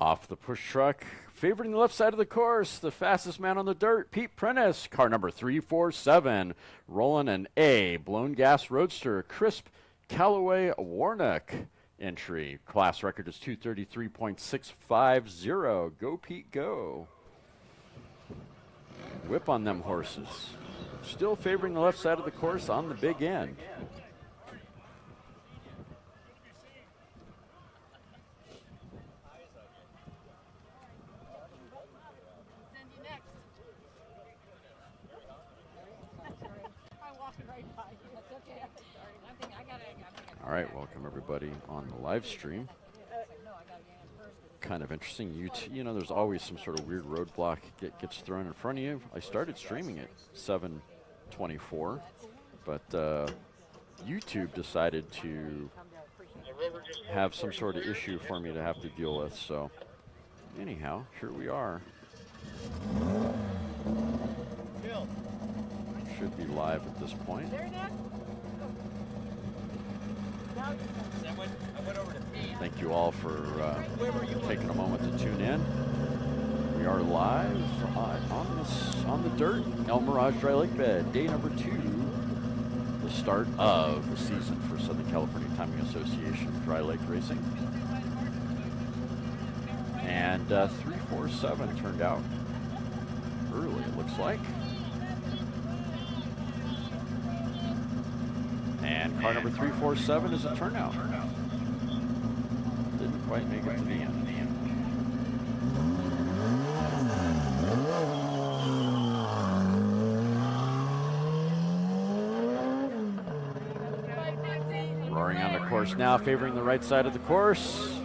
Off the push truck, favoring the left side of the course, the fastest man on the dirt, Pete Prentice, car number 347, rolling an A, blown gas roadster, crisp Callaway Warnock entry. Class record is 233.650. Go, Pete, go. Whip on them horses. Still favoring the left side of the course on the big end. All right, welcome everybody on the live stream. Kind of interesting. You know, there's always some sort of weird roadblock gets thrown in front of you. I started streaming at 7:24, but YouTube decided to have some sort of issue for me to have to deal with. So, anyhow, here we are. Should be live at this point. Thank you all for taking a moment to tune in. We are live on the dirt, El Mirage Dry Lake Bed, day number 2, the start of the season for Southern California Timing Association Dry Lake Racing. And 347 turned out early, it looks like. And car number 347 is a turnout. Didn't quite make it to the end. Roaring on the course now, favoring the right side of the course.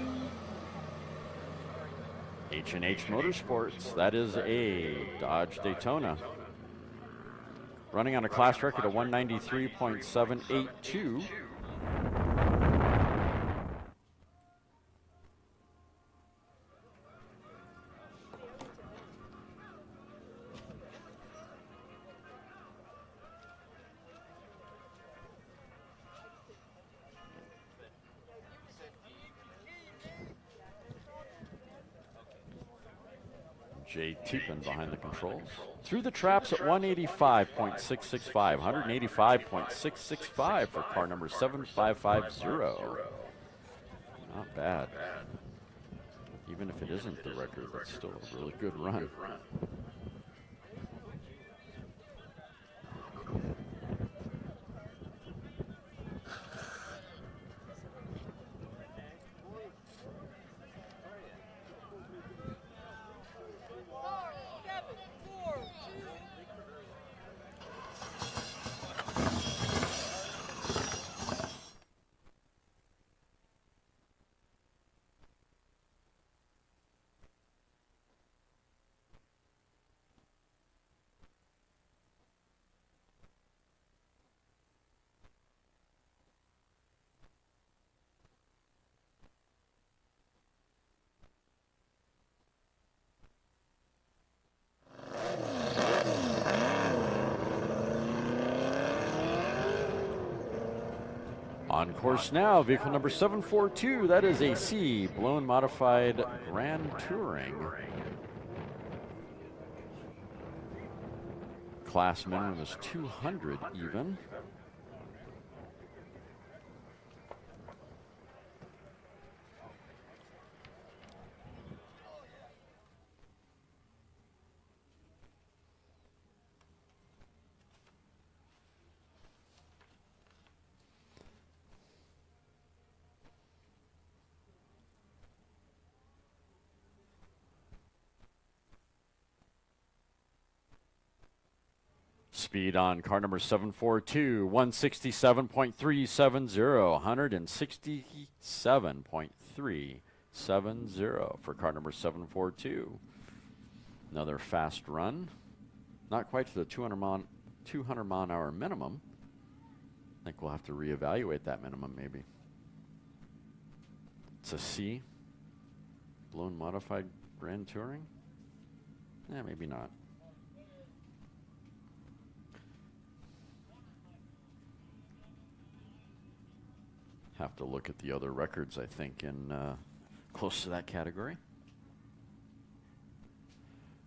H&H Motorsports, that is a Dodge Daytona. Running on a class record of 193.782. Jay Teepin behind the controls. Through the traps at 185.665, 185.665 for car number 7550. Not bad. Even if it isn't the record, that's still a really good run. On course now, vehicle number 742, that is a C, blown modified Grand Touring. Class minimum is 200 even. Speed on car number 742, 167.370, 167.370 for car number 742. Another fast run. Not quite to the 200 mile an hour minimum. I think we'll have to reevaluate that minimum maybe. It's a C. Blown modified Grand Touring? Yeah, maybe not. Have to look at the other records, I think, in close to that category.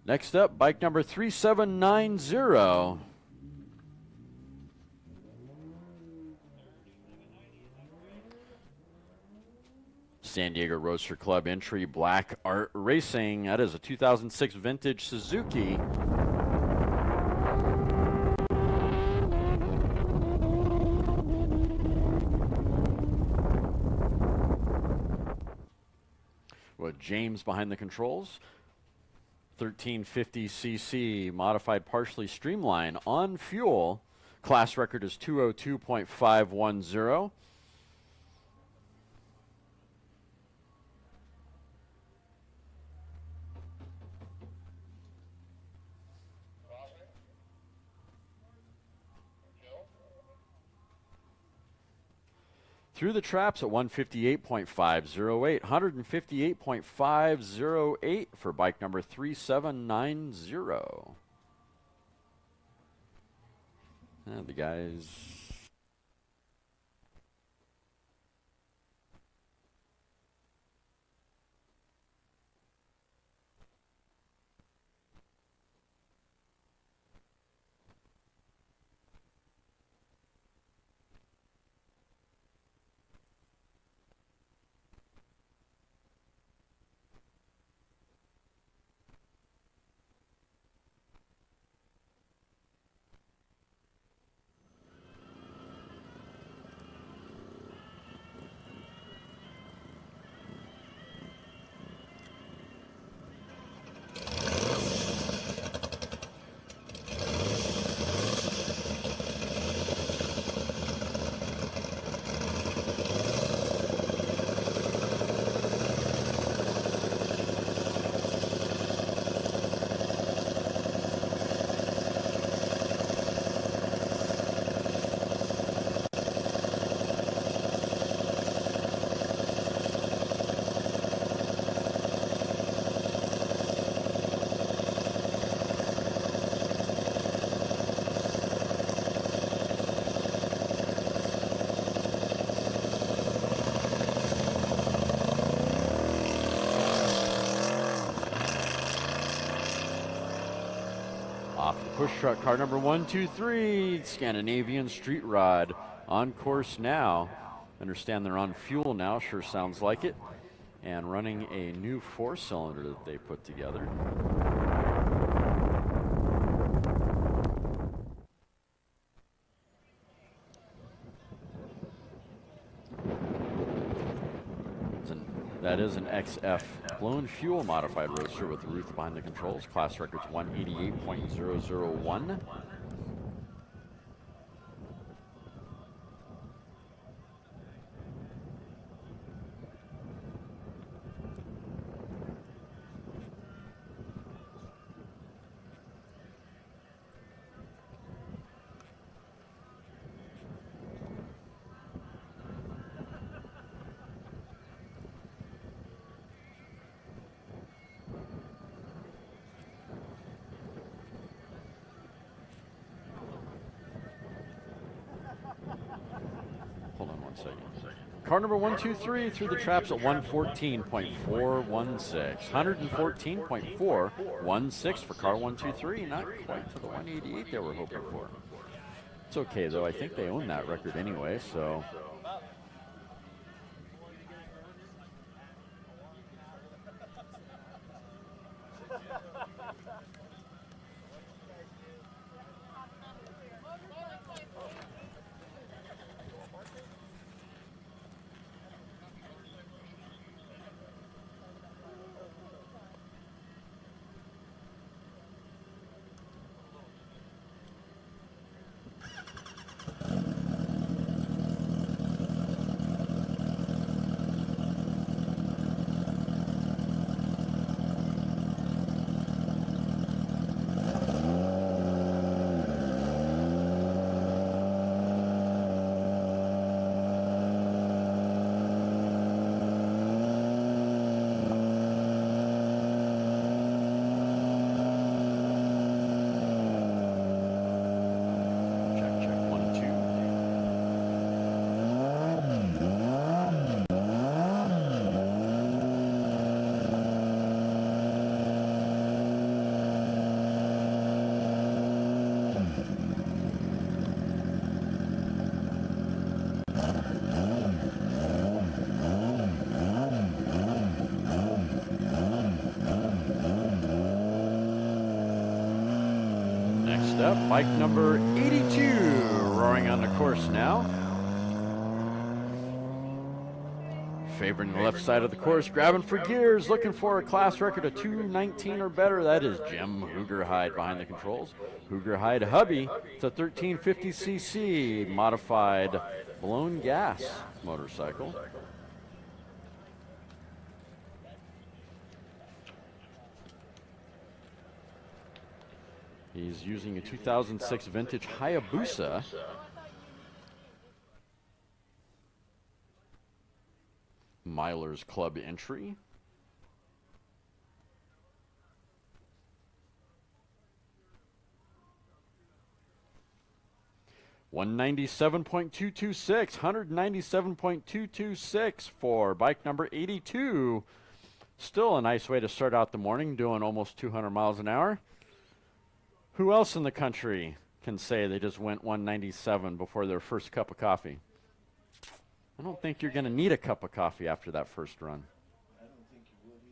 Next up, bike number 3790. San Diego Roadster Club entry, Black Art Racing. That is a 2006 vintage Suzuki. With James behind the controls. 1350cc modified partially streamlined on fuel. Class record is 202.510. Through the traps at 158.508, 158.508 for bike number 3790. And the guys. Off the push truck, car number 123, Scandinavian Street Rod, on course now. Understand they're on fuel now, sure sounds like it. And running a new 4-cylinder that they put together. That is an XF blown fuel modified roadster with Ruth behind the controls. Class record's 188.001. Car number 123 through the traps at 114.416. 114.416 for car 123. Not quite to the 188 they were hoping for. It's okay, though. I think they own that record anyway, so. up, bike number 82, roaring on the course now. Favoring the left side of the course, grabbing for gears, looking for a class record of 2:19 or better. That is Jim Hoogerhide behind the controls. Hoogerhide hubby, it's a 1350cc modified blown gas motorcycle. He's using a 2006 vintage Hayabusa. Milers Club entry. $197.226, $197.226 for bike number 82. Still a nice way to start out the morning, doing almost 200 miles an hour. Who else in the country can say they just went 197 before their first cup of coffee? I don't think you're going to need a cup of coffee after that first run. I don't think you would either.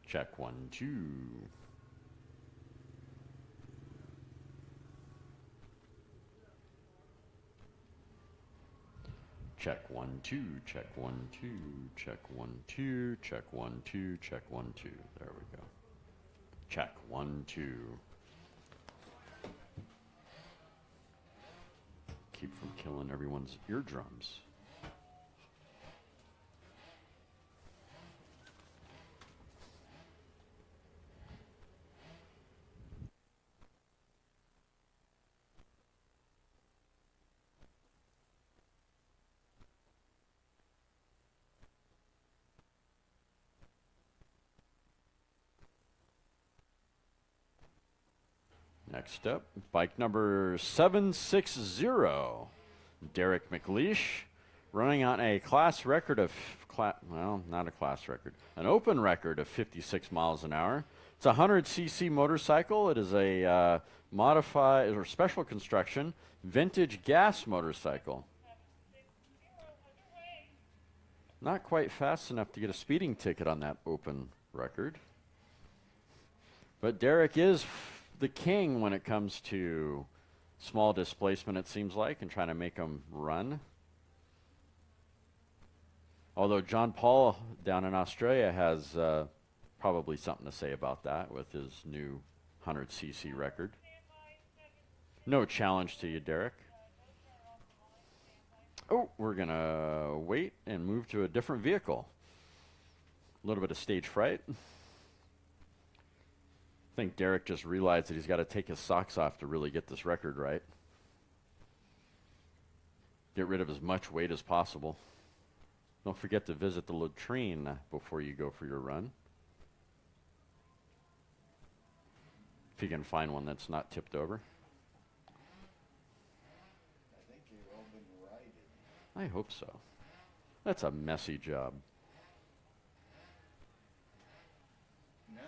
Check 1, 2. Check 1, 2, check 1, 2, check 1, 2, check 1, 2, check 1, 2. There we go. Check 1, 2. Keep from killing everyone's eardrums. Next up, bike number 760, Derek McLeish, running on a class record of, well, not a class record, an open record of 56 miles an hour. It's a 100cc motorcycle. It is a modified or special construction vintage gas motorcycle. Not quite fast enough to get a speeding ticket on that open record. But Derek is the king when it comes to small displacement, it seems like, and trying to make them run. Although John Paul down in Australia has probably something to say about that with his new 100cc record. No challenge to you, Derek. Oh, we're going to wait and move to a different vehicle. A little bit of stage fright. I think Derek just realized that he's got to take his socks off to really get this record right. Get rid of as much weight as possible. Don't forget to visit the latrine before you go for your run. If you can find one that's not tipped over. I think they've all been righted. I hope so. That's a messy job. No.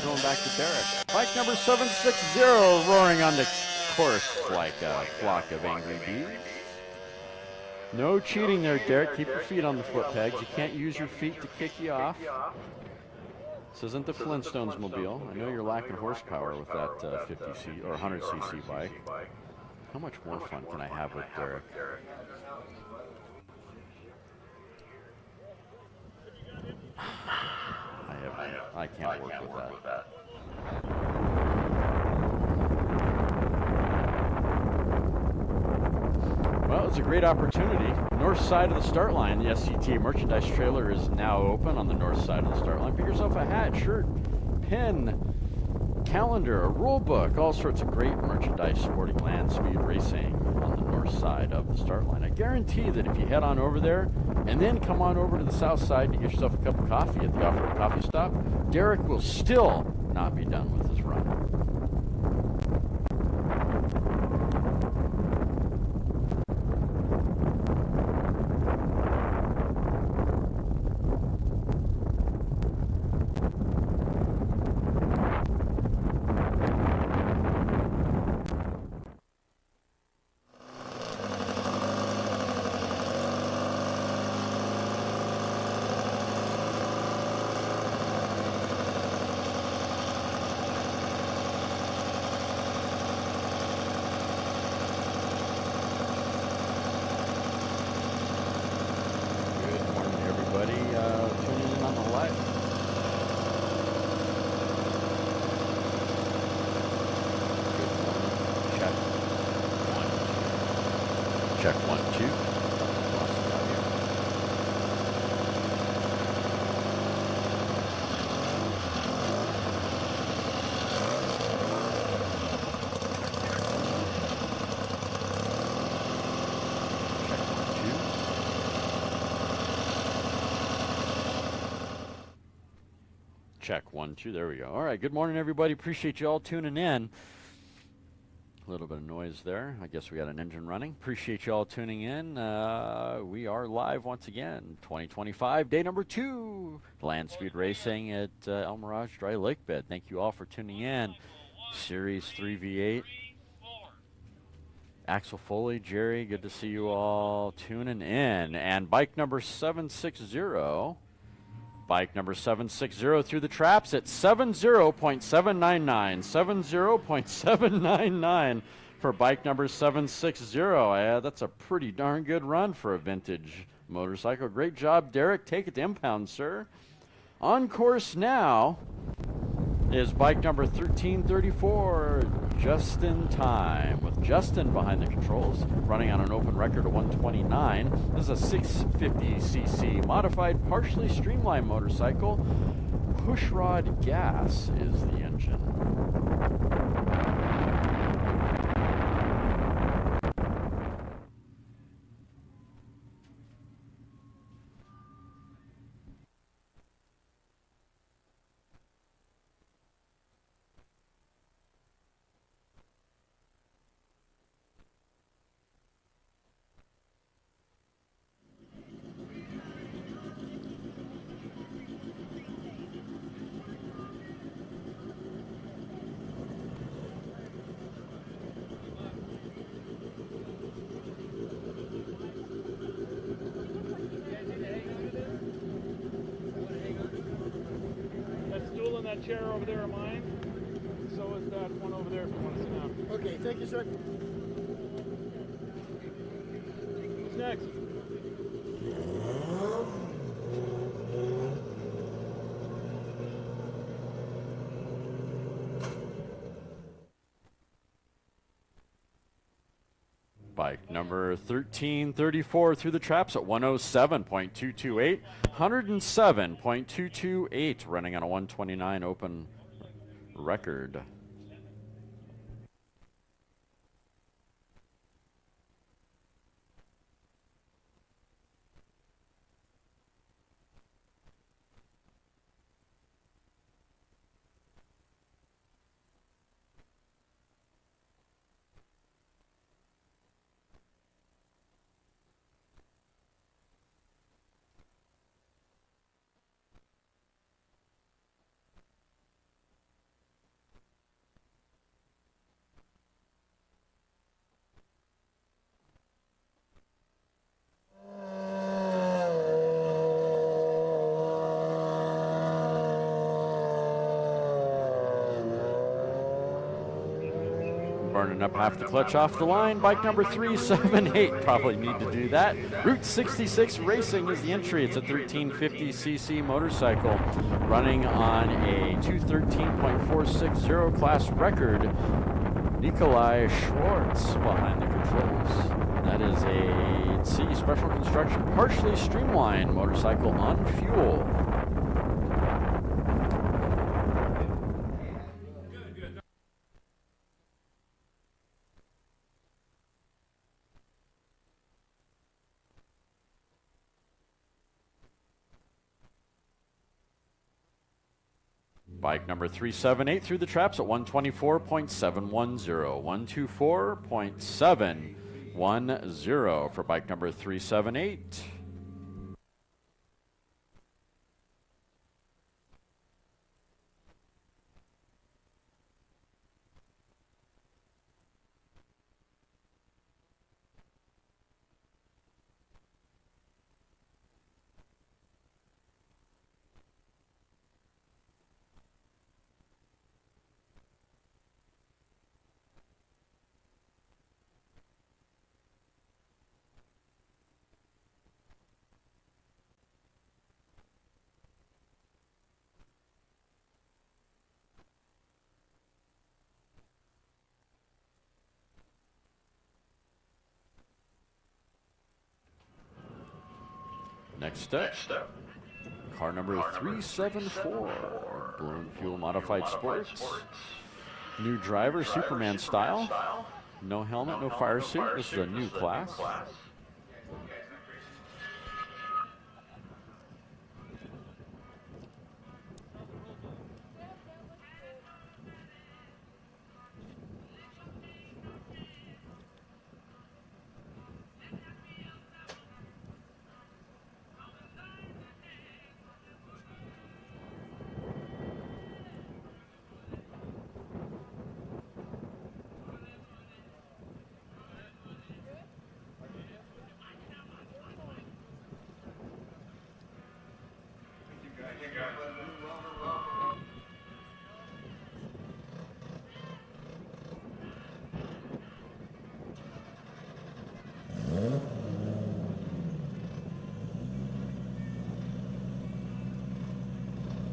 Going back to Derek. Bike number 760 roaring on the course like a flock of angry bees. No cheating there, Derek. Keep your feet on the foot pegs. You can't use your feet to kick you off. This isn't the Flintstones mobile. I know you're lacking horsepower with that 50cc or 100cc bike. How much more fun can I have with Derek? I can't work with that. Well, it's a great opportunity. North side of the start line, the SCTA merchandise trailer is now open on the north side of the start line. Pick yourself a hat, shirt, pin, calendar, a rule book, all sorts of great merchandise supporting Landspeed racing on the north side of the start line. I guarantee that if you head on over there and then come on over to the south side to get yourself a cup of coffee at the off-road coffee stop, Derek will still not be done with his run. Check 1, 2. Check 1, 2. There we go. All right. Good morning, everybody. Appreciate you all tuning in. A little bit of noise there. I guess we got an engine running. Appreciate you all tuning in. We are live once again. 2025, day number 2. Landspeed Racing at El Mirage Dry Lake Bed. Thank you all for tuning in. Series 3v8. Axel Foley, Jerry, good to see you all tuning in. And bike number 760. Bike number 760 through the traps at 70.799. 70.799 for bike number 760. That's a pretty darn good run for a vintage motorcycle. Great job, Derek. Take it to impound, sir. On course now is bike number 1334, just in time, with Justin behind the controls, running on an open record of 129. This is a 650cc modified, partially streamlined motorcycle. Pushrod gas is the engine. That chair over there of mine. So is that one over there if you want to sit down. Okay, thank you, sir. Who's next? Bike number 1334 through the traps at 107.228, 107.228, running on a 129 open record. Burning up half the clutch off the line. Bike number 378. Probably need to do that. Route 66 Racing is the entry. It's a 1350cc motorcycle running on a 213.460 class record. Nikolai Schwartz behind the controls. That is a C special construction, partially streamlined motorcycle on fuel. Bike number 378 through the traps at 124.710. 124.710 for bike number 378. Next up, car number 374, Balloon Fuel Modified Sports. New driver, Superman style. No helmet, no fire suit. This is a new class.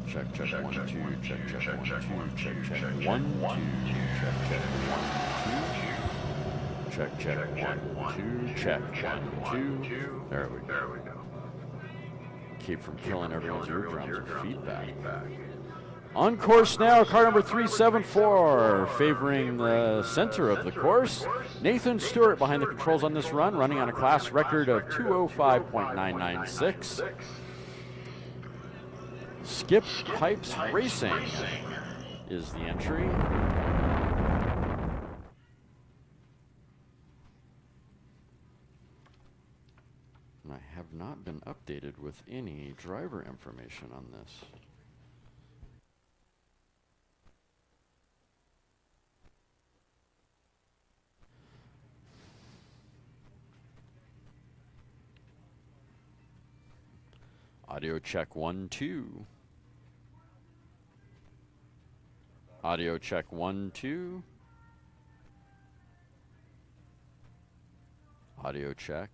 Check, check, 1, 2, check, check, 1, 2, check, check, 1, 2, check, check, 1, 2, check, check, 1, 2, check, 1, 2. There we go. Keep from killing everyone's eardrums with feedback. On course now, car number 374, favoring the center of the course. Nathan Stewart behind the controls on this run, running on a class record of 205.996. Skip Pipes Racing is the entry. And I have not been updated with any driver information on this. Audio check 1, 2. Audio check 1, 2. Audio check.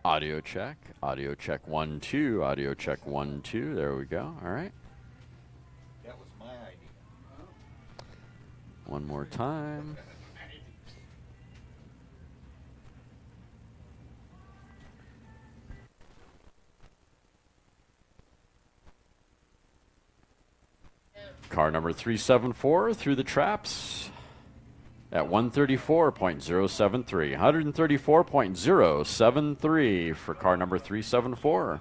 Audio check. Audio check 1, 2. Audio check 1, 2. There we go. All right. That was my idea. One more time. Car number 374 through the traps at 134.073. 134.073 for car number 374.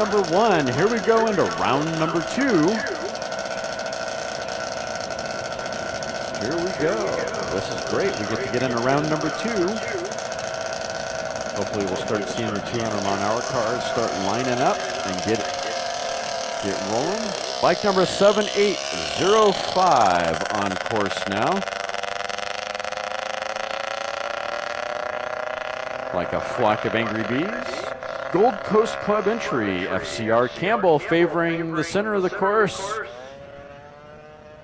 number 1. Here we go into round number 2. Here we go. This is great. We get to get into round number 2. Hopefully we'll start seeing the 200-mile-an-hour cars start lining up and get rolling. Bike number 7805 on course now. Like a flock of angry bees. Gold Coast Club entry, FCR Campbell favoring the center of the course.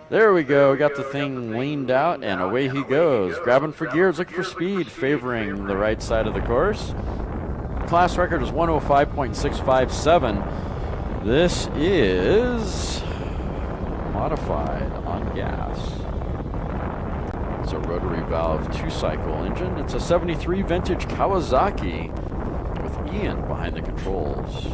There we go, got the thing leaned out, and away he goes. Grabbing for gears, looking for speed, favoring the right side of the course. Class record is 105.657. This is modified on gas. It's a rotary valve 2-cycle engine. It's a 73 vintage Kawasaki with Ian behind the controls.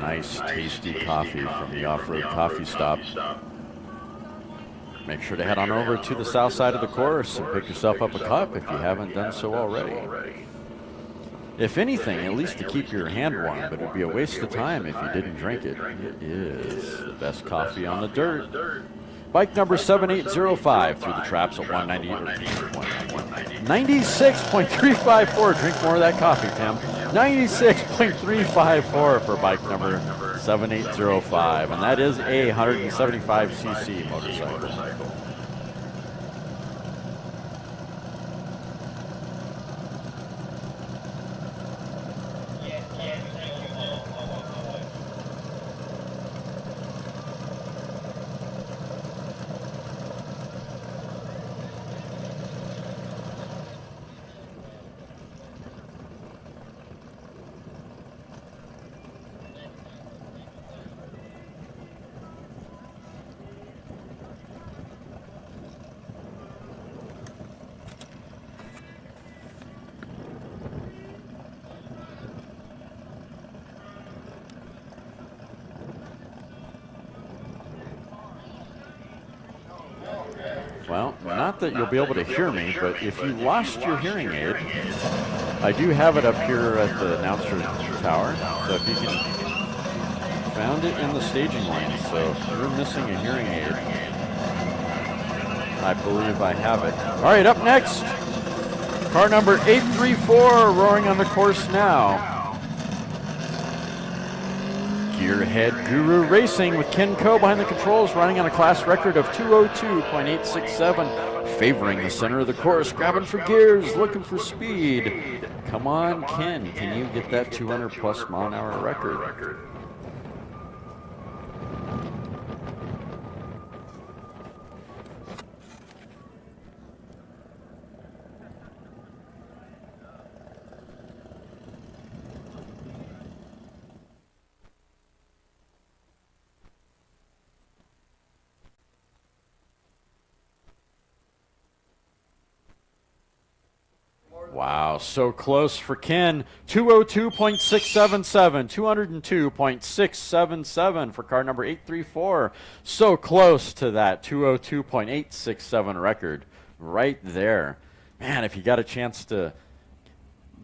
Nice, tasty coffee from the off-road coffee stop. Make sure to head on over to the south side of the course and pick yourself up a cup if you haven't done so already. If anything, at least to keep your hand warm, but it would be a waste of time if you didn't drink it. It is the best coffee on the dirt. Bike number 7805 through the traps at 96.354. Drink more of that coffee, Tim. 96.354 for bike number 7805, and that is a 175cc motorcycle. Well, not that you'll be able to hear me, but if you lost your hearing aid, I do have it up here at the announcer tower. So if you can, found it in the staging lane. So if you're missing a hearing aid, I believe I have it. All right, up next, car number 834 roaring on the course now. Gearhead Guru Racing with Ken Coe behind the controls, running on a class record of 202.867, favoring the center of the course, grabbing for gears, looking for speed. Come on, Ken, can you get that 200+ mile-an-hour record? Wow, so close for Ken. 202.677, 202.677 for car number 834. So close to that 202.867 record right there. Man, if he got a chance to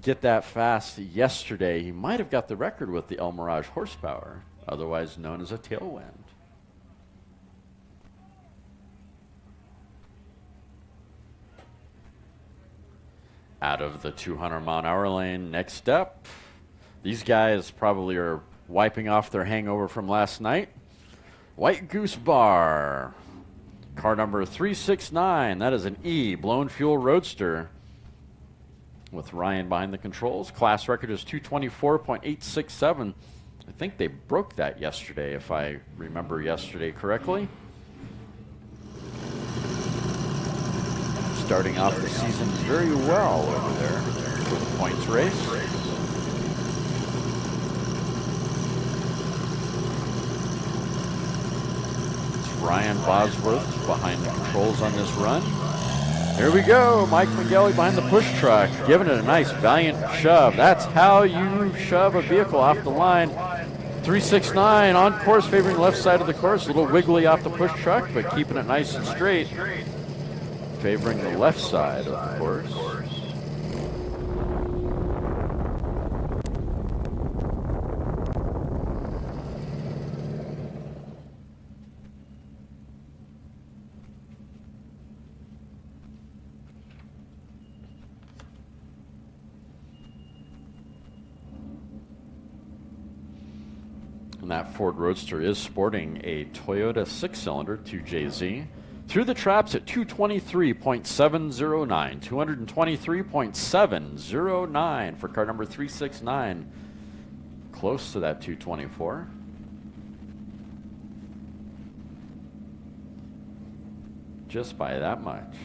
get that fast yesterday, he might have got the record with the Mirage horsepower, otherwise known as a tailwind. Out of the 200-mile-an-hour lane, next up, these guys probably are wiping off their hangover from last night. White Goose Bar, car number 369. That is an E blown fuel roadster with Ryan behind the controls. Class record is 224.867. I think they broke that yesterday, if I remember yesterday correctly. Starting off the season very well over there for the points race. Brian Bosworth behind the controls on this run. Here we go, Mike McGelly behind the push truck, giving it a nice valiant shove. That's how you shove a vehicle off the line. 369 on course, favoring left side of the course. A little wiggly off the push truck, but keeping it nice and straight. Favoring the left side of the course. And that Ford Roadster is sporting a Toyota 6-cylinder 2JZ. Through the traps at 223.709. 223.709 for car number 369. Close to that 224. Just by that much.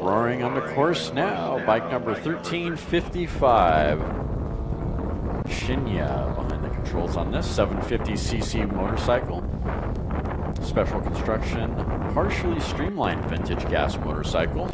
Roaring on the course now, bike number 1355. Shinya behind the controls on this 750cc motorcycle. Special construction, partially streamlined vintage gas motorcycle.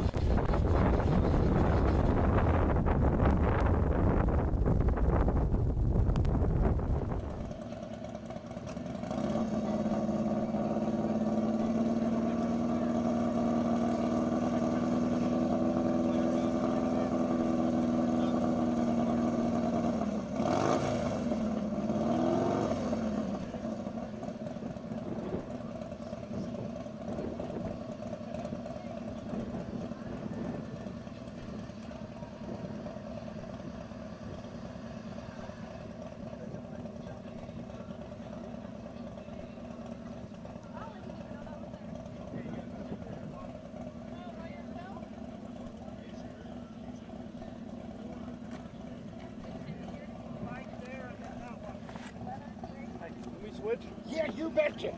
Switch? Yeah, you betcha. Did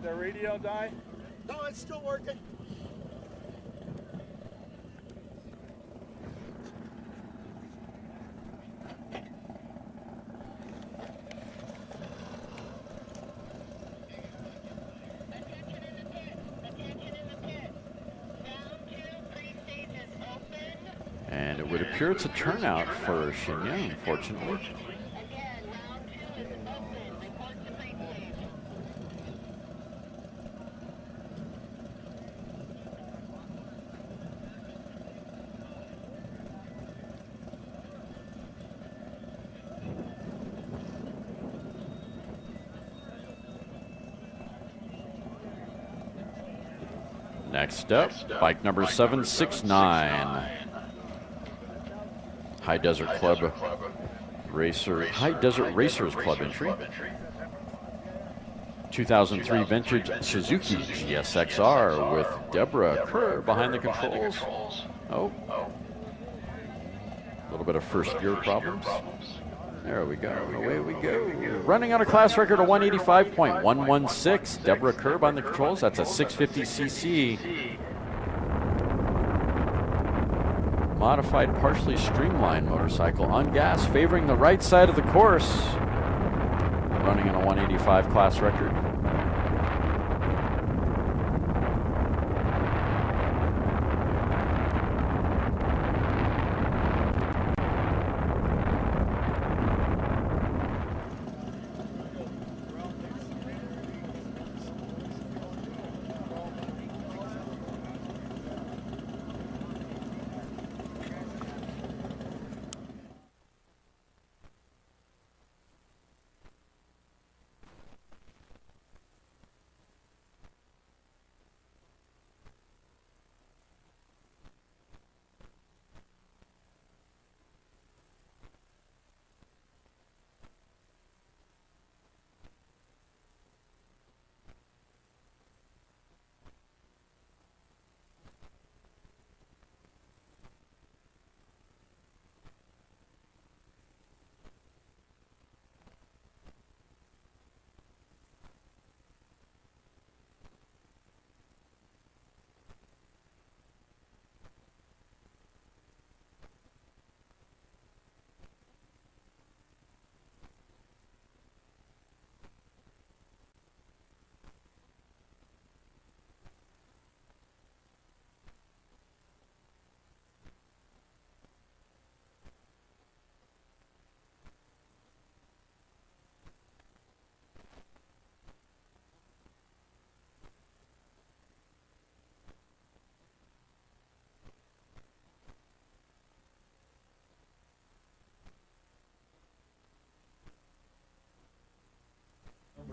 the radio die? No, it's still working. And it would appear it's a turnout for Shinya, unfortunately. Next up, bike number 769. High Desert Racers Club entry. 2003 vintage Suzuki GSXR with Deborah Kerr behind the controls. Oh, a little bit of first gear problems. There we go, away we go. Running on a class record of 185.116. Deborah Kerr on the controls, that's a 650cc. Modified, partially streamlined motorcycle on gas, favoring the right side of the course. Running on a 185 class record.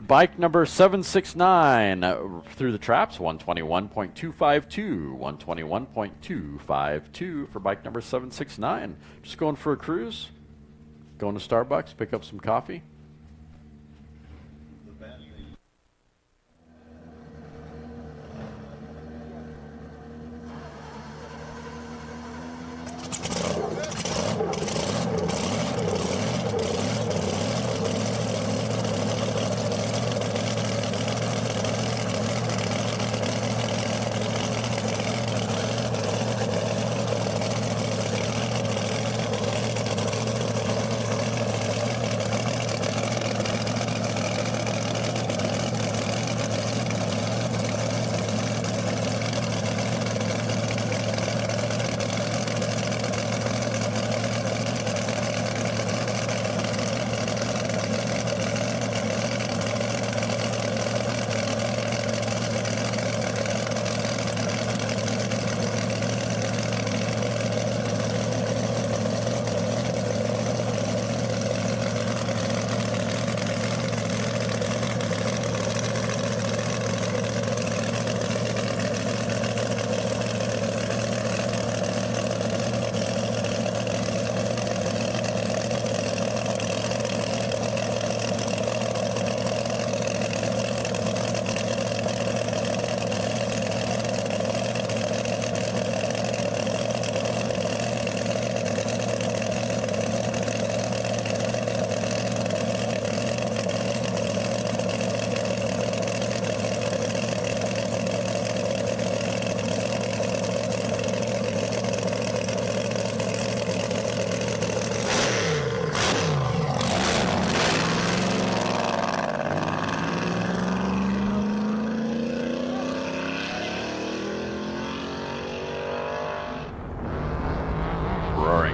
Bike number 769 through the traps, 121.252. 121.252 for bike number 769. Just going for a cruise, going to Starbucks, pick up some coffee.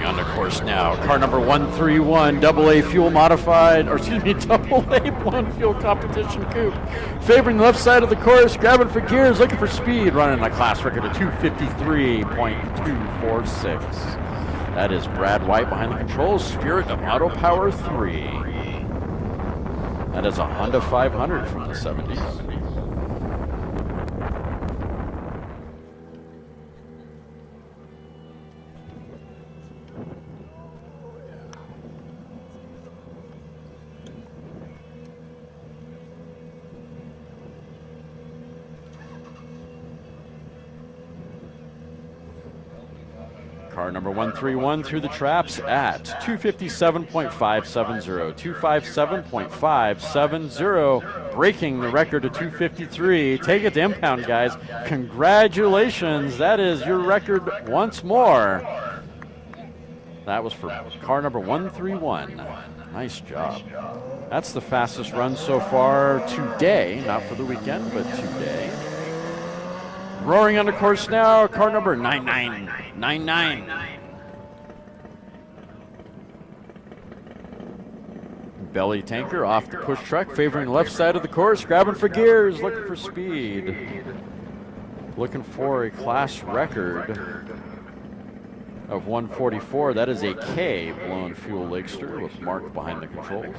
On the course now, car number 131, AA fuel modified, or excuse me, AA blown fuel competition coupe. Favoring the left side of the course, grabbing for gears, looking for speed, running a class record of 253.246. That is Brad White behind the controls, Spirit of Auto Power 3. That is a Honda 500 from the 70s. Car number 131 through the traps at 257.570. 257.570, breaking the record of 253. Take it to impound, guys. Congratulations. That is your record once more. That was for car number 131. Nice job. That's the fastest run so far today, not for the weekend, but today. Roaring on the course now, car number 9999. Belly tanker off the push truck, favoring left side of the course, grabbing for gears, looking for speed. Looking for a class record of 144. That is a K blown fuel Lakester with Mark behind the controls.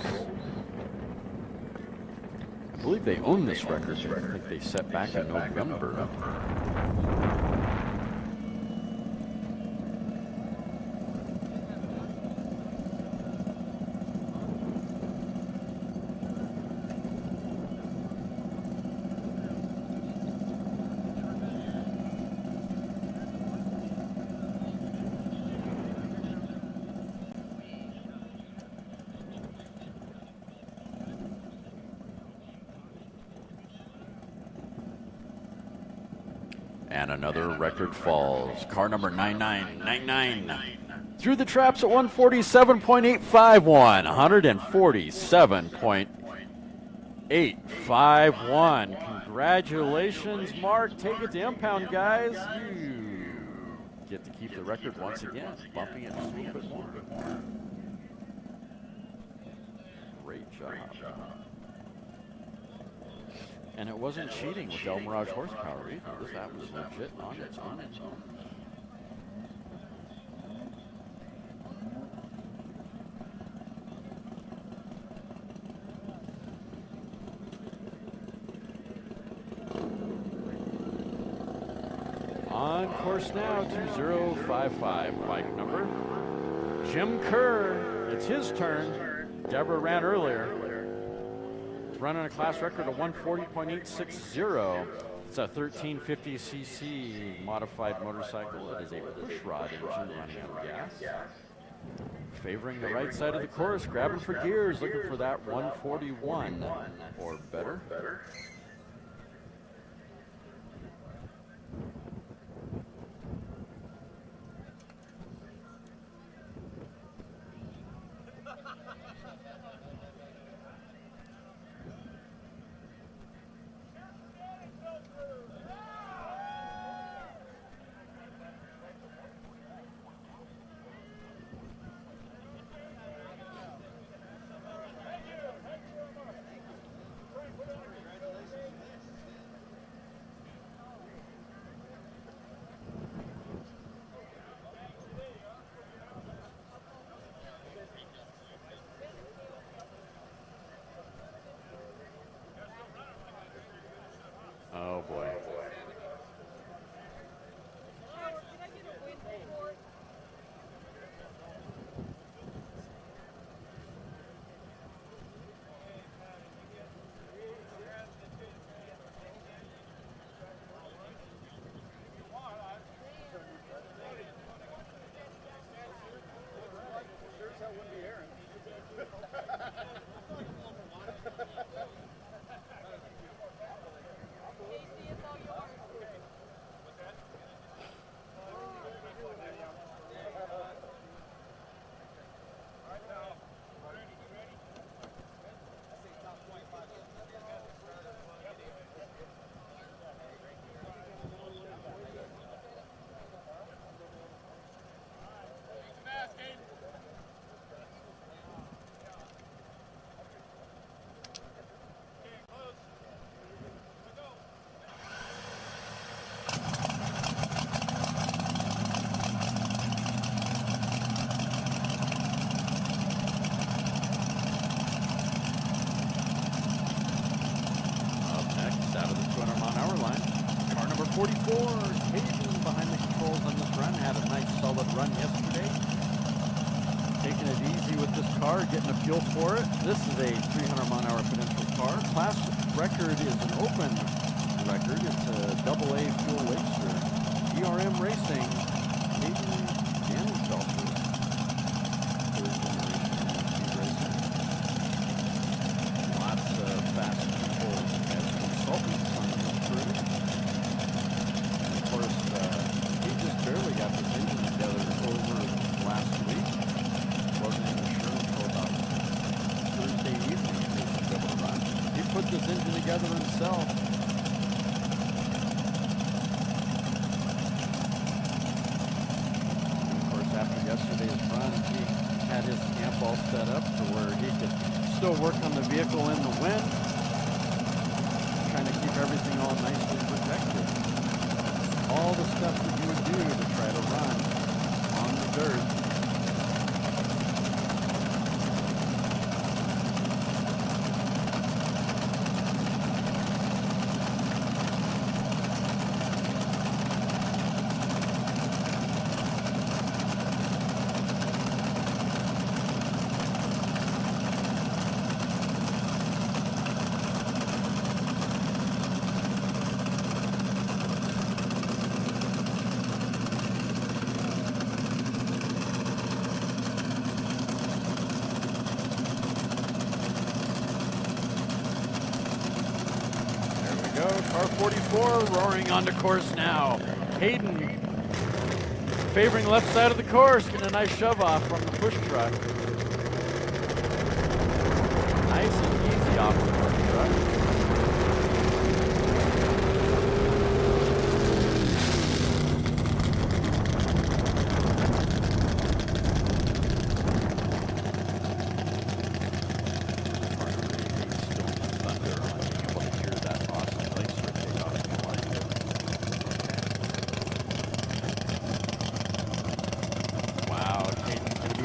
I believe they own this record. I think they set back in November. And another record falls. Car number 9999. Through the traps at 147.851. 147.851. Congratulations, Mark. Take it to impound, guys. You get to keep the record once again, bumping it just a little bit more. Great job. And it wasn't cheating with El Mirage horsepower either. That was legit on its own. On course now, 2055, bike number. Jim Kerr, it's his turn. Deborah ran earlier. It's running a class record of 140.860. It's a 1350cc modified motorcycle. It is a push rod engine running out of gas. Favoring the right side of the course, grabbing for gears, looking for that 141 or better. Oh boy. Out of the 200-mile-an-hour line. Car number 44, Hayden behind the controls on this run. Had a nice solid run yesterday. Taking it easy with this car, getting the fuel for it. This is a 300-mile-an-hour potential car. Class record is an open record. It's a AA fuel laser. ERM Racing, Hayden Danielsdorfer. Third generation Landspeed racing. Lots of fast controls as consultants on this crew. And of course, he just barely got this engine together over last week. Wasn't even sure until about Thursday evening he was able to run. He put this engine together himself. And of course, after yesterday's run, he had his camp all set up to where he could still work on the vehicle in the wind, trying to keep everything all nicely protected. All the stuff that you would do to try to run on the dirt. Car 44 roaring onto course now. Hayden favoring left side of the course, getting a nice shove off from the push truck. Nice and easy off the push truck.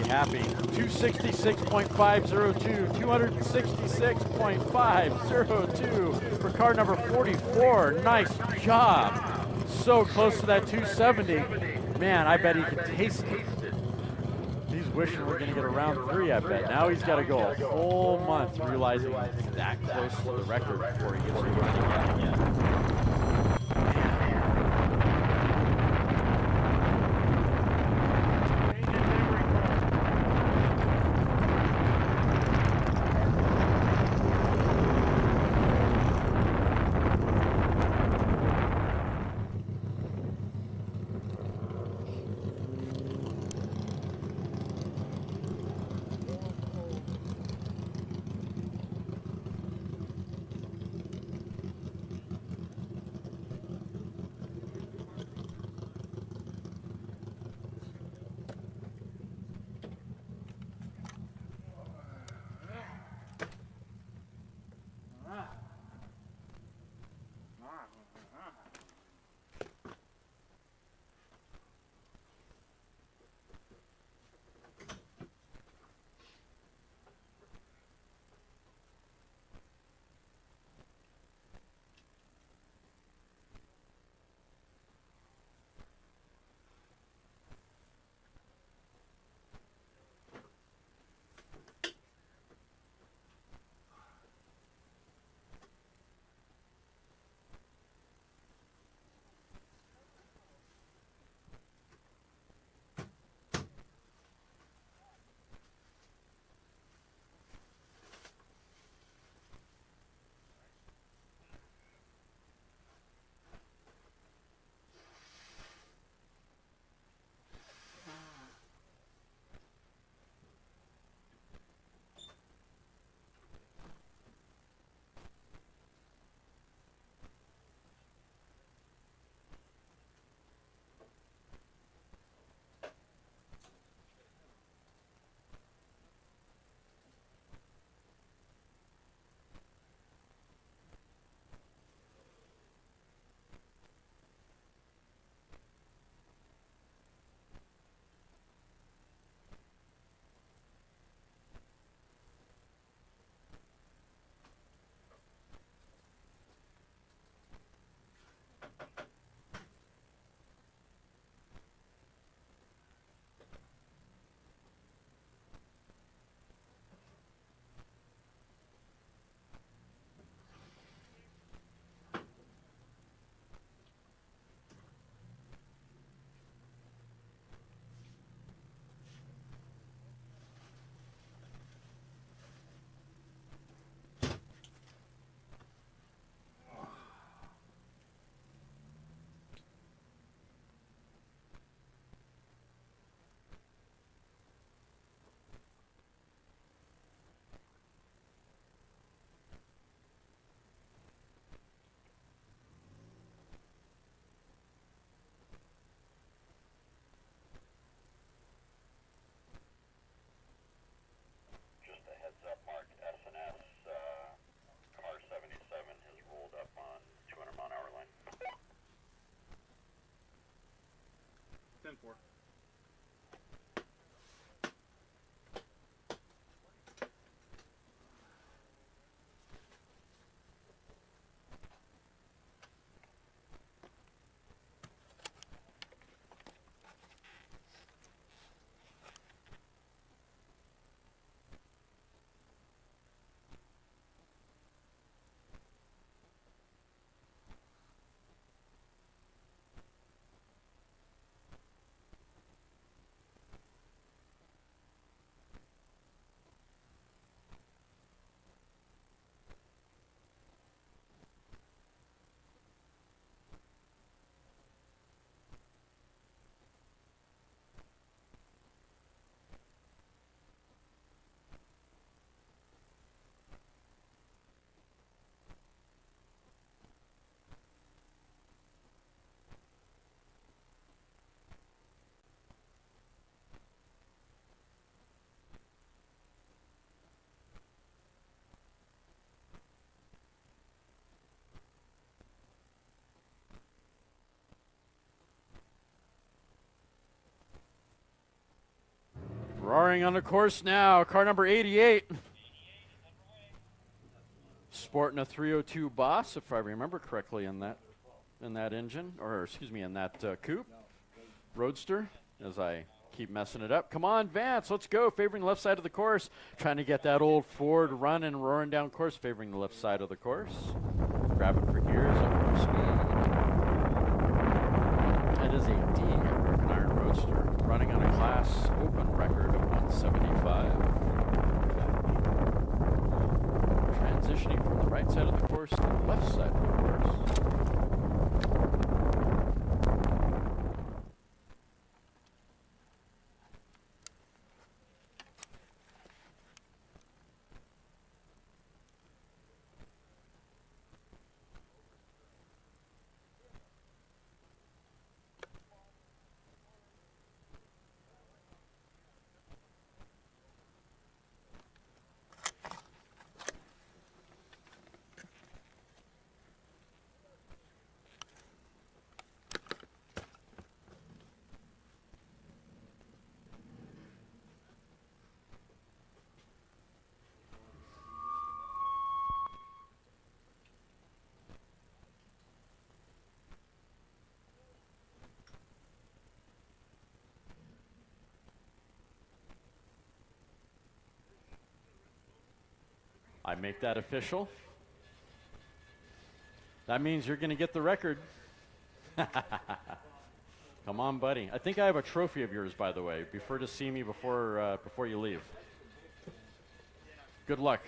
Happy. 266.502, 266.502 for car number 44. Nice job. so close to that 270. Man, I bet he can taste it. He's wishing we're going to get a round 3, I bet. Now he's got to go a whole month realizing he's that close to the record before he gets it running again. For. Roaring on the course now, car number 88. Sporting a 302 Boss, if I remember correctly in that in that engine, or excuse me, in that coupe, Roadster, as I keep messing it up. Come on, Vance, let's go. Favoring the left side of the course. Trying to get that old Ford running, roaring down course, favoring the left side of the course. Grabbing for gears, up for speed. That is a D American Iron Roadster, running on a class open record of 175. Transitioning from the right side of the course to the left side of the course. I make that official. That means you're going to get the record. Come on, buddy. I think I have a trophy of yours, by the way. Be sure to see me before you leave. Good luck.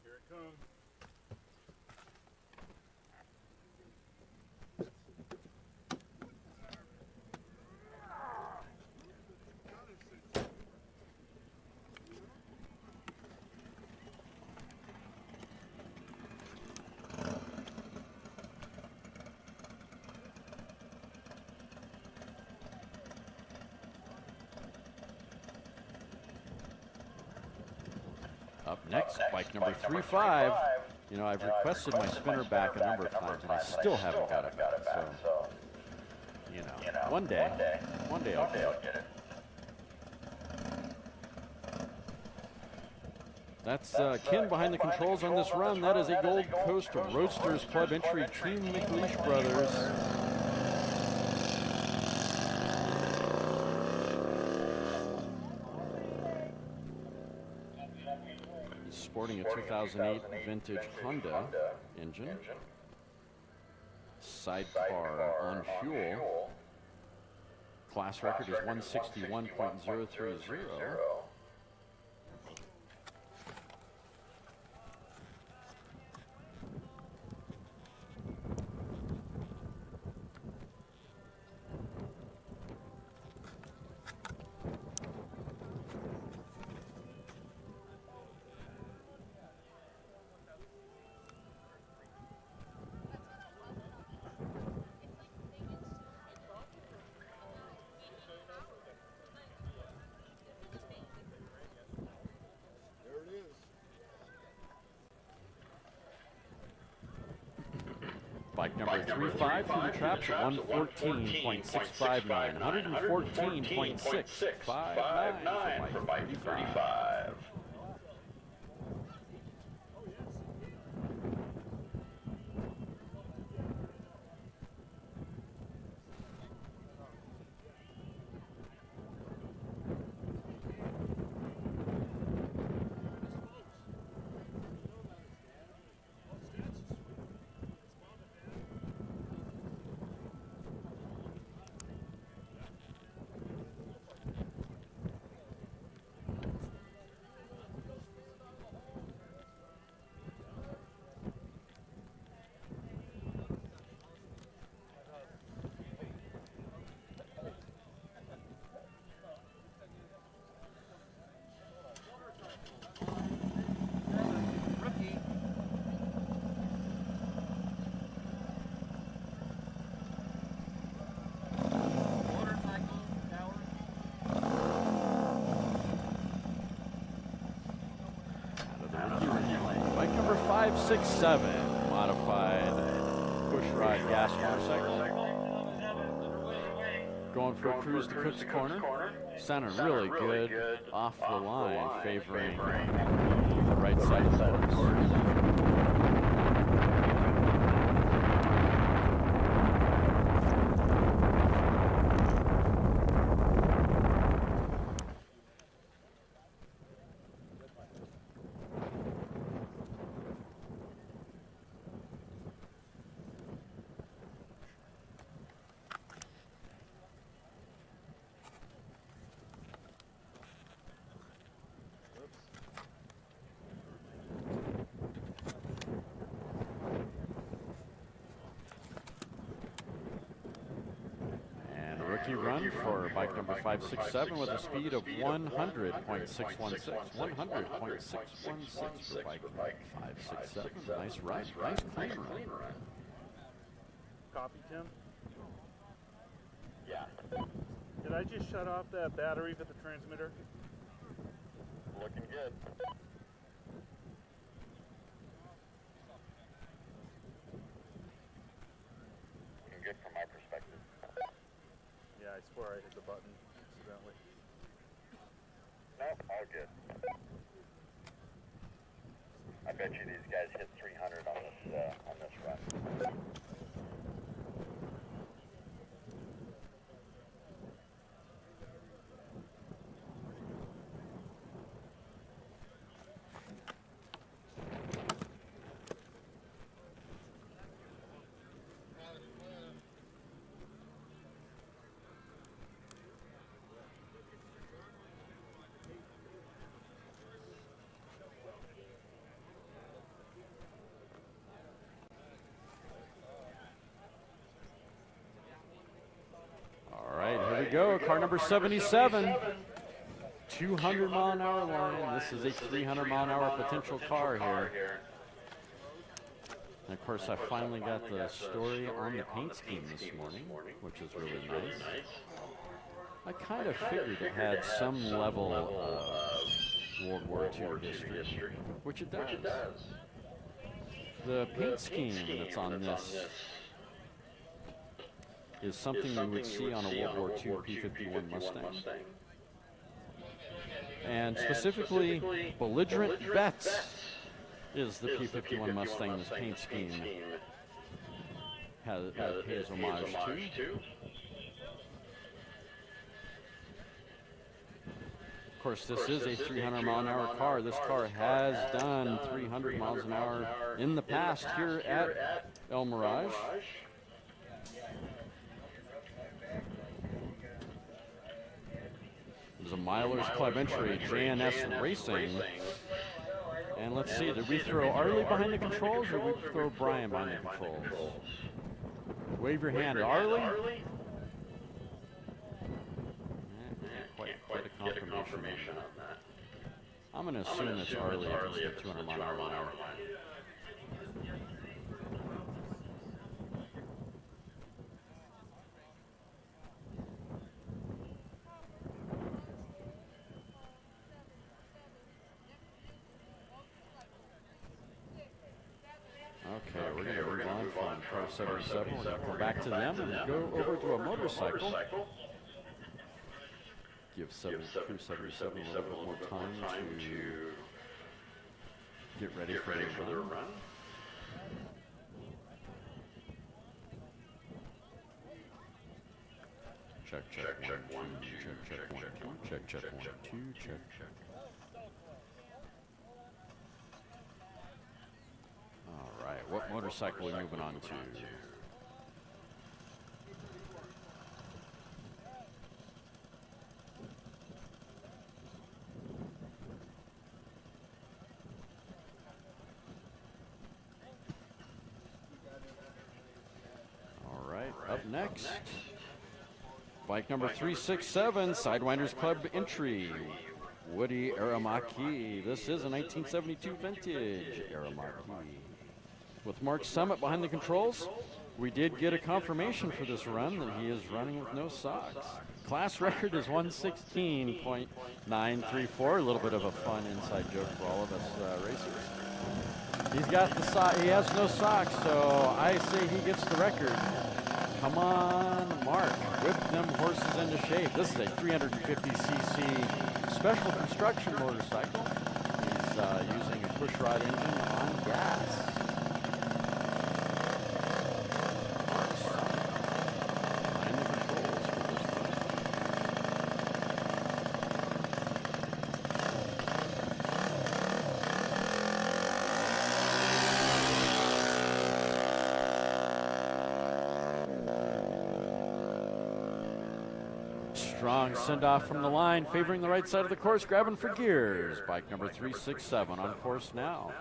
Here it comes. Up next, bike number 35. You know, I've requested my spinner back a number of times, and I still haven't got it back. So, you know, one day I'll get it. That's Ken behind the controls on this run. That is a Gold Coast Roadsters Club entry, Team McLeish Brothers. Sporting a 2008 vintage Honda engine. Sidecar on fuel. Class record is 161.030. Bike number 35 through the traps at 114.659. 114.659 for bike 35. 567 modified pushrod gas motorcycle. Going for a cruise to Cook's Corner. Sounding really good off the line, favoring the right side of the course. Rookie run for bike number 567 with a speed of 100.616. 100.616 for bike 567. Nice ride. Nice clean run. Copy, Tim? Yeah. Did I just shut off that battery for the transmitter? Looking good. Looking good from my perspective. Yeah, I swear I hit the button accidentally. Nope, all good. I bet you these guys hit 300 on this run. Here we go, car number 77. 200 mile an hour line. This is a 300 mile an hour potential car here. And of course, I finally got the story on the paint scheme this morning, which is really nice. I kind of figured it had some level of World War II history, which it does. The paint scheme that's on this is something you would see on a World War II P-51 Mustang. And specifically, Belligerent Bets is the P-51 Mustang this paint scheme pays homage to. Of course, this is a 300 mile an hour car. This car has done 300 miles an hour in the past here at El Mirage. There's a Milers Club entry, JNS Racing. And let's see, did we throw Arlie behind the controls or did we throw Brian behind the controls? Wave your hand, Arlie? Quite a confirmation on that. I'm going to assume it's Arlie if it's the 200 mile an hour. Okay, we're going to move on from car 77. We're going to go back to them and go over to a motorcycle. Give crew 77 a little bit more time to get ready for their run. Check, 1, 2, check, 1, 2, check, 1, 2, check. All right, what motorcycle are we moving on to? All right, up next, bike number 367, Sidewinders Club entry. Woody Aramaki. This is a 1972 vintage Aramaki. With Mark Summit behind the controls, we did get a confirmation for this run that he is running with no socks. Class record is 116.934. A little bit of a fun inside joke for all of us racers. He's got the sock. He has no socks, so I say he gets the record. Come on, Mark. Whip them horses into shape. This is a 350cc special construction motorcycle. He's using a pushrod engine on gas. Behind the controls for this one. Strong send-off from the line, favoring the right side of the course, grabbing for gears. Bike number 367 on course now.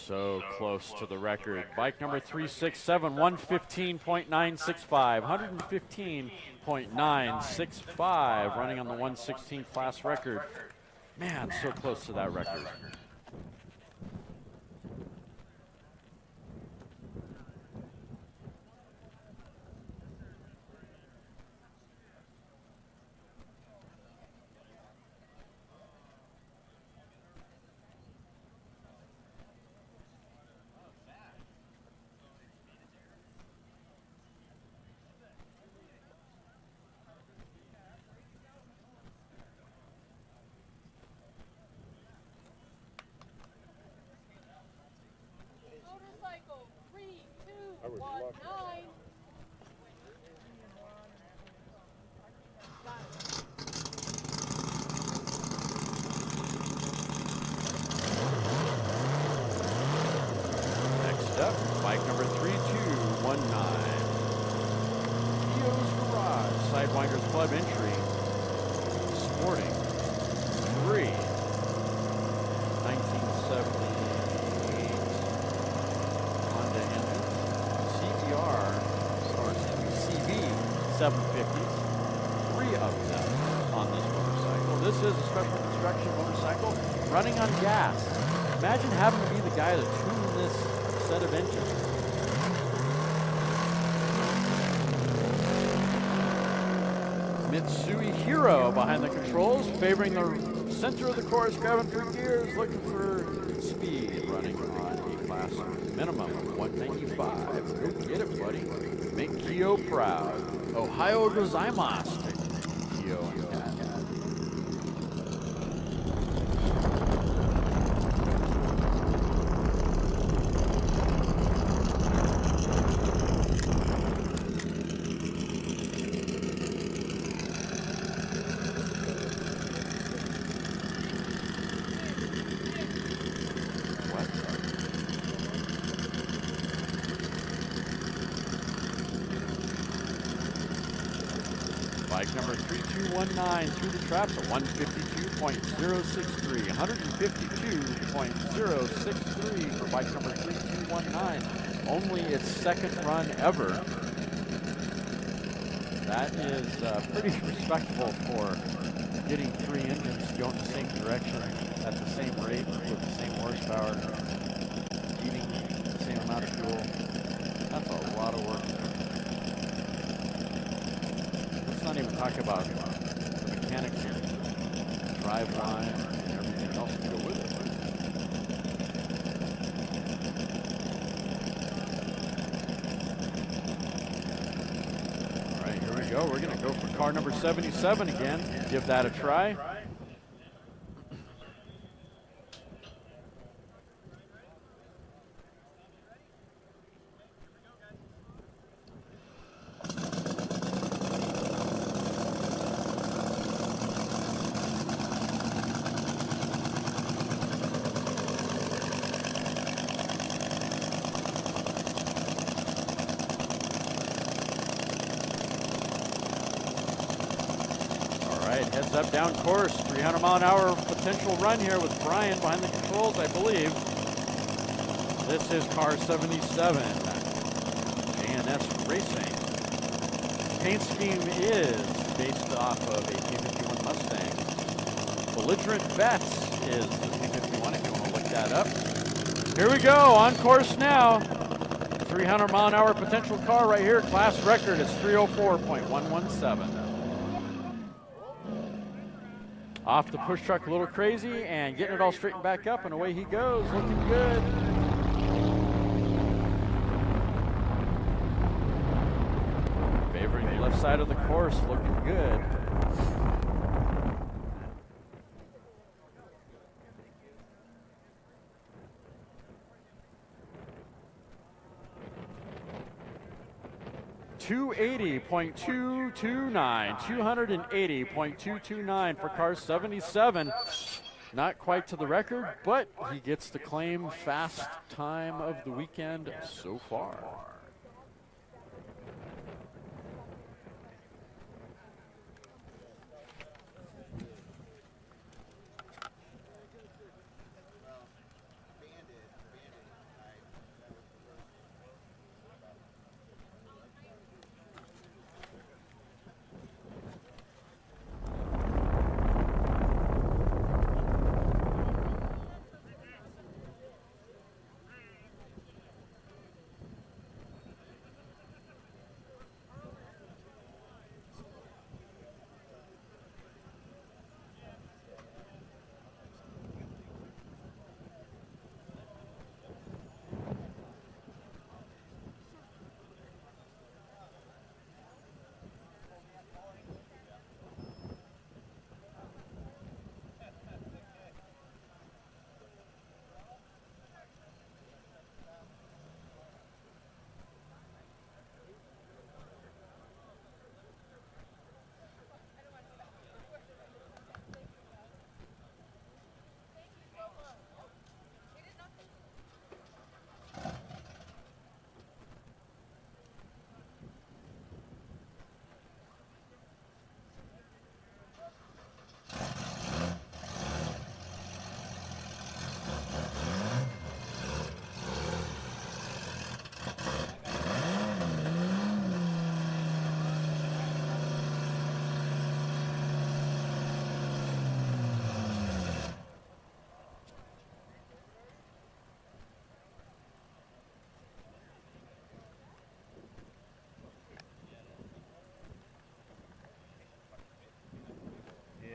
So close to the record. Bike number 367, 115.965, 115.965, running on the 116 class record. Man, so close to that record. Motorcycle 3219. Next up, bike number 3219. Kio's Mirage, Sidewinders Club entry. Sporting 3. 1978 Honda engines. CBR, or CB 750s. 3 of them on this motorcycle. This is a special construction motorcycle running on gas. Imagine having to be the guy to tune this set of engines. Mitsui Hero behind the controls, favoring the center of the course, grabbing for gears, looking for speed, running on a class minimum of 195. Go get it, buddy. Make Kyo proud. Ohio gozaimasu to Kyo and Kat. Bike number 3219 through the traps at 152.063. 152.063 for bike number 3219. Only its second run ever. That is pretty respectable for getting 3 engines to go in the same direction at the same rate with the same horsepower, eating the same amount of fuel. That's a lot of work. Let's not even talk about the mechanics here, drive line, and everything else to go with it. All right, here we go. We're going to go for car number 77 again. Give that a try. up down course. 300 mile an hour potential run here with Brian behind the controls, I believe. This is car 77, JNS Racing. Paint scheme is based off of a P51 Mustang. Belligerent Bets is the P51 if you want to look that up. Here we go, on course now. 300 mile an hour potential car right here. Class record is 304.117. Off the push truck a little crazy and getting it all straightened back up, and away he goes, looking good. Favoring the left side of the course, looking good. $280.229 for car 77. Not quite to the record, but he gets to claim fast time of the weekend so far.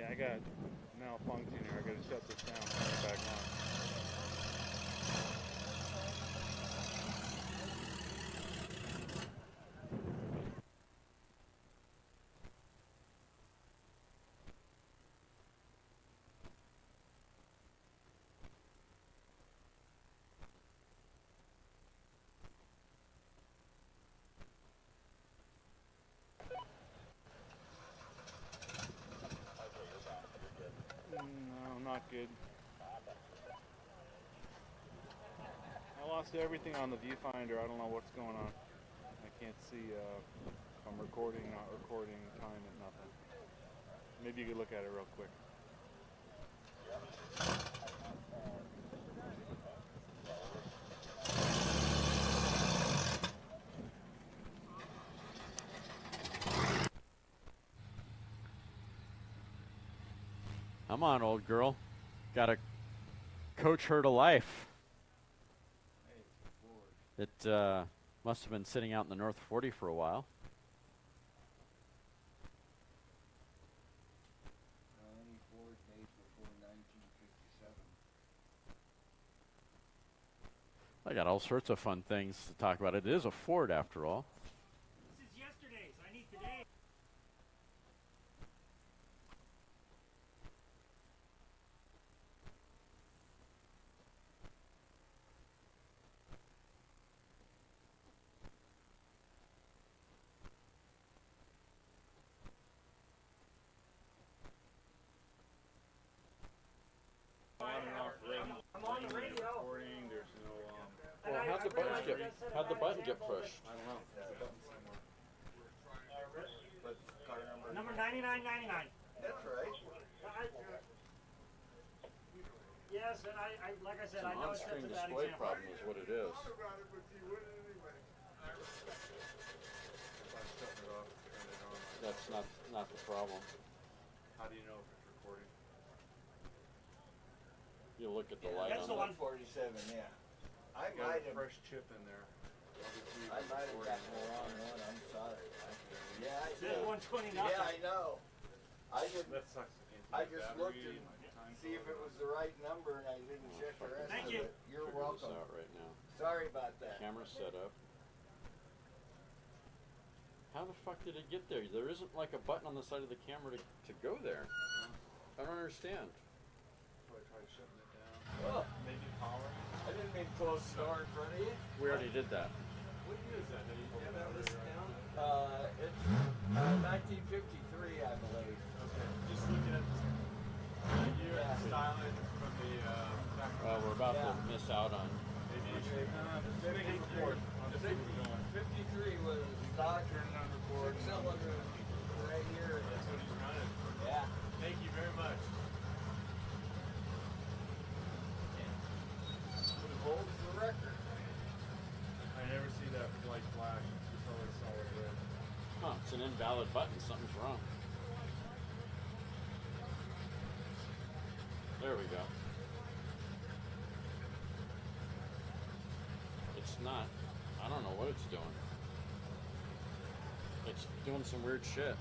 I got malfunction here. I gotta shut this down and turn it back on. No, not good. I lost everything on the viewfinder. I don't know what's going on. I can't see if I'm recording, not recording, time and nothing. Maybe you could look at it real quick. Come on, old girl. Gotta coach her to life. It must have been sitting out in the North 40 for a while. Any Ford made before 1957. I got all sorts of fun things to talk about. It is a Ford after all. This is yesterday's. I need today. I'm on the radio. There's no, Well, how'd the button get pushed? I don't know. Number 9999. That's right. Yes, and I like I said, It's I an know it's on-screen a bad display example. problem is what it is. By shutting it off, turn it on. That's not the problem. How do you know if it's recording? You look at the Yeah, light that's on the the 147, yeah. I Got might a have, fresh chip in there. Obviously, I it's might have recording. gotten the wrong one, I'm sorry. Yeah, I There's did. 129. Yeah, I know. I didn't, That sucks. You I can't see the just looked battery and and time see if it code. was the right number and I didn't check the rest Thank of you. it. You're Figure this welcome. out right now. Sorry about that. Camera set up. How the fuck did it get there? There isn't like a button on the side of the camera to go there. I don't understand. Probably try shutting it down. Oh, Maybe power. I didn't mean to close the door in front of you. We already did that. What year is that? Did he have that listed down? It's 1953, I believe. Okay. Just looking at the year Yeah. and styling from the factory. Well, we're about Yeah. to miss out on. Maybe you should just make a report on the thing we're doing. 53 was stock Turn it on record. cylinder right here. That's what he's running. Yeah. Thank you very much. It holds the record. I never see that light flash. It's always solid red. Huh, it's an invalid button. Something's wrong. There we go. It's not. I don't know what it's doing. It's doing some weird shit.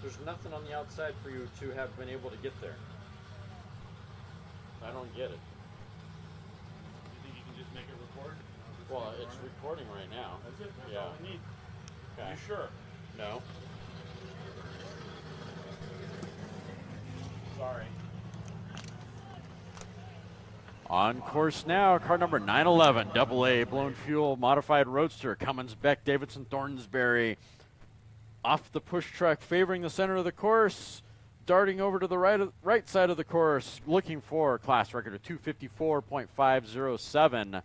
There's nothing on the outside for you to have been able to get there. I don't get it. You think you can just make it record? Well, it's recording right now. That's it. That's Yeah. all we need. Okay. You sure? No. Sorry. On course now, car number 911, AA blown fuel modified roadster, Cummins, Beck, Davidson, Thornsberry. Off the push track, favoring the center of the course, darting over to the right side of the course, looking for class record of 254.507.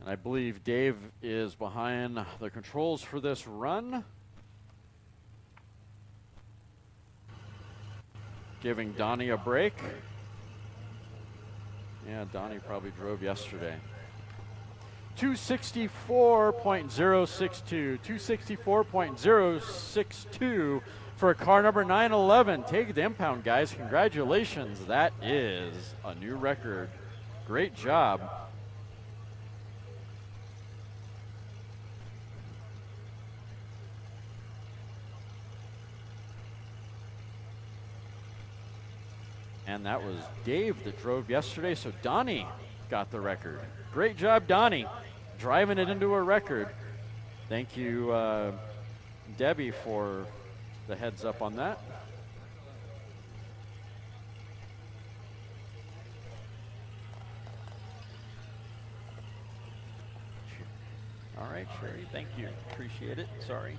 And I believe Dave is behind the controls for this run. Giving Donnie a break. Yeah, Donnie probably drove yesterday. 264.062. 264.062 for car number 911. Take the impound, guys. Congratulations. That is a new record. Great job. And that was Dave that drove yesterday, so Donnie got the record. Great job, Donnie, driving it into a record. Thank you, Debbie, for the heads up on that. All right, Sherry, thank you. Appreciate it. Sorry.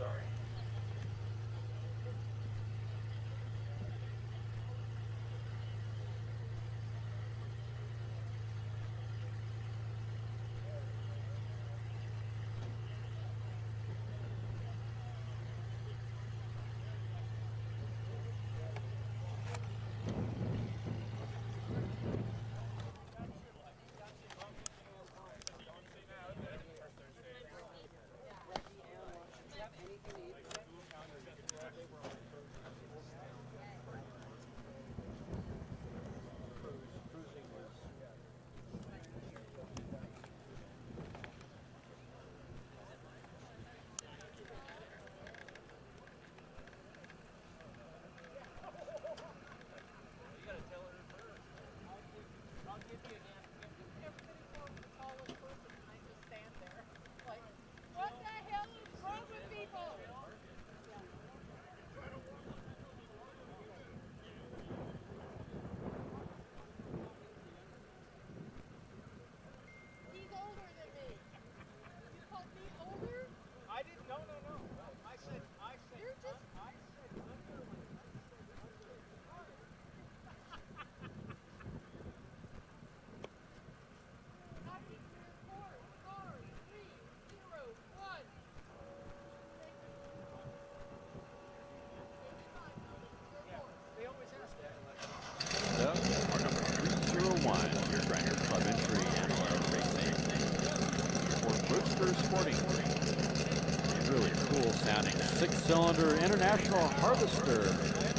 What the hell is wrong with people? really cool sounding 6-cylinder International Harvester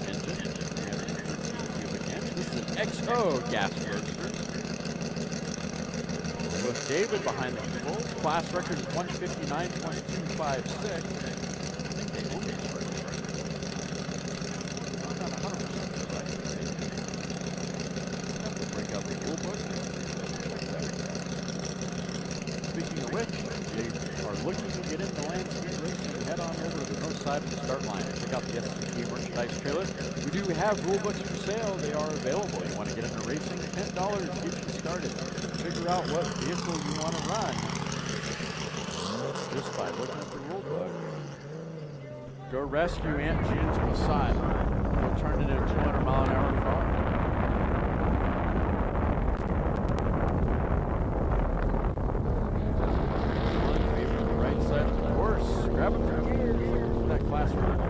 engine. This is an XO gas roadster. With David behind the controls. Class record is 159.256. Break out the rule book. Speaking of which, if you are looking to get into Landspeed racing, head on over to the north side of the start line and check out the SCTA merchandise trailer. We do have rule books for sale. They are available. You want to get into racing? $10 get you started. Figure out what vehicle you want to run just by looking at the rule book. Go rescue Aunt June's Passat. Go turn it into a 200-mile-an-hour car. Right side of the course. Grab it from here. That classroom.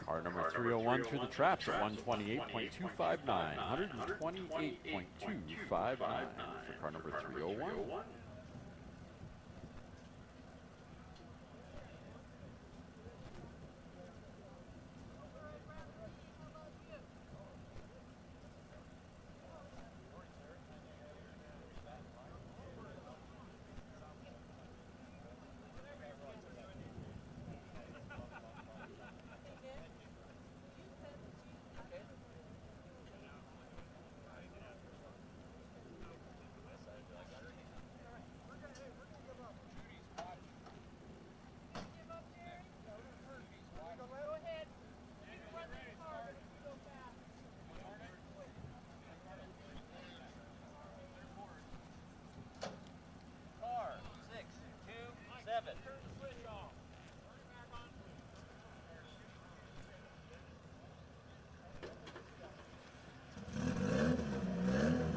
Car number 301 through the traps at 128.259. 128.259 for car number 301.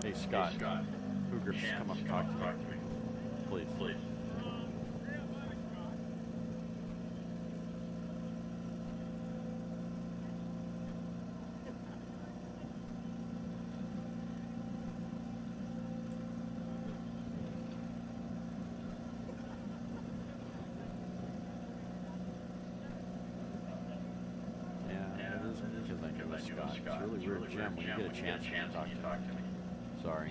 Hey Scott, Cougar, just come up and talk to me. Please. Scott. It's really weird, Jim, when you get a chance to talk to me. Sorry.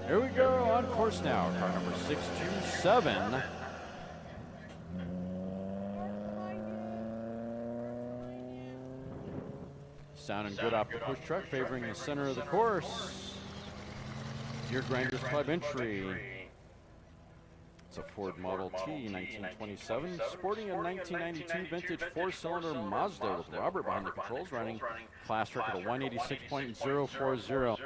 Here we go, on course now. Car number 627. Sounding good off the push truck, favoring the center of the course. Your Grinders Club entry. It's a Ford Model T 1927, sporting a 1992 vintage 4-cylinder Mazda with Robert behind the controls, running class record of 186.040.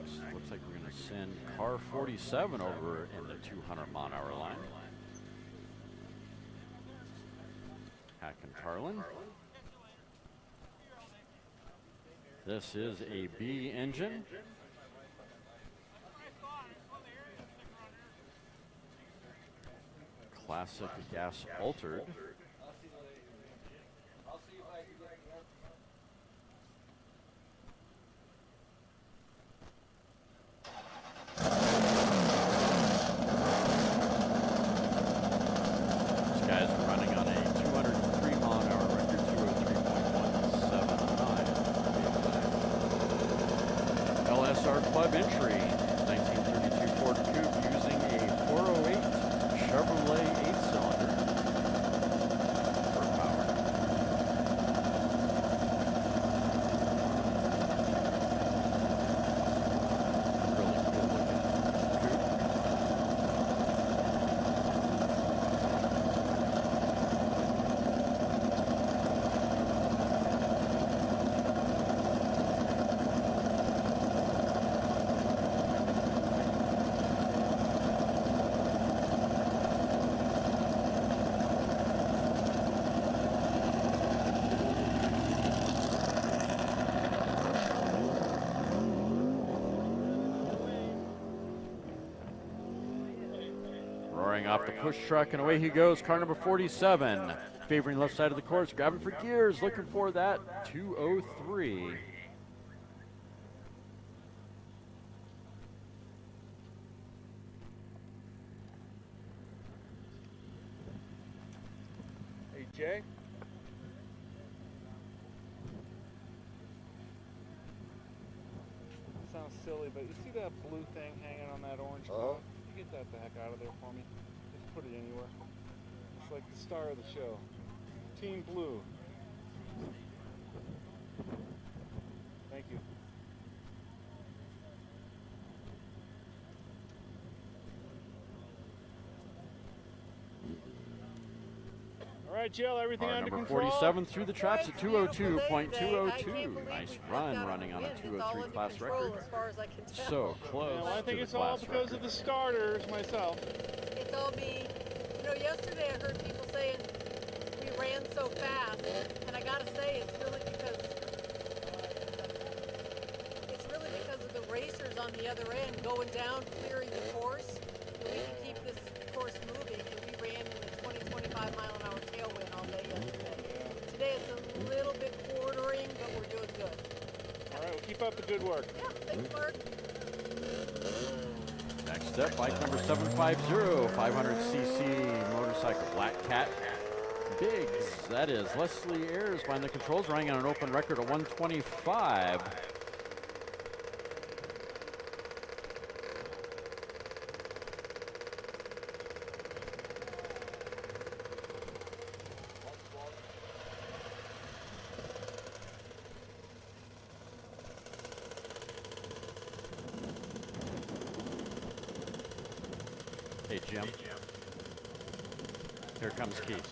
next. Looks like we're going to send car 47 over in the 200-mile-an-hour line. Hack and Carlin. This is a B engine. Classic gas altered. I'll see if I can get it. This guy's running on a 203-mile-an-hour record, 203.179. LSR Club entry, 1932 Ford Coupe using a 408 Chevrolet 8-cylinder for power. Really cool looking coupe. Roaring off the push truck, and away he goes. Car number 47, favoring left side of the course, grabbing for gears, looking for that 203. Hey, Jay? Sounds silly, but you see that blue thing hanging on that orange cloud? You get that the heck out of there for me. Just put it anywhere. It's like the star of the show. Team Blue. Thank you. All right, Jill, everything Car under number control? 47 through the traps at 202.202. Nice run running on a 203 class record. As far as I can tell. So close Well, I think to the it's all class because record. of the starters myself. It's all me. You know, yesterday I heard people saying we ran so fast, and I gotta say it's really because of the racers on the other end going down, clearing the course, so we can keep this course moving. And we ran in a 20-25-mile-an-hour tailwind all day yesterday. Today it's a little bit quartering, but we're doing good. All right, well, keep up the good work. Yeah, thanks, Mark. Next up, bike number 750, 500cc motorcycle, Black Cat Biggs. That is Leslie Ayers behind the controls, running on an open record of 125. Hey, Jim. Here comes Keith.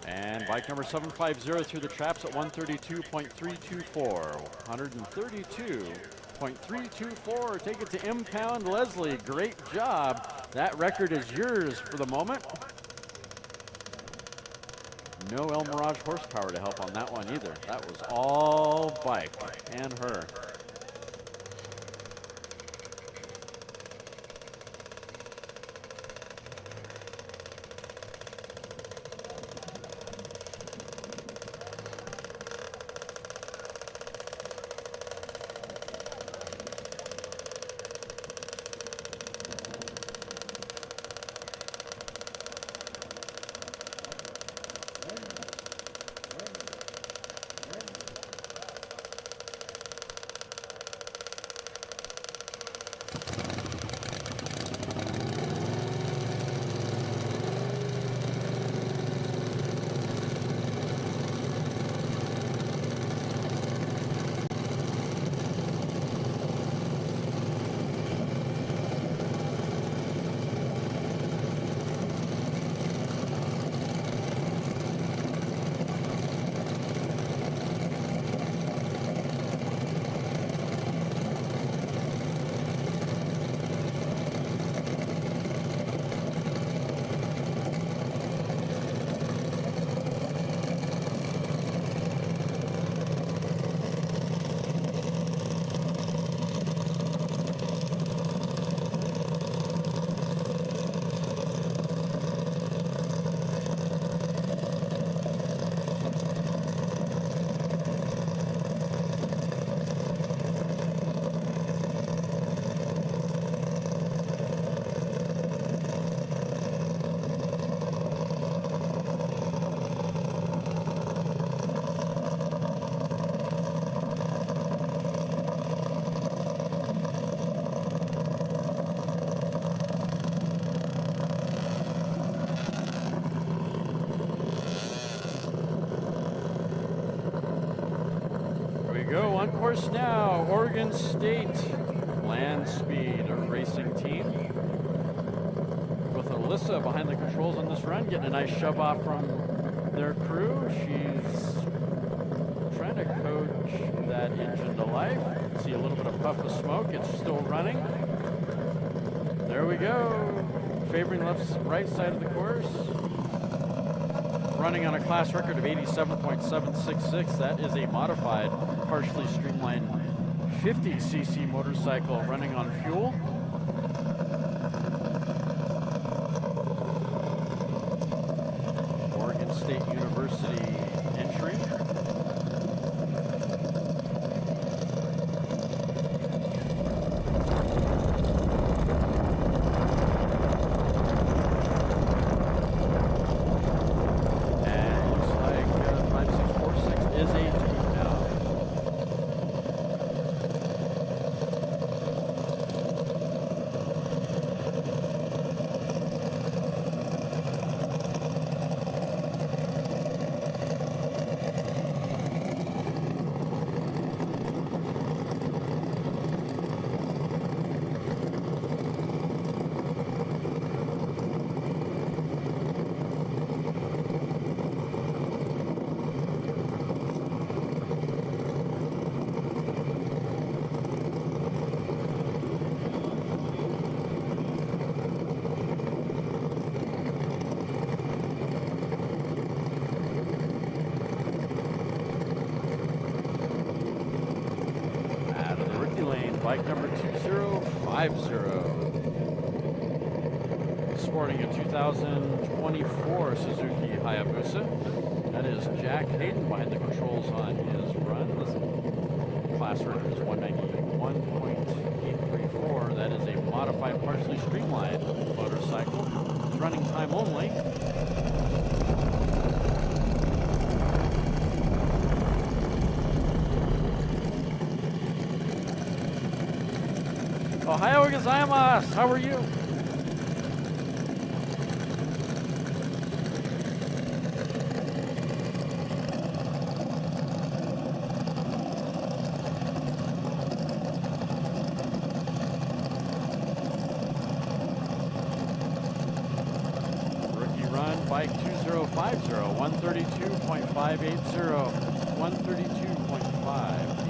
And bike number 750 through the traps at 132.324. 132.324. Take it to impound. Leslie, great job. That record is yours for the moment. No El Mirage horsepower to help on that one either. That was all bike and her. course now, Oregon State Landspeed racing team. With Alyssa behind the controls on this run, getting a nice shove off from their crew. She's trying to coach that engine to life. See a little bit of puff of smoke. It's still running. There we go. Favoring right side of the course. Running on a class record of 87.766. That is a modified, partially streamlined 50cc motorcycle running on fuel. Oregon State University entry. Bike number 2050. Sporting a 2024 Suzuki Hayabusa. That is Jack Hayden behind the controls on his run. This class record is 191.834. That is a modified, partially streamlined motorcycle. It's running time only. Ohio gozaimasu! How are you? Rookie run, bike 2050, 132.580, 132.580.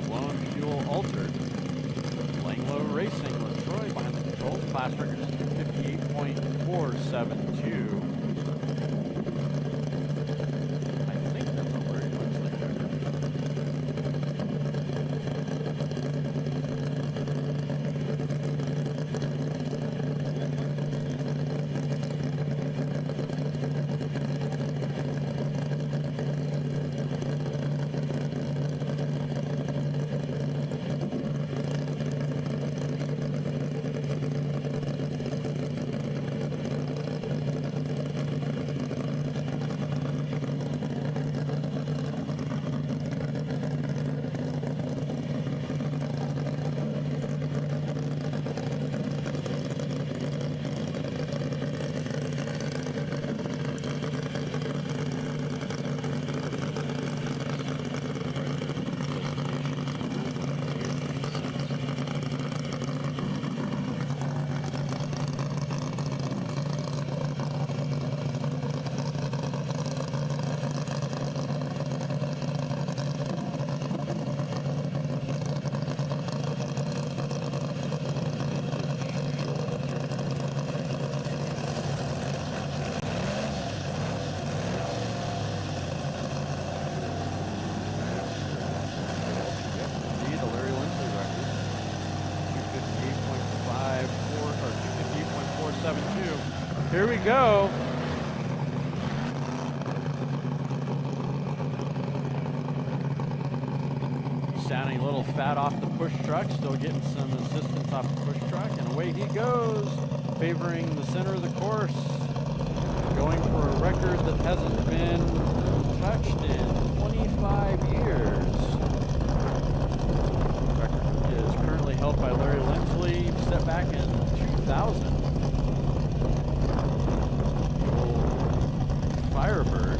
Lone Fuel Altered. Langlo Racing with Troy behind the controls. Class record is 258.472. I think that's a very much like record. go. Sounding a little fat off the push truck, still getting some assistance off the push truck, and away he goes, favoring the center of the course, going for a record that hasn't been touched in 25 years. The record is currently held by Larry Lindsley, set back in 2000. The old Firebird.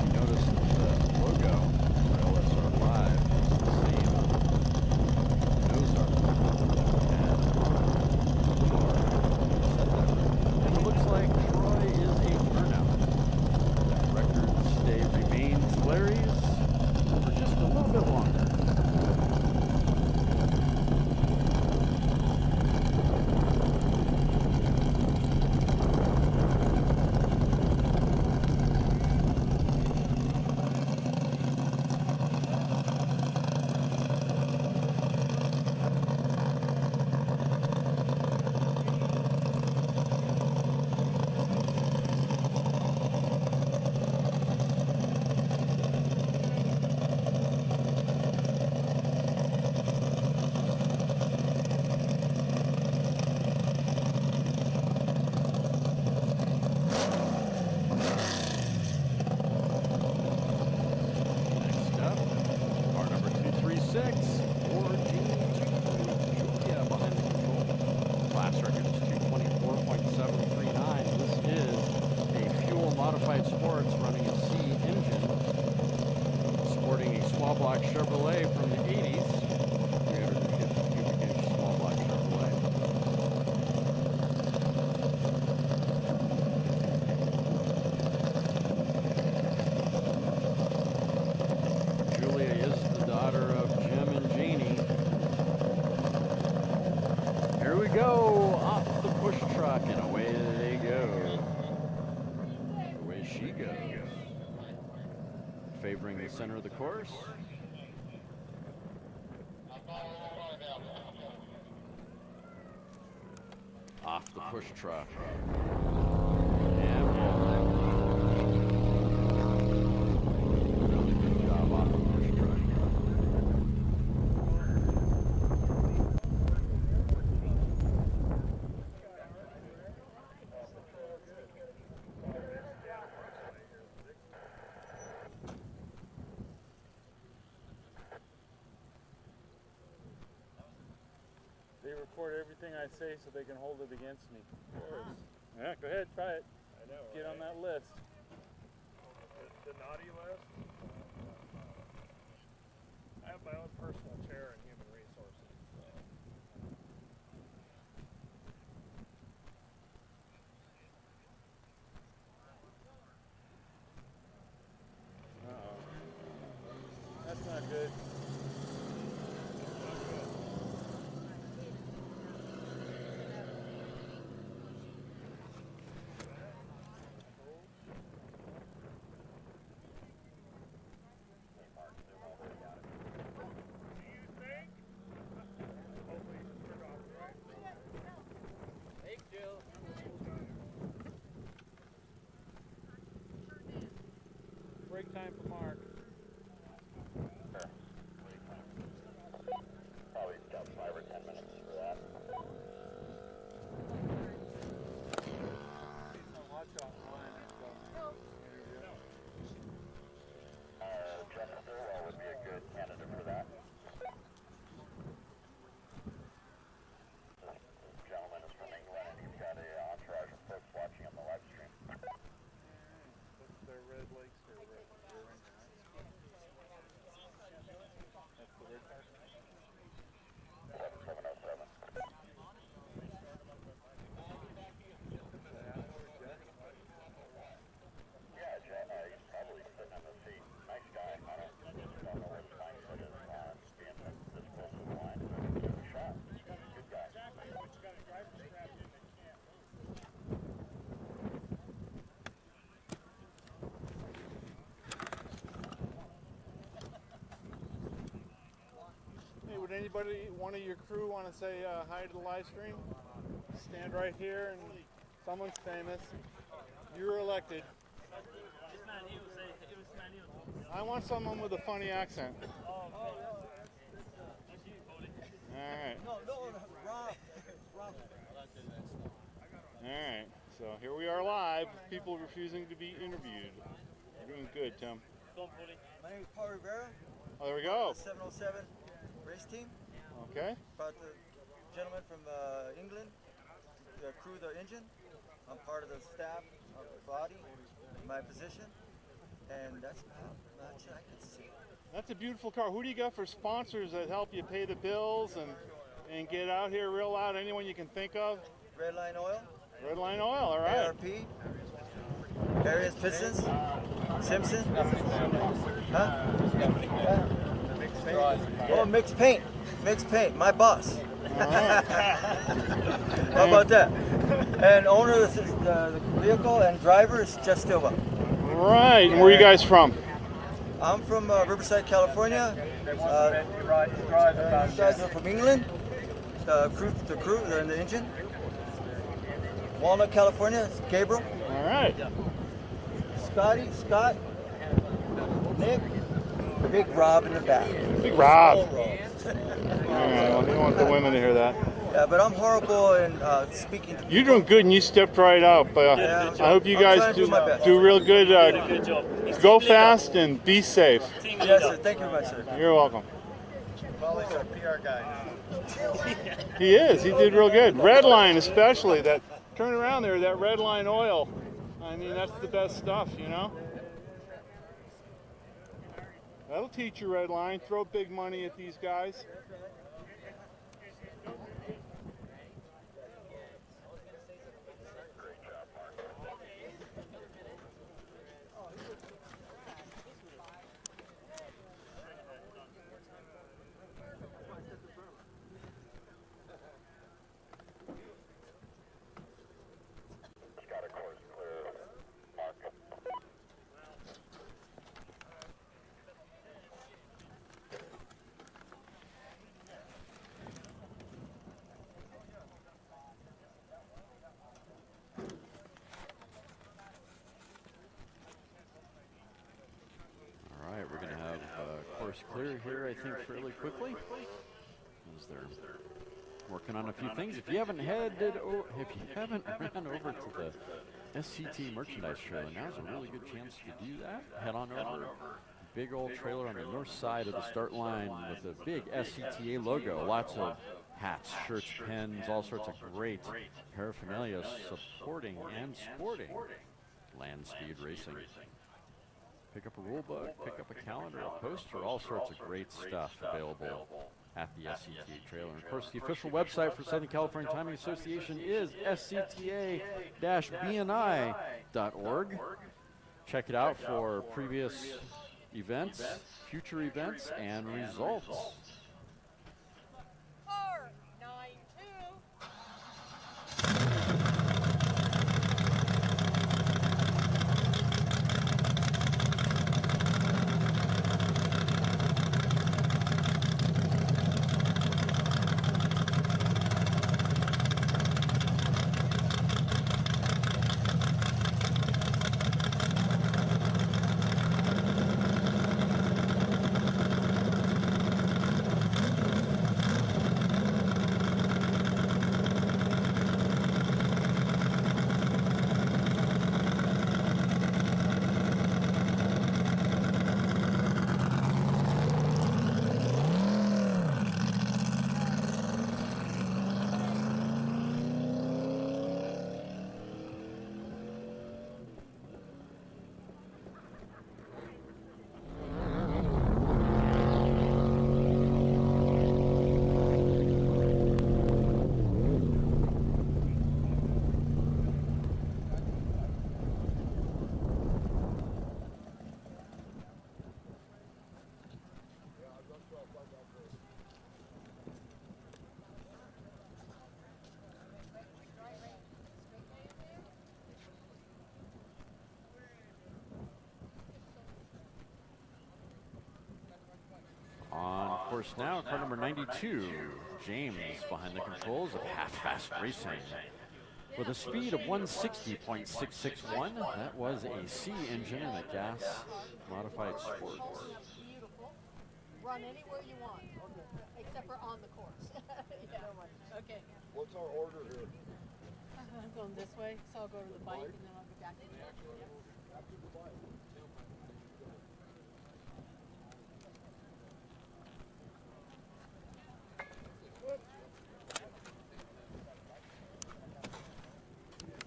You notice that the logo for LSR 5 is the same nose art and set that right. And it looks like Troy is a burnout. That record stay remains Larry's for just a little bit longer. Next up, car number 236, 4G2, Julia behind the control. Class record is 224.739. This is a fuel modified sports running a C engine, sporting a small block Chevrolet from the 80s. 350 cubic inch small block Chevrolet. Julia is the daughter of Jim and Jeannie. Here we go, off the push truck, and away they go. Away she goes. Favoring the center of the course. Off the push truck. And really good job off the push truck. They record everything I say so they can hold it against me. Of course. Yeah, go ahead, try it. I know. Get on that list. The naughty list. I have my own personal chair in human resources. Uh-oh. That's not good. Break time for Mark. Probably about 5 or 10 minutes for that. Watch out, Jeff Stilwell would be a good candidate for that. This gentleman is from England and he's got a entourage of folks watching on the live stream. That's their Red Lakes or Red Ranger, right? That's the red car? 7707. Yeah, Jeff, he's probably sitting in the seat. Nice guy. I don't know what his mindset is on being this close to the line. Give it a shot. Good guy. Hey, would anybody, one of your crew, want to say hi to the live stream? Stand right here and Someone's famous. You were elected. I want someone with a funny accent. All right. All right. So here we are live with people refusing to be interviewed. You're doing good, Tim. My name is Paul Rivera. Oh, there we go. 707 race team. Okay. Brought the gentleman from England to crew the engine. I'm part of the staff of the body, my position, and that's about much I can see. That's a beautiful car. Who do you got for sponsors that help you pay the bills and get out here real loud? Anyone you can think of? Redline Oil. Redline Oil, all right. ARP. Various Pistons. Simpson. Huh? Oh, mixed paint. Mixed paint. My boss. How about that? And owner of the vehicle and driver is Jeff Stilwell. Right. And where are you guys from? I'm from Riverside, California. You guys are from England. The crew, they're in the engine. Walnut, California, Gabriel. All right. Scott, Nick, Big Rob in the back. Big Rob. All right. Well, you don't want the women to hear that. Yeah, but I'm horrible in speaking to people. You're doing good, and you stepped right up. Yeah, I hope you I'm guys trying to do my best. do real good. Go fast and be safe. Yes, sir. Thank you very much, sir. You're welcome. Polly's our PR guy. He is. He did real good. Redline, especially that. Turn around there. That Redline Oil. I mean, that's the best stuff, you know. That'll teach you Redline. Throw big money at these guys. Got a course clear, Mark. All right, we're going to have course clear here, I think, fairly quickly. As they're working on a few things. If you haven't ran over to the SCTA merchandise trailer, now's a really good chance to do that. Head on over. Big old trailer on the north side of the start line with a big SCTA logo. Lots of hats, shirts, pens, all sorts of great paraphernalia supporting and sporting Landspeed Racing. Pick up a rule book, pick up a calendar, a poster, all sorts of great stuff available at the SCTA trailer. And of course, the official website for Southern California Timing Association is scta-bni.org. Check it out for previous events, future events, and results. 492. Course now, car number 92, James behind the controls of Half Fast Racing. with a speed of 160.661. That was a C engine in a gas modified sports. Beautiful. Run anywhere you want, except for on the course. Yeah. Okay. What's our order here? I'm going this way, so I'll go to the bike and then I'll go back to the truck. Yep.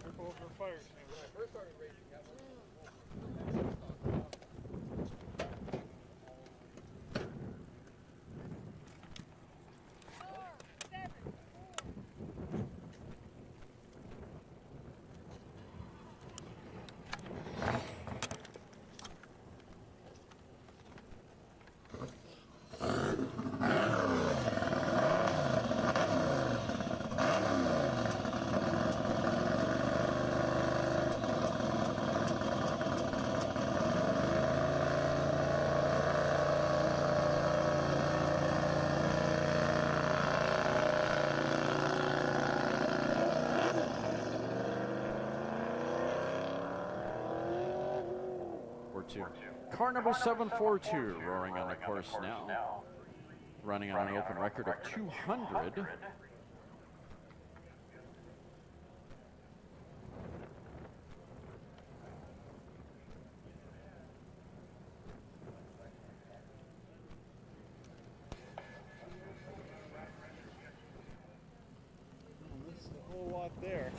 Careful over fire. Car number 742 roaring on the course now, running on an open record of 200. This is a whole lot there.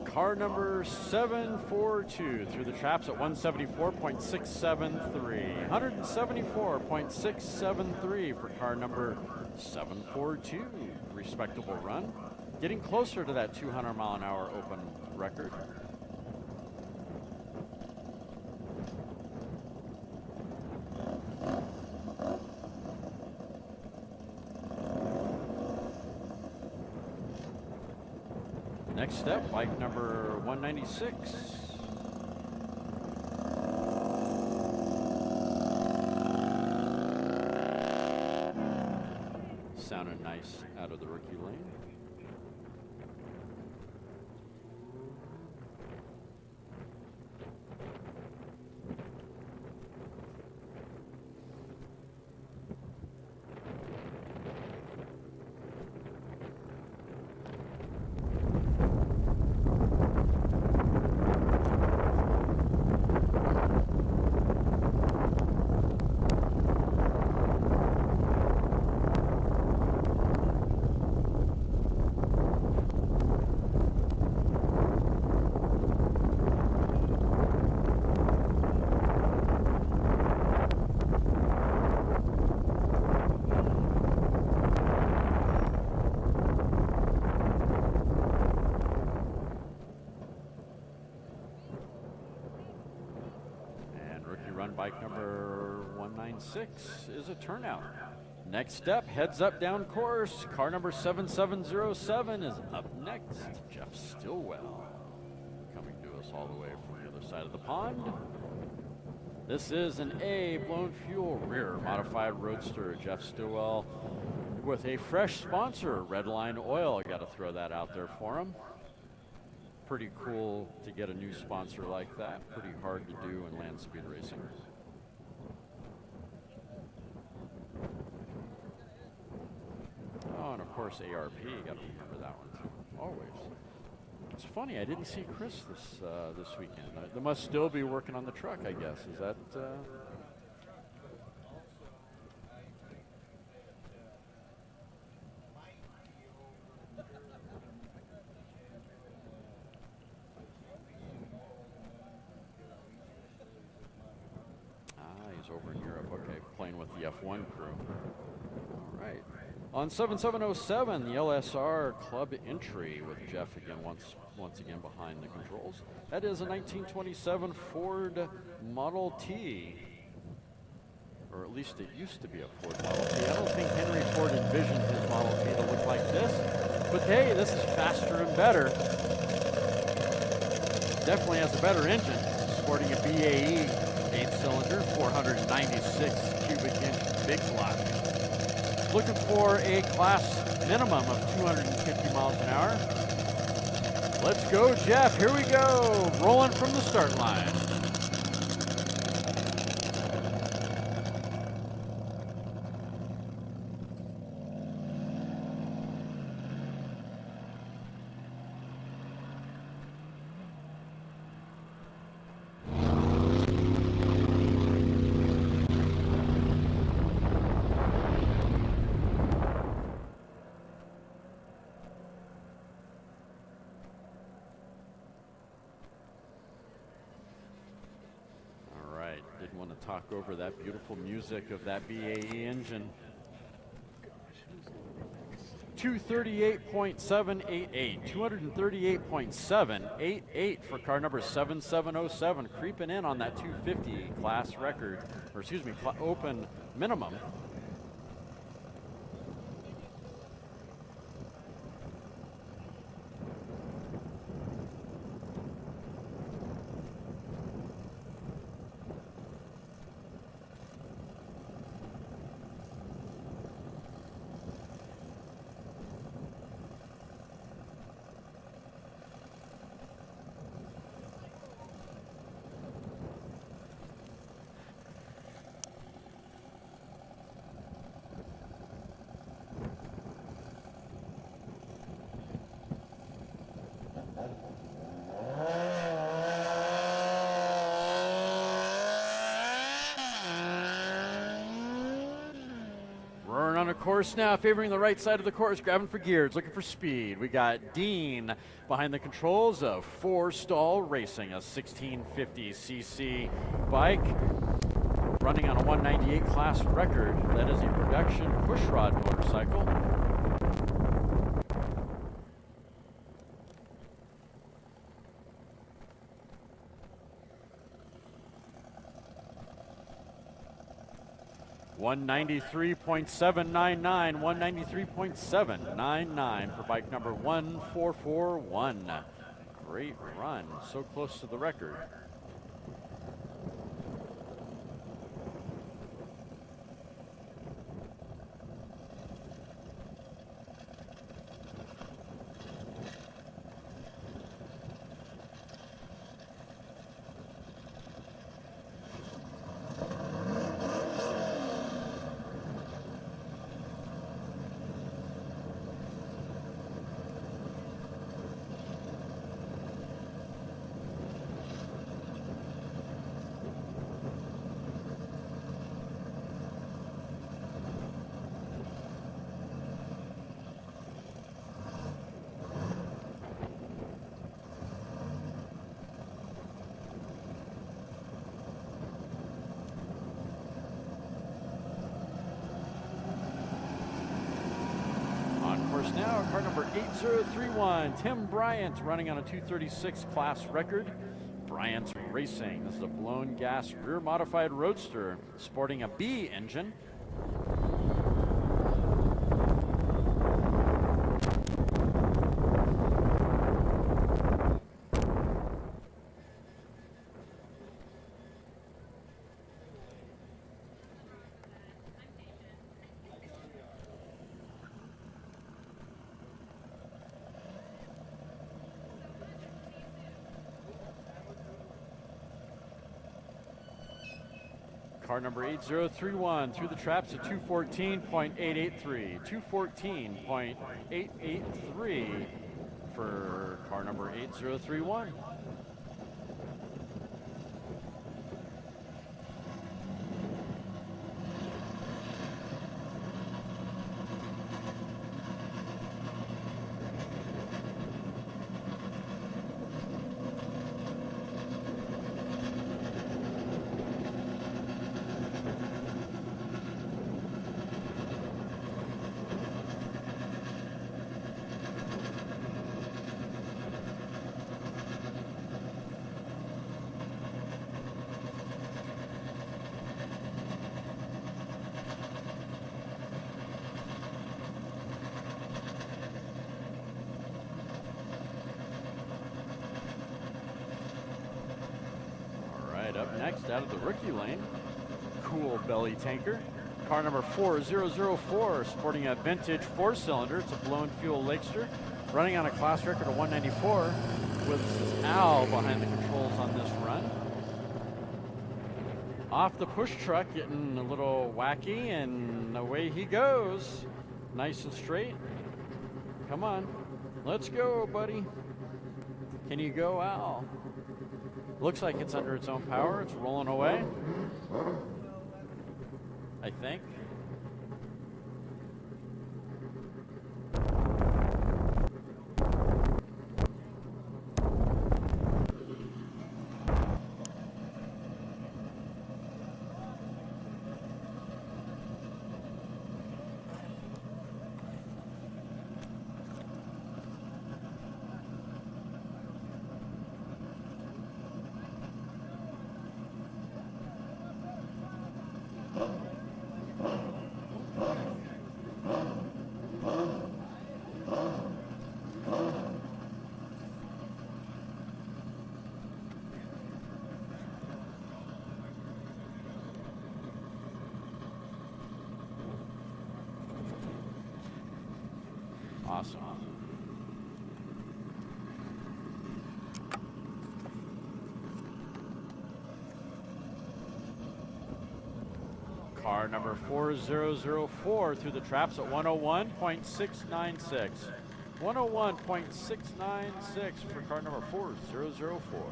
Car number 742 through the traps at 174.673. 174.673 for car number 742. Respectable run. Getting closer to that 200 mile an hour open record. Next up, bike number 196. Sounded nice out of the rookie lane. Bike number 196 is a turnout. Next up, heads up down course. Car number 7707 is up next. Jeff Stillwell coming to us all the way from the other side of the pond. This is an A blown fuel rear modified roadster. Jeff Stillwell with a fresh sponsor, Redline Oil. Got to throw that out there for him. Pretty cool to get a new sponsor like that. Pretty hard to do in Landspeed racing. Oh, and of course ARP, got to remember that one too, always. It's funny, I didn't see Chris this weekend. They must still be working on the truck, I guess. Is that... over in Europe. Okay, playing with the F1 crew. All right. On 7707, the LSR Club entry with Jeff again, once again behind the controls. That is a 1927 Ford Model T. Or at least it used to be a Ford Model T. I don't think Henry Ford envisioned his Model T to look like this. But hey, this is faster and better. Definitely has a better engine. Sporting a BAE 8-cylinder, 496 cubic inch big block. Looking for a class minimum of 250 miles an hour. Let's go, Jeff. Here we go. Rolling from the start line. Didn't want to talk over that beautiful music of that BAE engine. 238.788, 238.788 for car number 7707, creeping in on that 250 class record, or excuse me, open minimum. On a course now, favoring the right side of the course, grabbing for gears, looking for speed. We got Dean behind the controls of 4Stall Racing, a 1650cc bike, running on a 198 class record. That is a production pushrod motorcycle. $193.799, $193.799 for bike number 1441. Great run, so close to the record. Now, car number 8031, Tim Bryant, running on a 236 class record. Bryant Racing. This is a blown gas rear modified roadster sporting a B engine. Car number 8031 through the traps at 214.883. 214.883 for car number 8031. right, up next out of the rookie lane, cool belly tanker. Car number 4004, sporting a vintage 4-cylinder. It's a blown fuel Lakester, running on a class record of 194, with Al behind the controls on this run. Off the push truck, getting a little wacky, and away he goes. Nice and straight. Come on, let's go, buddy. Can you go, Al? Looks like it's under its own power. It's rolling away, I think. Awesome. Car number 4004 through the traps at 101.696. 101.696 for car number 4004.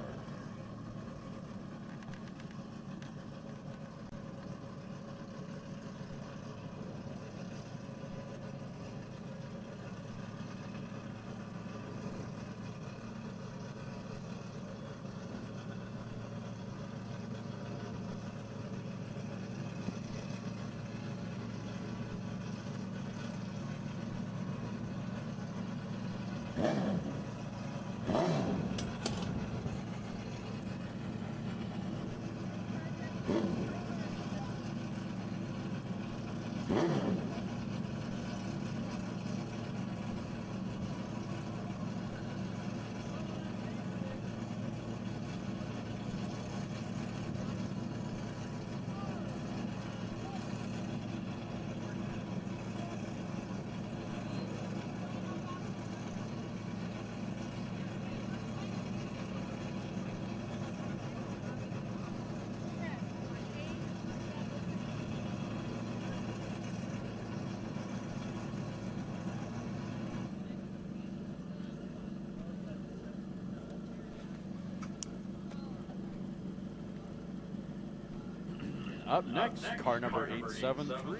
Up next, car number 873.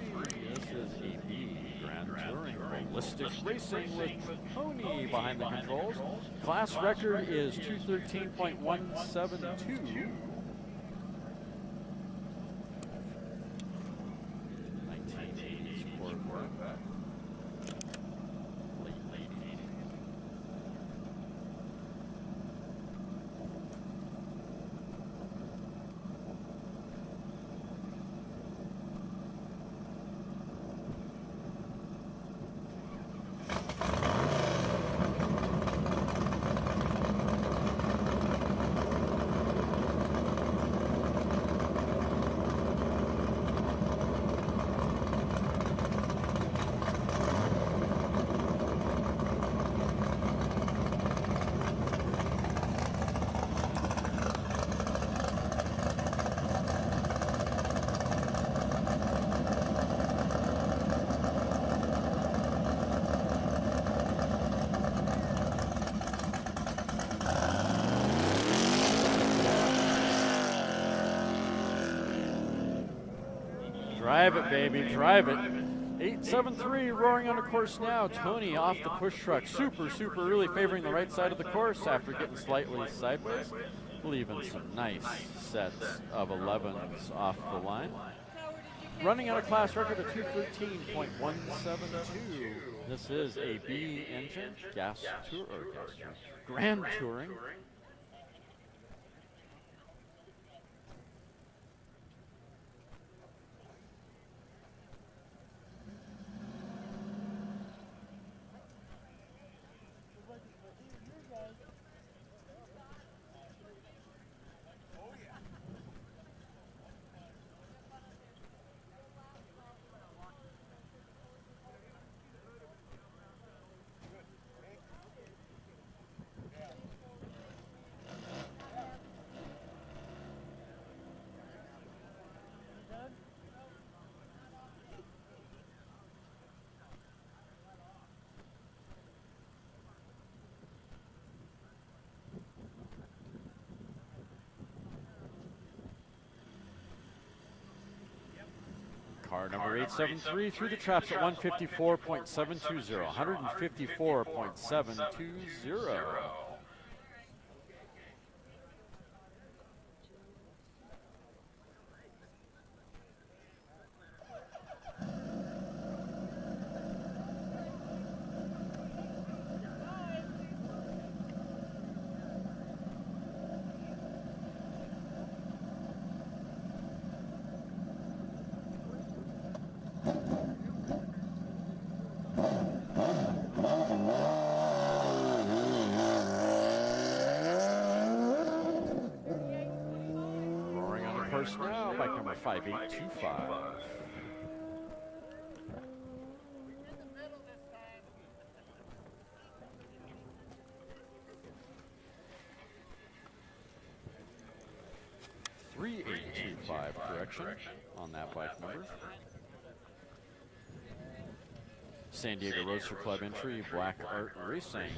This is a B Grand Touring Ballistic Racing with Tony behind the controls. Class record is 213.172. 1980s Ford work. Late 80s. Drive it, baby, drive it. 873 roaring on the course now. Tony off the push truck. Super, really favoring the right side of the course after getting slightly sideways. Leaving some nice sets of 11s off the line. Running on a class record of 213.172. This is a B engine, Grand Touring. Car number 873 through the traps at 154.720. 154.720. Roaring on the course now, bike number 5825. .3825 correction on that bike number. San Diego Roadster Club entry, Black Art Racing,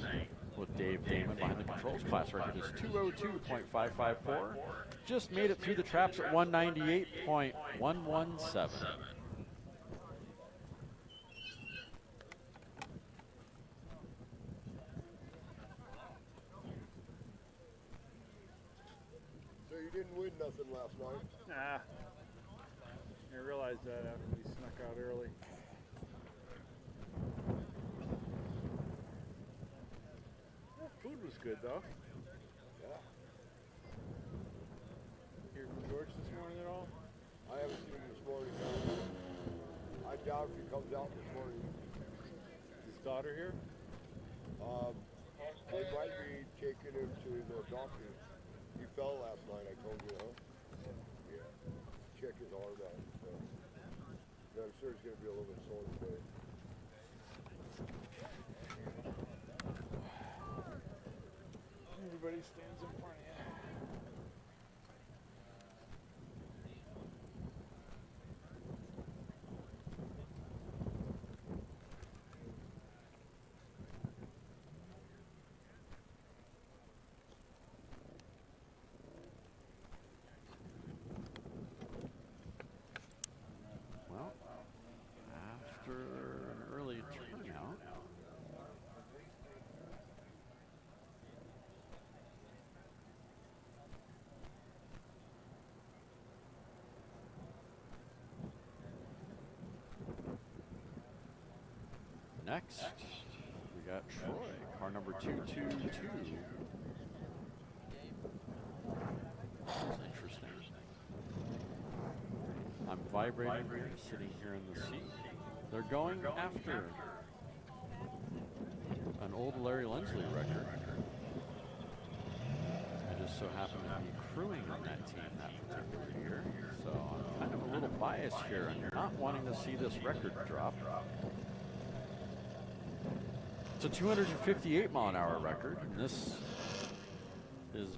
with Dave Damon behind the controls. Class record is 202.554. Just made it through the traps at 198.117. So you didn't win nothing last night? Nah. I realized that after we snuck out early. Food was good though. Yeah. Hear from George this morning at all? I haven't seen him this morning. I doubt if he comes out this morning. His daughter here? They might be taking him to the doctor. He fell last night, I told you, huh? Yeah. Check his arm out. So. Yeah, I'm sure he's going to be a little bit sore today. Everybody stands in front of you. Well, after an early turnout, next, we got Troy, car number 222. This is interesting. I'm vibrating here, sitting here in the seat. They're going after an old Larry Lindsley record. I just so happen to be crewing on that team that particular year. So I'm kind of a little biased here and not wanting to see this record drop. It's a 258 mile an hour record, and this has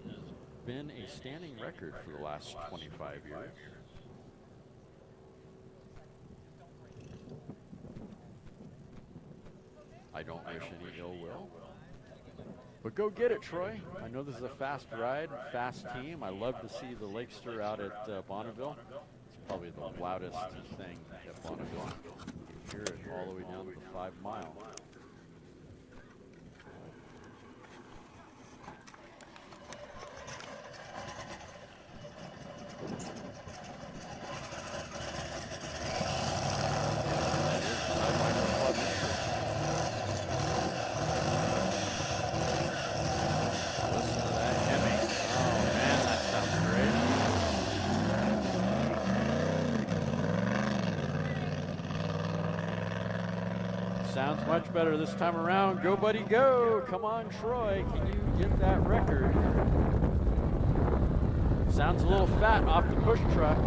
been a standing record for the last 25 years. I don't wish any ill will. But go get it, Troy. I know this is a fast ride, fast team. I love to see the Lakester out at Bonneville. It's probably the loudest thing at Bonneville. You hear it all the way down to the 5 mile. Sounds much better this time around. Go, buddy, go. Come on, Troy. Can you get that record? Sounds a little fat off the push truck. I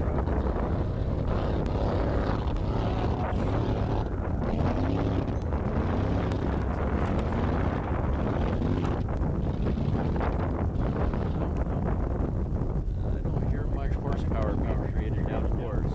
don't hear much horsepower being created down the course.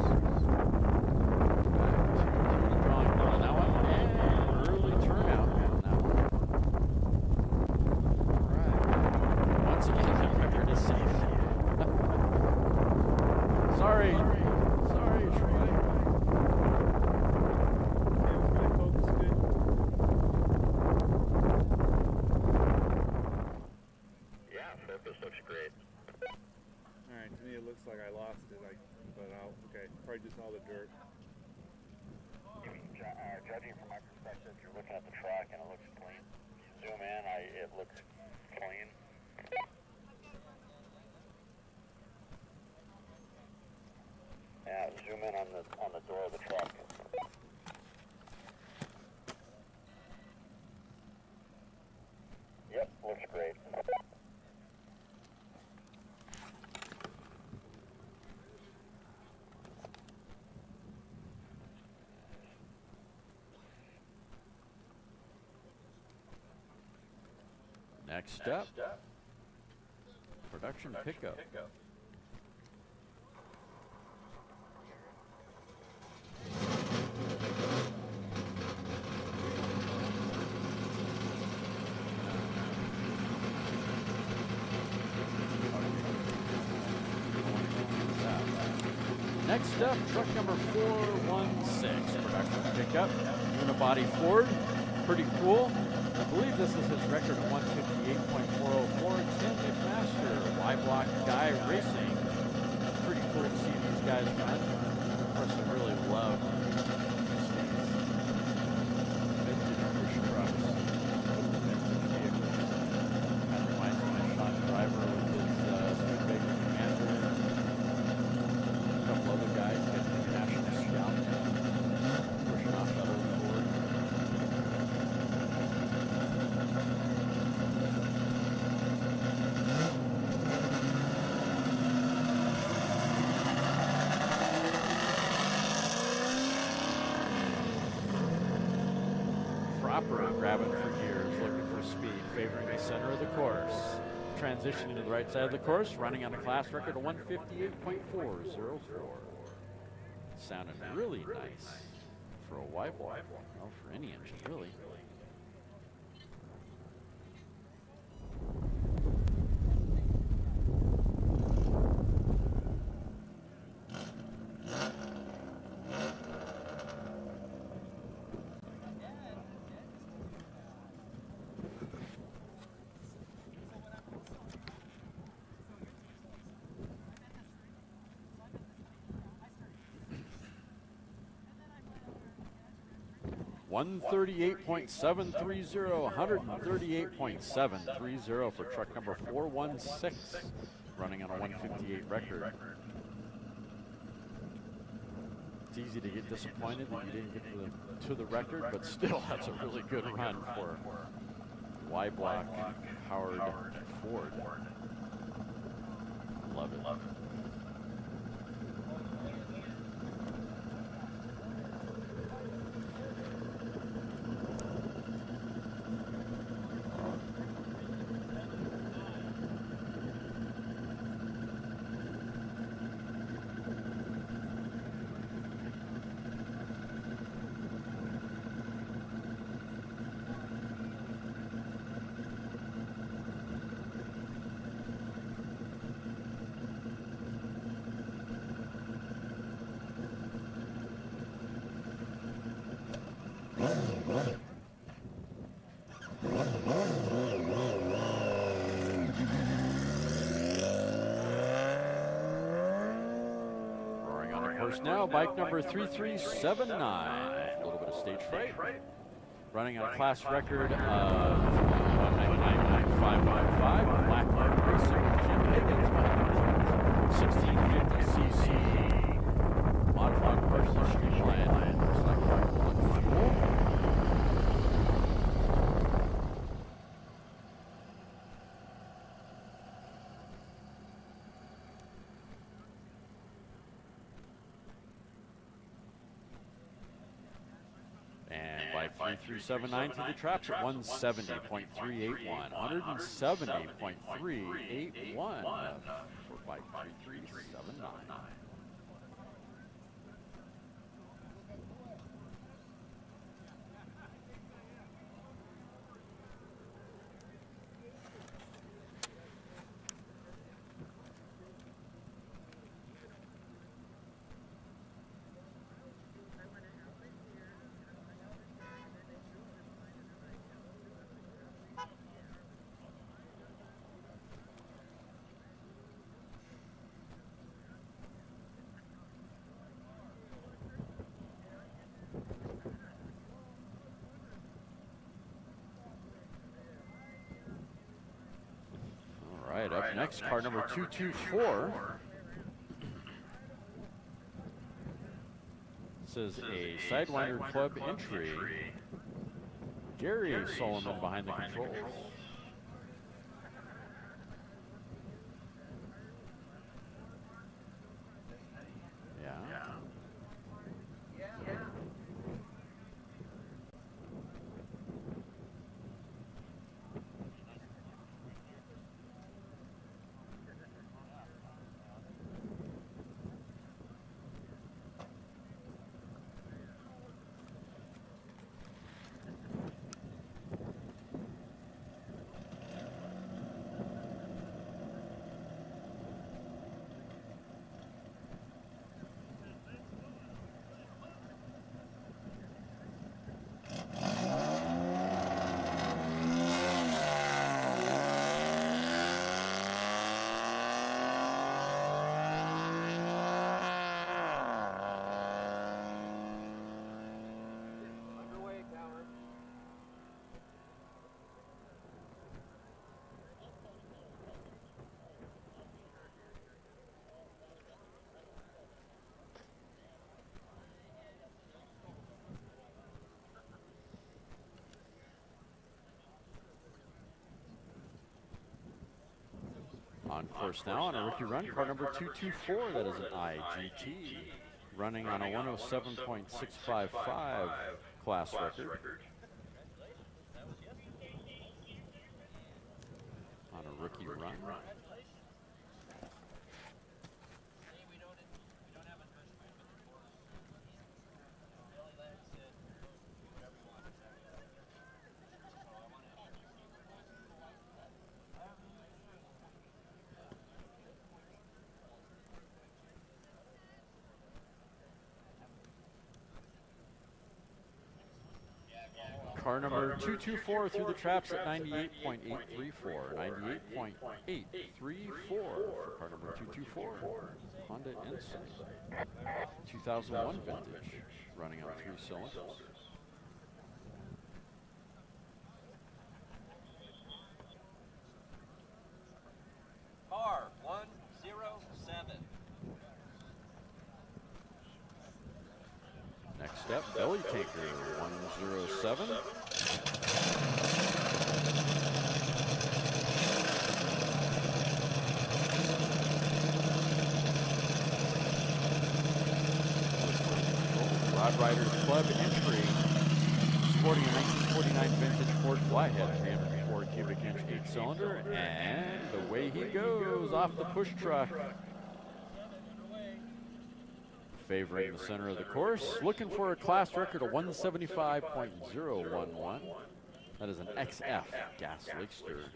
it. Judging from my perspective, you're looking at the track and it looks clean. You zoom in, it looks clean. Yeah, zoom in on the door of the truck. Yep, looks great. Next up, production pickup. Next up, truck number 416, production pickup, unibody Ford, pretty cool. I believe this is his record of 158.404, 10 McMaster, Y-Block Guy Racing. Pretty cool to see these guys run. Of course, I really love these vintage push trucks with the vintage vehicles. Kind of reminds me of Sean Driver with his Studebaker Commander. A couple other guys getting International Scout, pushing off that old Ford. Proper grabbing for gears, looking for speed, favoring the center of the course. Transitioning to the right side of the course, running on a class record of 158.404. Sounding really nice for a Y-block, well, for any engine, really. $138.730 for truck number 416, running on a 158 record. It's easy to get disappointed that you didn't get to the record, but still, that's a really good run for Y-Block Howard Ford. Love it. Roaring on the course now, bike number 3379. A little bit of stage fright. Running on a class record of 199.515. Black Mark Racing, Jim Higgins, 1650cc. Modified partially streamlined. Select Mark 1 fuel. Bike 3379 to the traps at 170.381. 170.381 for bike 3379. next, car number 224. This is a Sidewinder Club entry. Gary Solomon behind the controls. Yeah. On course now on a rookie run, car number 224, that is an IGT, running on a 107.655 class record. On a rookie run. Car number 224 through the traps at 98.834. 98.834 for car number 224. Honda Insight. 2001 vintage, running on 3 cylinders. Car 107. Next up, Belly Taker 107. Rod Riders Club entry, sporting a 1949 vintage Ford Flathead 304 cubic inch 8-cylinder, and away he goes off the push truck. Favoring the center of the course, looking for a class record of 175.011. That is an XF gas leakster.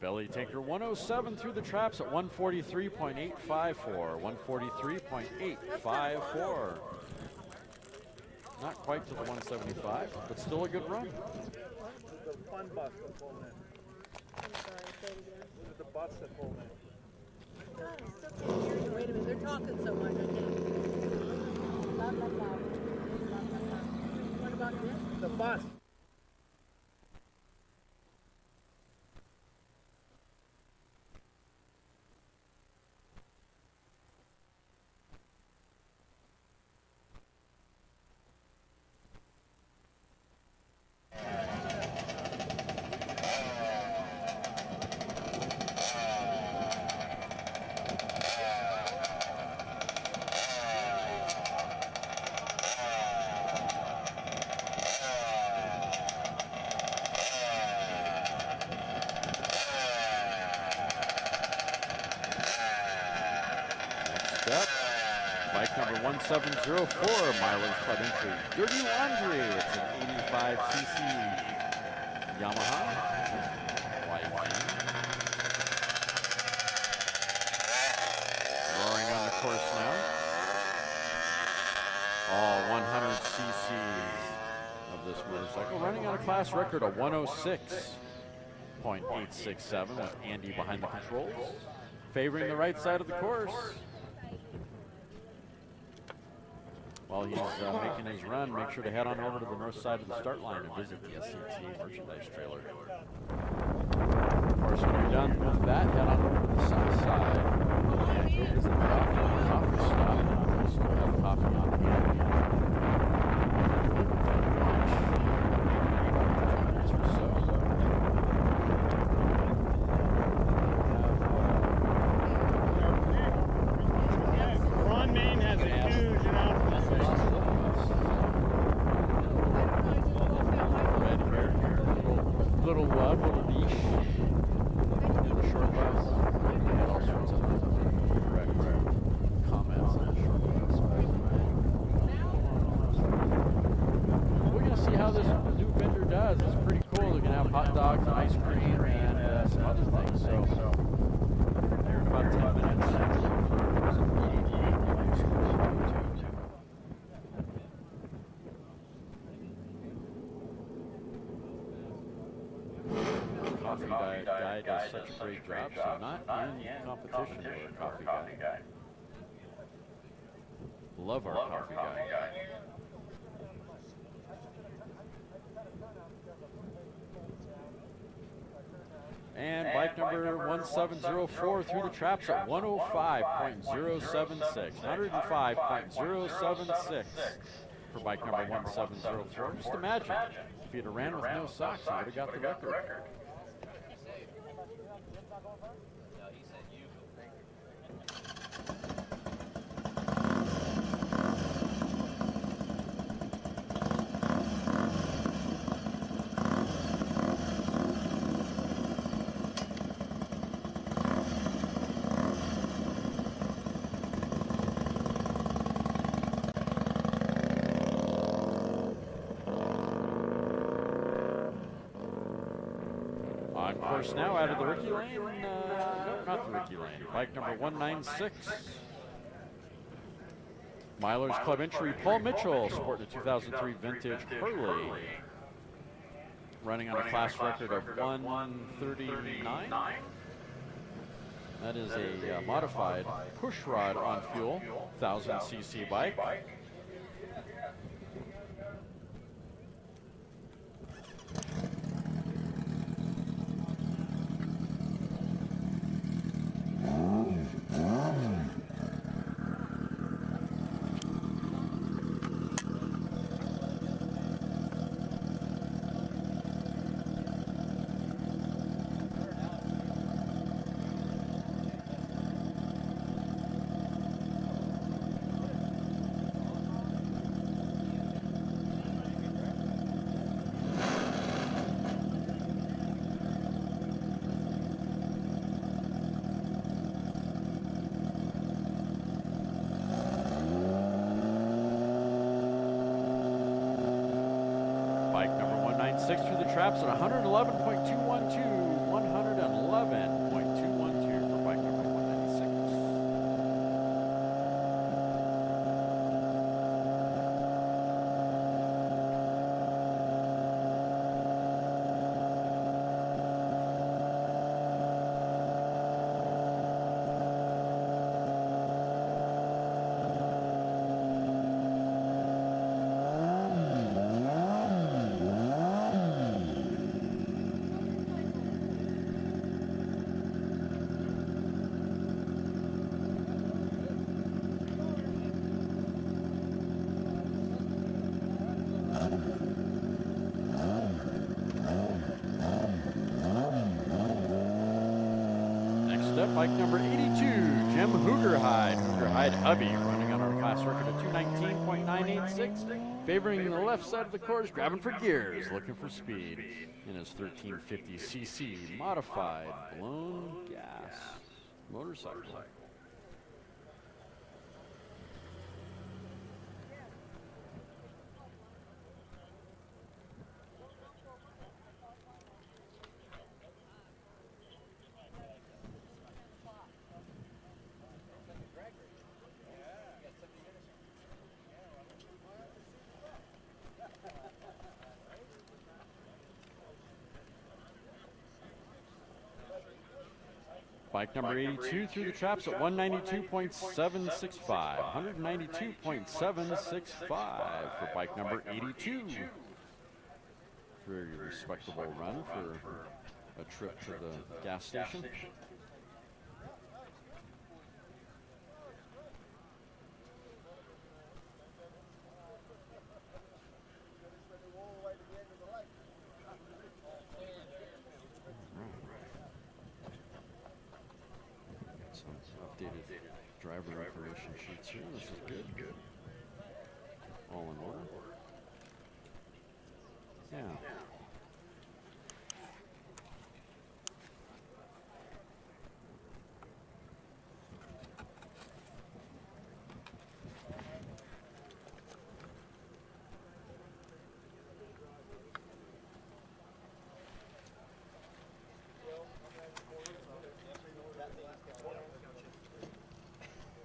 Belly Taker 107 through the traps at 143.854. 143.854. Not quite to the 175, but still a good run. The fun bus that pulled in. I'm sorry, say it again. Look at the bus that pulled in. God, I still can't hear you. Wait a minute, they're talking so much, I can't. Blah, blah, blah. Blah, blah, blah. What about this? The bus. Bike number 1704, mileage club entry. Dirty Laundry. It's an 85cc Yamaha. Roaring on the course now. All 100 cc's of this motorcycle. Running on a class record of 106.867 with Andy behind the controls. Favoring the right side of the course. While he's making his run, make sure to head on over to the north side of the start line and visit the SCTA merchandise trailer. Of course, when you're done with that, head on over to the south side and go visit the coffee stop. We still have coffee on hand. Ron Main has a huge announcement. Little niche. Short bus. And all sorts of direct comments on the short bus. We're going to see how this new vendor does. It's pretty cool. They're going to have hot dogs and ice cream and some other things. So, here in about 10 minutes. Coffee guy does such a great job, so not in competition with our coffee guy. Love our coffee guy. And bike number 1704 through the traps at 105.076. 105.076 for bike number 1704. Just imagine if he'd have ran with no socks, he would have got the record. No, he said you. On course now out of the Ricky lane. No, not the Ricky lane. Bike number 196. Milers Club entry, Paul Mitchell, sporting a 2003 vintage Hurley. Running on a class record of 139. That is a modified push rod on fuel, 1000cc bike. Bike number 196 through the traps at 111.212. 111.212 for bike number 196. Bike number 82, Jim Hoogerhide. Hoogerhide hubby running on our class record of 219.986. Favoring the left side of the course, grabbing for gears, looking for speed in his 1350cc modified blown gas motorcycle. Bike number 82 through the traps at 192.765. 192.765 for bike number 82. Very respectable run for a trip to the gas station. Updated driver information sheets here. This is good. All in order. Yeah.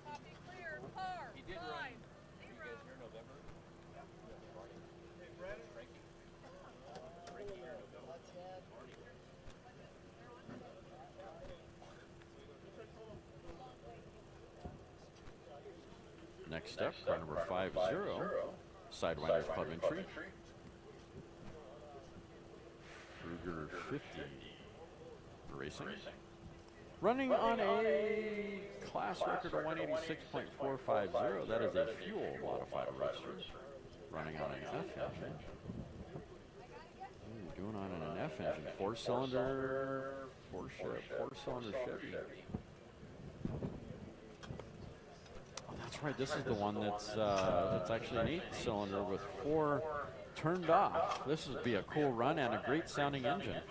Copy clear. Car. He did run. Line. You guys here in November? Frankie here in November. Next up, car number 50, Sidewinders Club entry. Kruger 50 Racing. Running on a class record of 186.450. That is a fuel modified roadster. Running on an F engine. Doing on an F engine. Four-cylinder Chevy. Oh, that's right. This is the one that's it's actually an 8-cylinder with 4 turned off. This would be a cool run and a great sounding engine.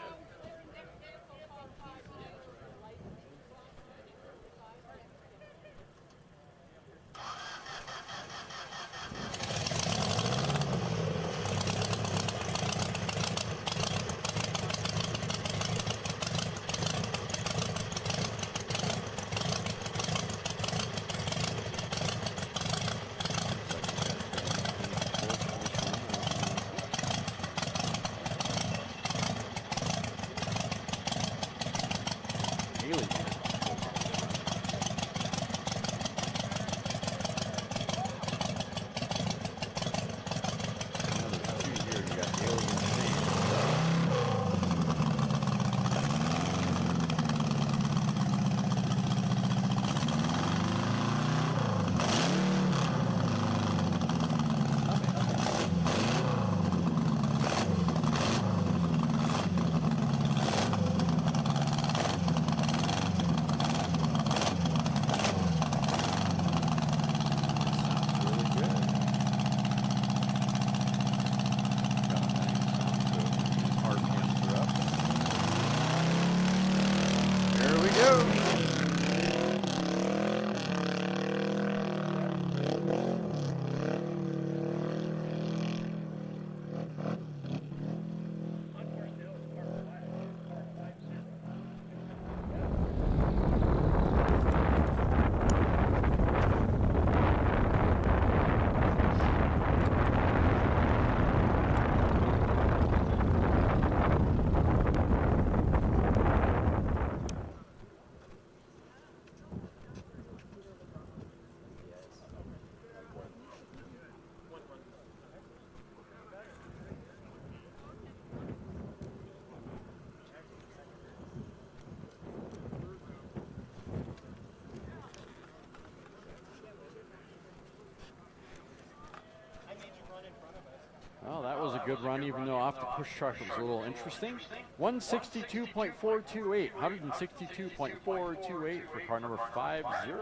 Well, that was a good run, even though off the push truck was a little interesting. 162.428, 162.428 for car number 50.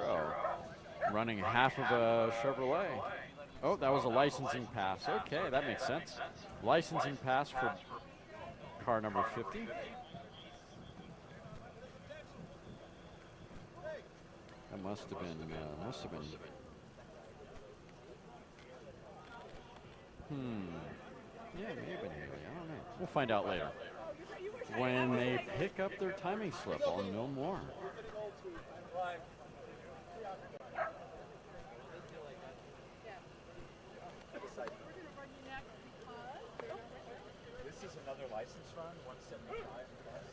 Running half of a Chevrolet. Oh, that was a licensing pass. Okay, that makes sense. Licensing pass for car number 50. That must have been. Yeah, maybe. I don't know. We'll find out later. When they pick up their timing slip, I'll know more. This is another license run, 175 plus.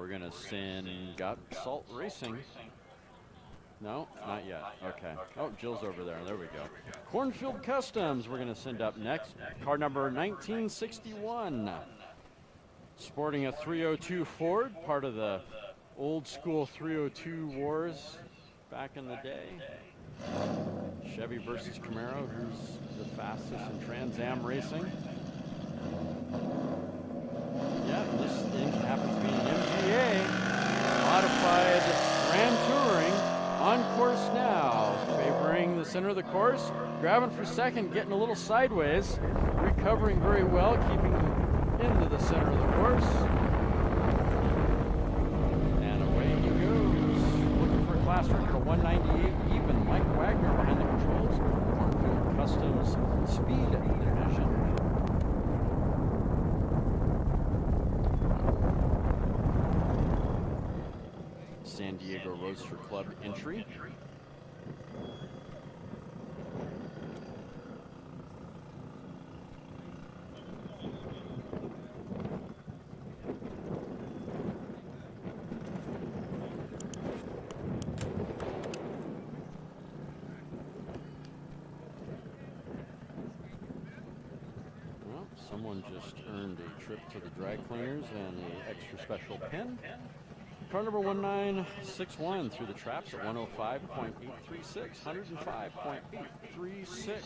we're going to send Got Salt Racing. No, not yet. Okay. Oh, Jill's over there. There we go. Cornfield Customs, we're going to send up next. Car number 1961. Sporting a 302 Ford, part of the old school 302 wars back in the day. Chevy versus Camaro, who's the fastest in Trans Am racing. Yeah, this engine happens to be an MGA, modified Grand Touring, on course now, favoring the center of the course, grabbing for second, getting a little sideways, recovering very well, keeping into the center of the course. And away he goes, looking for a class record of 198 even. Mike Wagner behind the controls, Cornfield Customs Speed Division. San Diego Roadster Club entry. Well, someone just earned a trip to the dry cleaners and an extra special pin. Car number 1961 through the traps at 105.836, 105.836.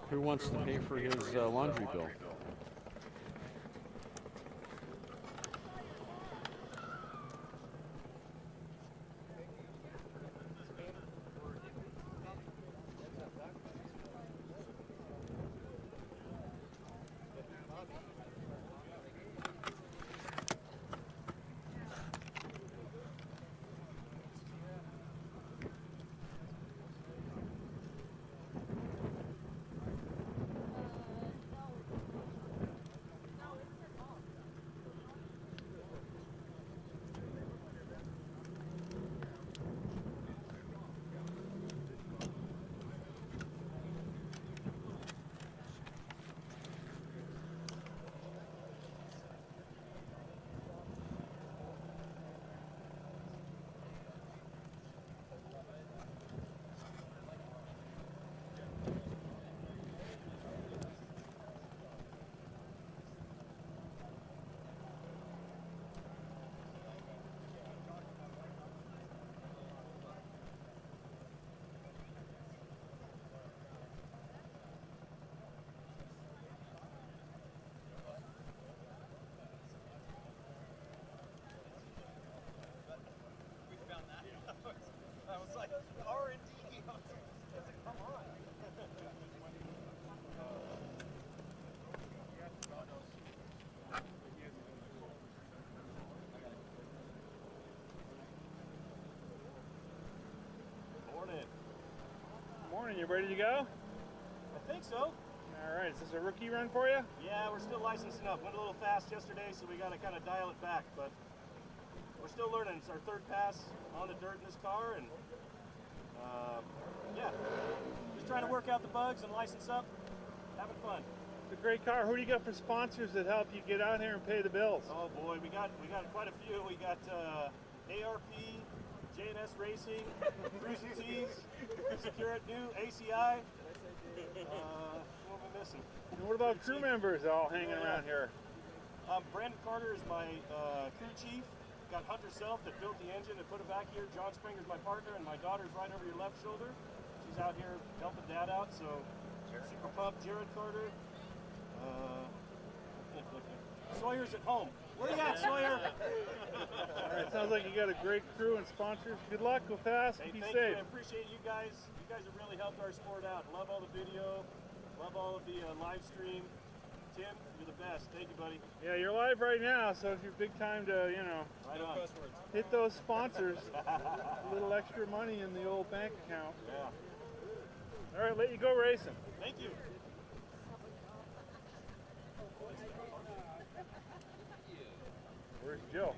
Who wants to pay for his laundry bill? Morning, you ready to go? I think so. All right, is this a rookie run for you? Yeah, we're still licensing up. Went a little fast yesterday, so we got to kind of dial it back, but we're still learning. It's our third pass on the dirt in this car, and yeah, just trying to work out the bugs and license up, having fun. It's a great car. Who do you got for sponsors that help you get out here and pay the bills? Oh boy, we got quite a few. We got ARP, J&S Racing, Cruise T's, Secure It New, ACI. What am I missing? And what about crew members all hanging around here? Brandon Carter is my crew chief. Got Hunter Self that built the engine and put it back here. John Springer's my partner, and my daughter's right over your left shoulder. She's out here helping Dad out, so super pumped. Jared Carter. Sawyer's at home. Where you at, Sawyer? All right, sounds like you got a great crew and sponsors. Good luck, go fast, Hey, be thank safe. you. I appreciate you guys. You guys have really helped our sport out. Love all the video. Love all of the live stream. Tim, you're the best. Thank you, buddy. Yeah, you're live right now, so it's your big time to, you know, Right on. hit those sponsors. A little extra money in the old bank account. Yeah. All right, let you go racing. Thank you. Where's Joe?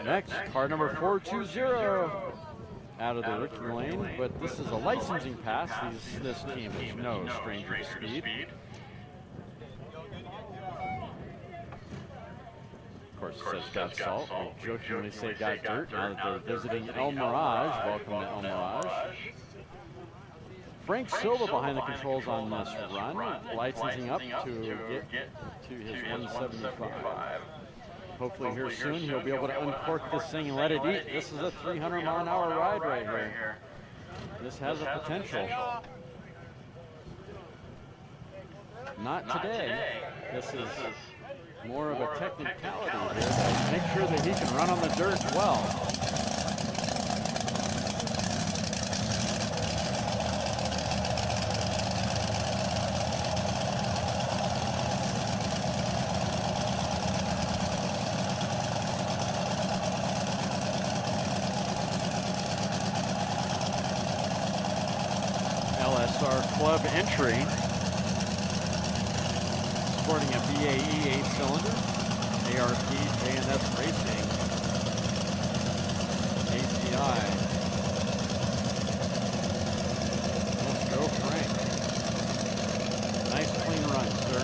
Next, car number 420 out of the rookie lane, but this is a licensing pass. This team is no stranger to speed. Of course, it says got salt. We jokingly say got dirt now that they're visiting El Mirage. Welcome to El Mirage. Frank Silva behind the controls on this run, licensing up to get to his 175. Hopefully here soon he'll be able to uncork this thing and let it eat. This is a 300-mile-an-hour ride right here. This has a potential. Not today. This is more of a technicality here. Make sure that he can run on the dirt well. LSR Club entry, sporting a BAE 8-cylinder, ARP J&S Racing, ACI. Let's go, Frank. Nice clean run, sir.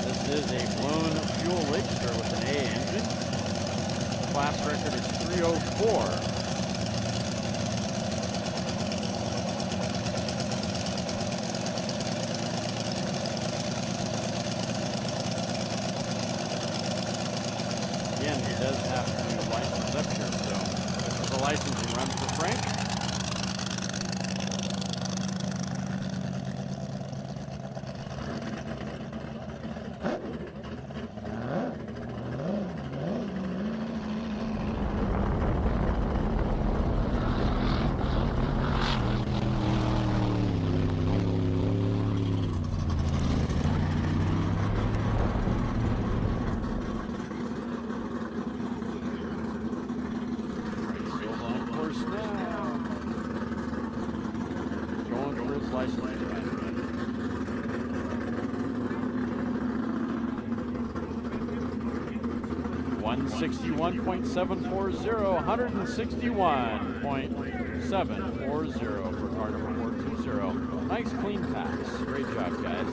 This is a blown fuel Lakester with an A engine. Class record is 304. Again, he does have to license up here, so this is a licensing run for Frank. Going for his license. 161.740, 161.740 for car number 420. Nice clean pass. Great job, guys.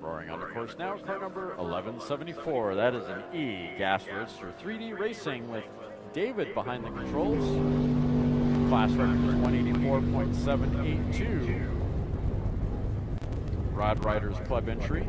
Roaring on the course now, car number 1174. That is an E gas roadster 3D racing with David behind the controls. Class record is 184.782. Rod Riders Club entry.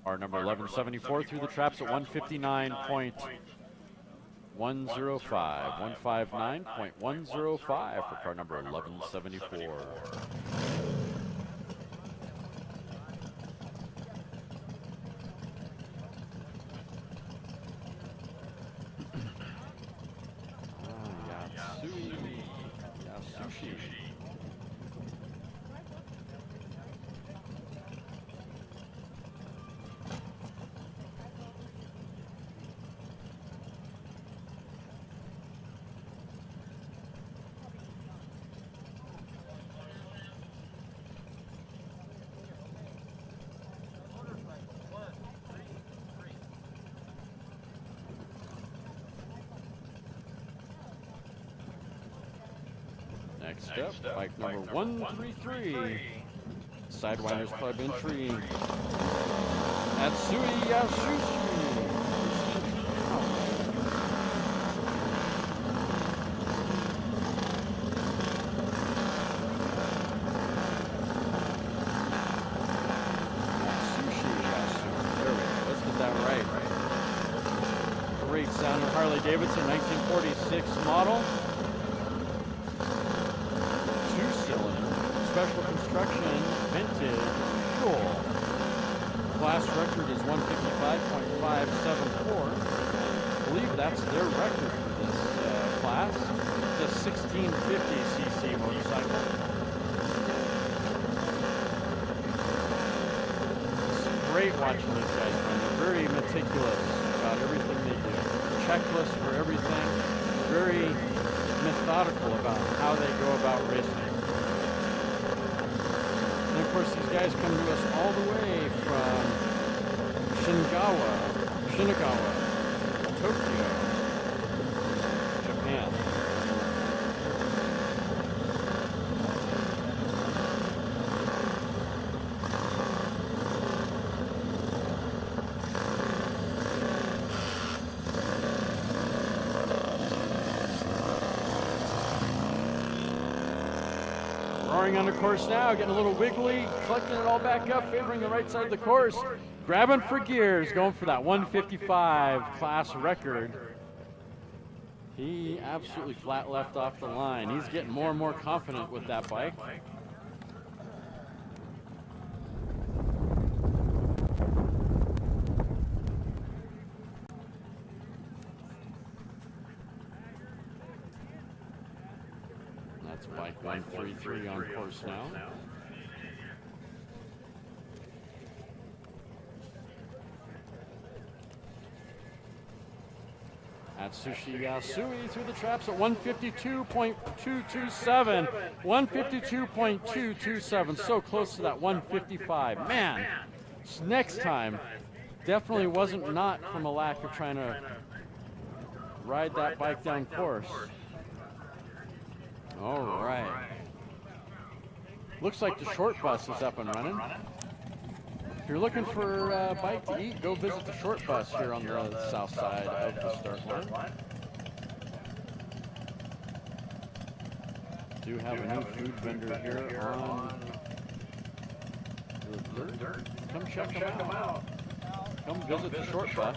Our number 1174 through the traps at 159.105. 159.105 for car number 1174. Yasui Next up, bike number 133. Sidewinders Club entry. Atsui Yasushi. Sounding Harley Davidson 1946 model. 2-cylinder, special construction, vintage, fuel. Class record is 155.574. I believe that's their record for this class. It's a 1650cc motorcycle. It's great watching these guys run. They're very meticulous about everything they do. Checklist for everything, very methodical about how they go about racing. And of course these guys come to us all the way from Shinagawa, Tokyo, Japan. Roaring on the course now, getting a little wiggly, collecting it all back up, favoring the right side of the course. Grabbing for gears, going for that 155 class record. He absolutely flat left off the line. He's getting more and more confident with that bike. That's bike 133 on course now. Atsushi Yasui through the traps at 152.227. 152.227. So close to that 155. Man, next time definitely wasn't not from a lack of trying to ride that bike down course. All right. Looks like the short bus is up and running. If you're looking for a bite to eat, go visit the short bus here on the south side of the start line. Do have a new food vendor here on the dirt. Come check them out. Come visit the short bus.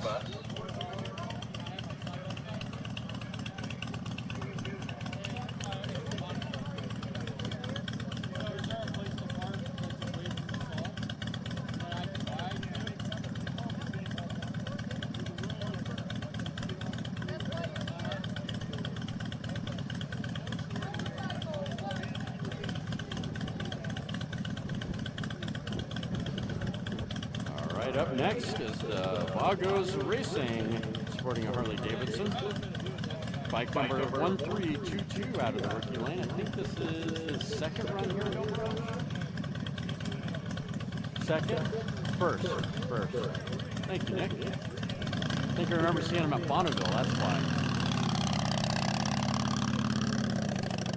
Up next is the Vagos Racing, sporting a Harley Davidson. Bike number 1322 out of the rookie lane. I think this is his second run here at Mirage. Second? First. Thank you, Nick. I think I remember seeing him at Bonneville, that's why.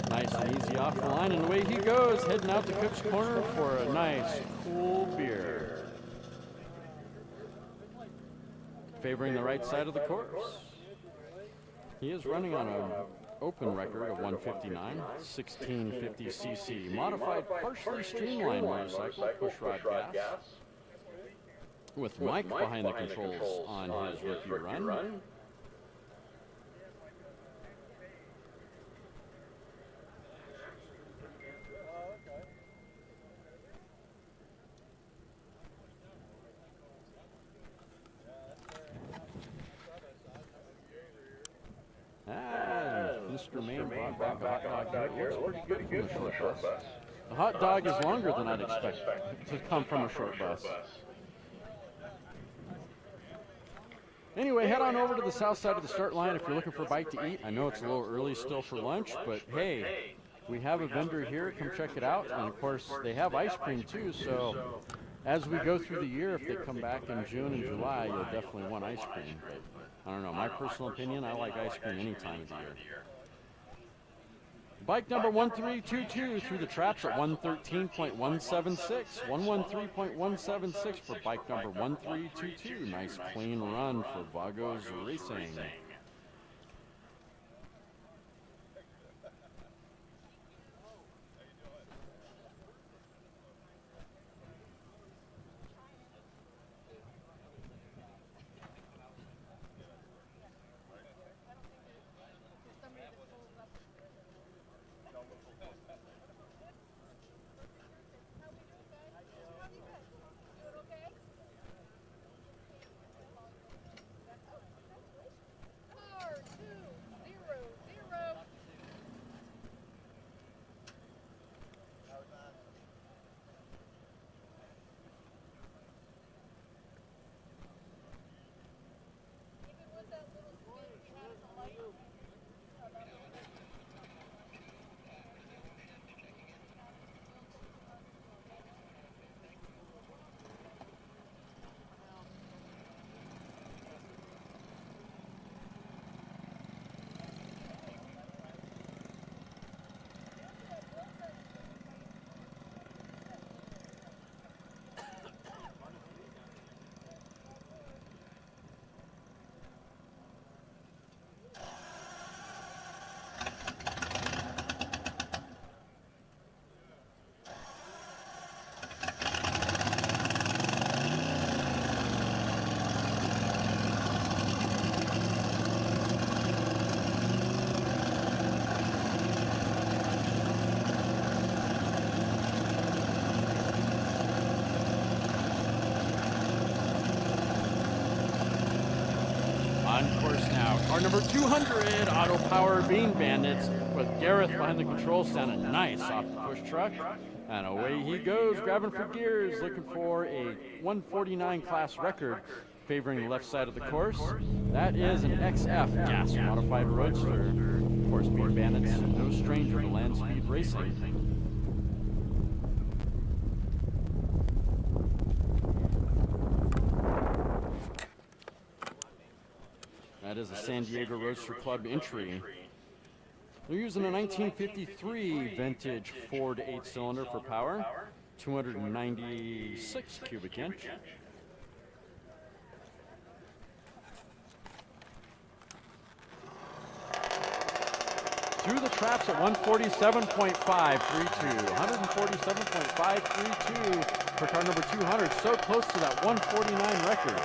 Nice and easy off the line, and away he goes, heading out to Cook's Corner for a nice, cool beer. Favoring the right side of the course. He is running on an open record of 159, 1650cc, modified partially streamlined motorcycle, pushrod gas, with Mike behind the controls on his rookie run. Mr. Main brought back a hot dog here. It looks pretty good from the short bus. The hot dog is longer than I'd expect to come from a short bus. Anyway, head on over to the south side of the start line if you're looking for a bite to eat. I know it's a little early still for lunch, but hey, we have a vendor here. Come check it out. And of course, they have ice cream too. So as we go through the year, if they come back in June and July, you'll definitely want ice cream. But I don't know, my personal opinion, I like ice cream any time of the year. Bike number 1322 through the traps at 113.176. 113.176 for bike number 1322. Nice clean run for Vagos Racing. On course now, car number 200, Auto Power Bean Bandits with Gareth behind the controls, sounding nice off the push truck. And away he goes, grabbing for gears, looking for a 149 class record, favoring the left side of the course. That is an XF gas modified roadster. Of course, Bean Bandits, no stranger to Landspeed racing. That is a San Diego Roadster Club entry. They're using a 1953 vintage Ford 8-cylinder for power, 296 cubic inch. Through the traps at 147.532, 147.532 for car number 200, so close to that 149 record.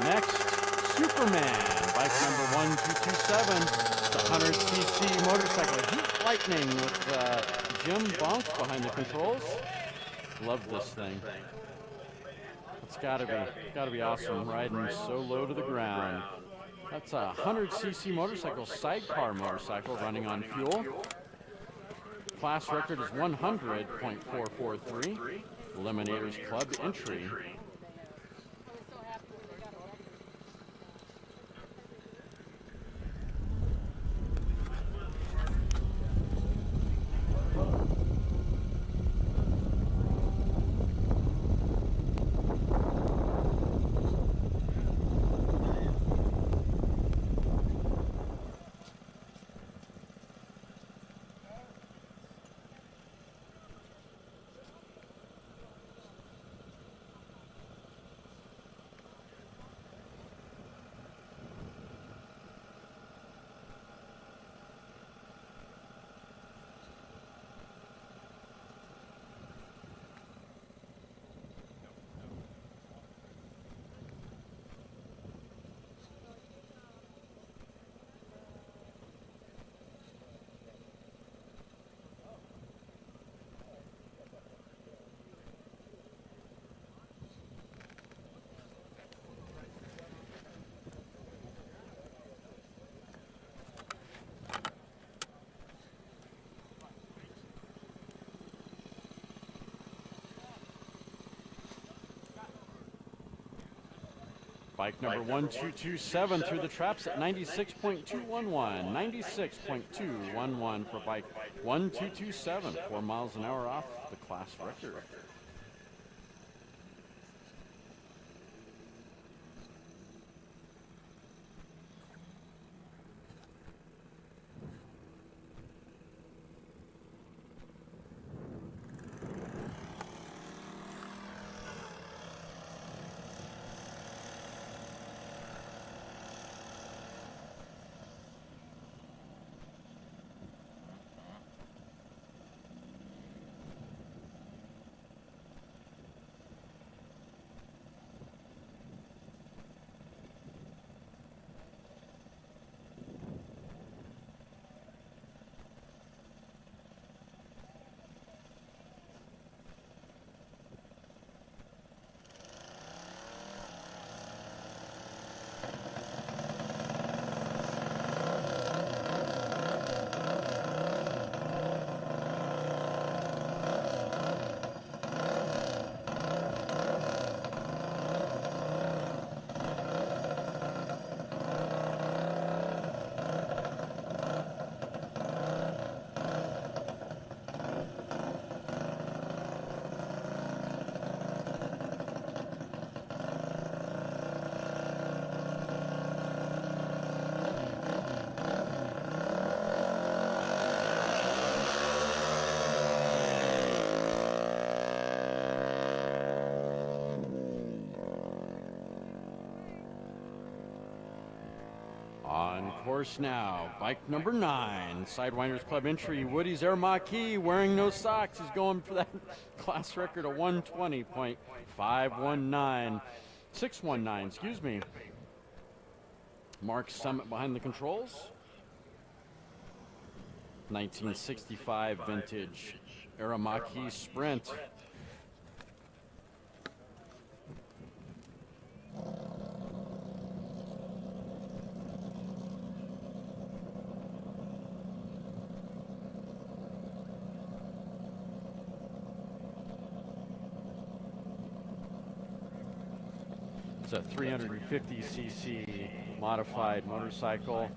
Next, Superman, bike number 1227, the 100cc motorcycle, Heat Lightning with Jim Bonk behind the controls. Love this thing. It's gotta be awesome, riding so low to the ground. That's a 100cc motorcycle, sidecar motorcycle running on fuel. Class record is 100.443. Eliminators Club entry. Bike number 1227 through the traps at 96.211. 96.211 for bike 1227. 4 miles an hour off the class record. On course now, bike number 9, Sidewinders Club entry, Woody's Air Marquis, wearing no socks. He's going for that class record of 120.519, 619, excuse me. Mark Summit behind the controls. 1965 vintage Aramaki Sprint. It's a 350cc modified motorcycle,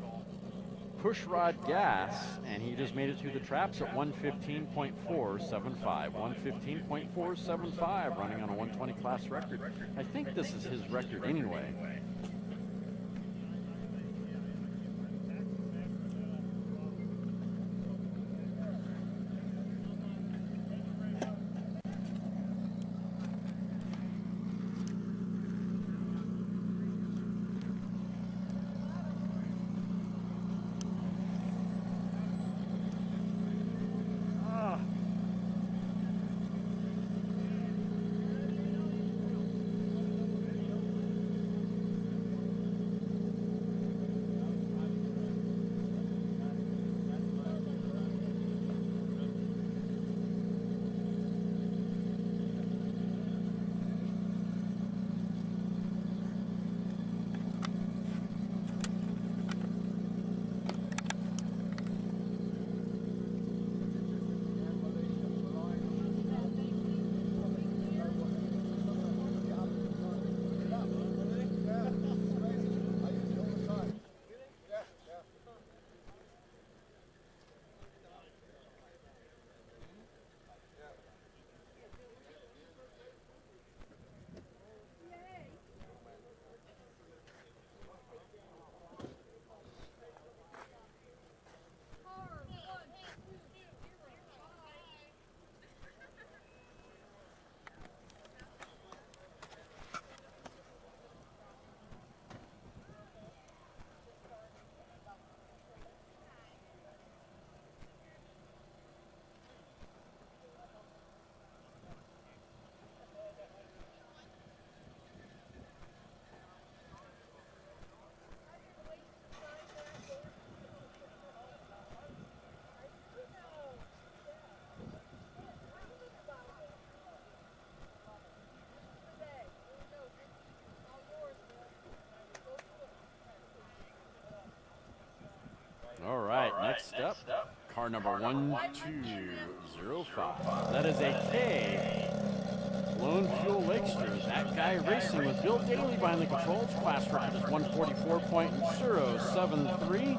push rod gas, and he just made it through the traps at 115.475. 115.475, running on a 120 class record. I think this is his record anyway. All right, next up, car number 1205. That is a K Lone Fuel Lakester, that guy racing with Bill Daly behind the controls. Class record is 144.073.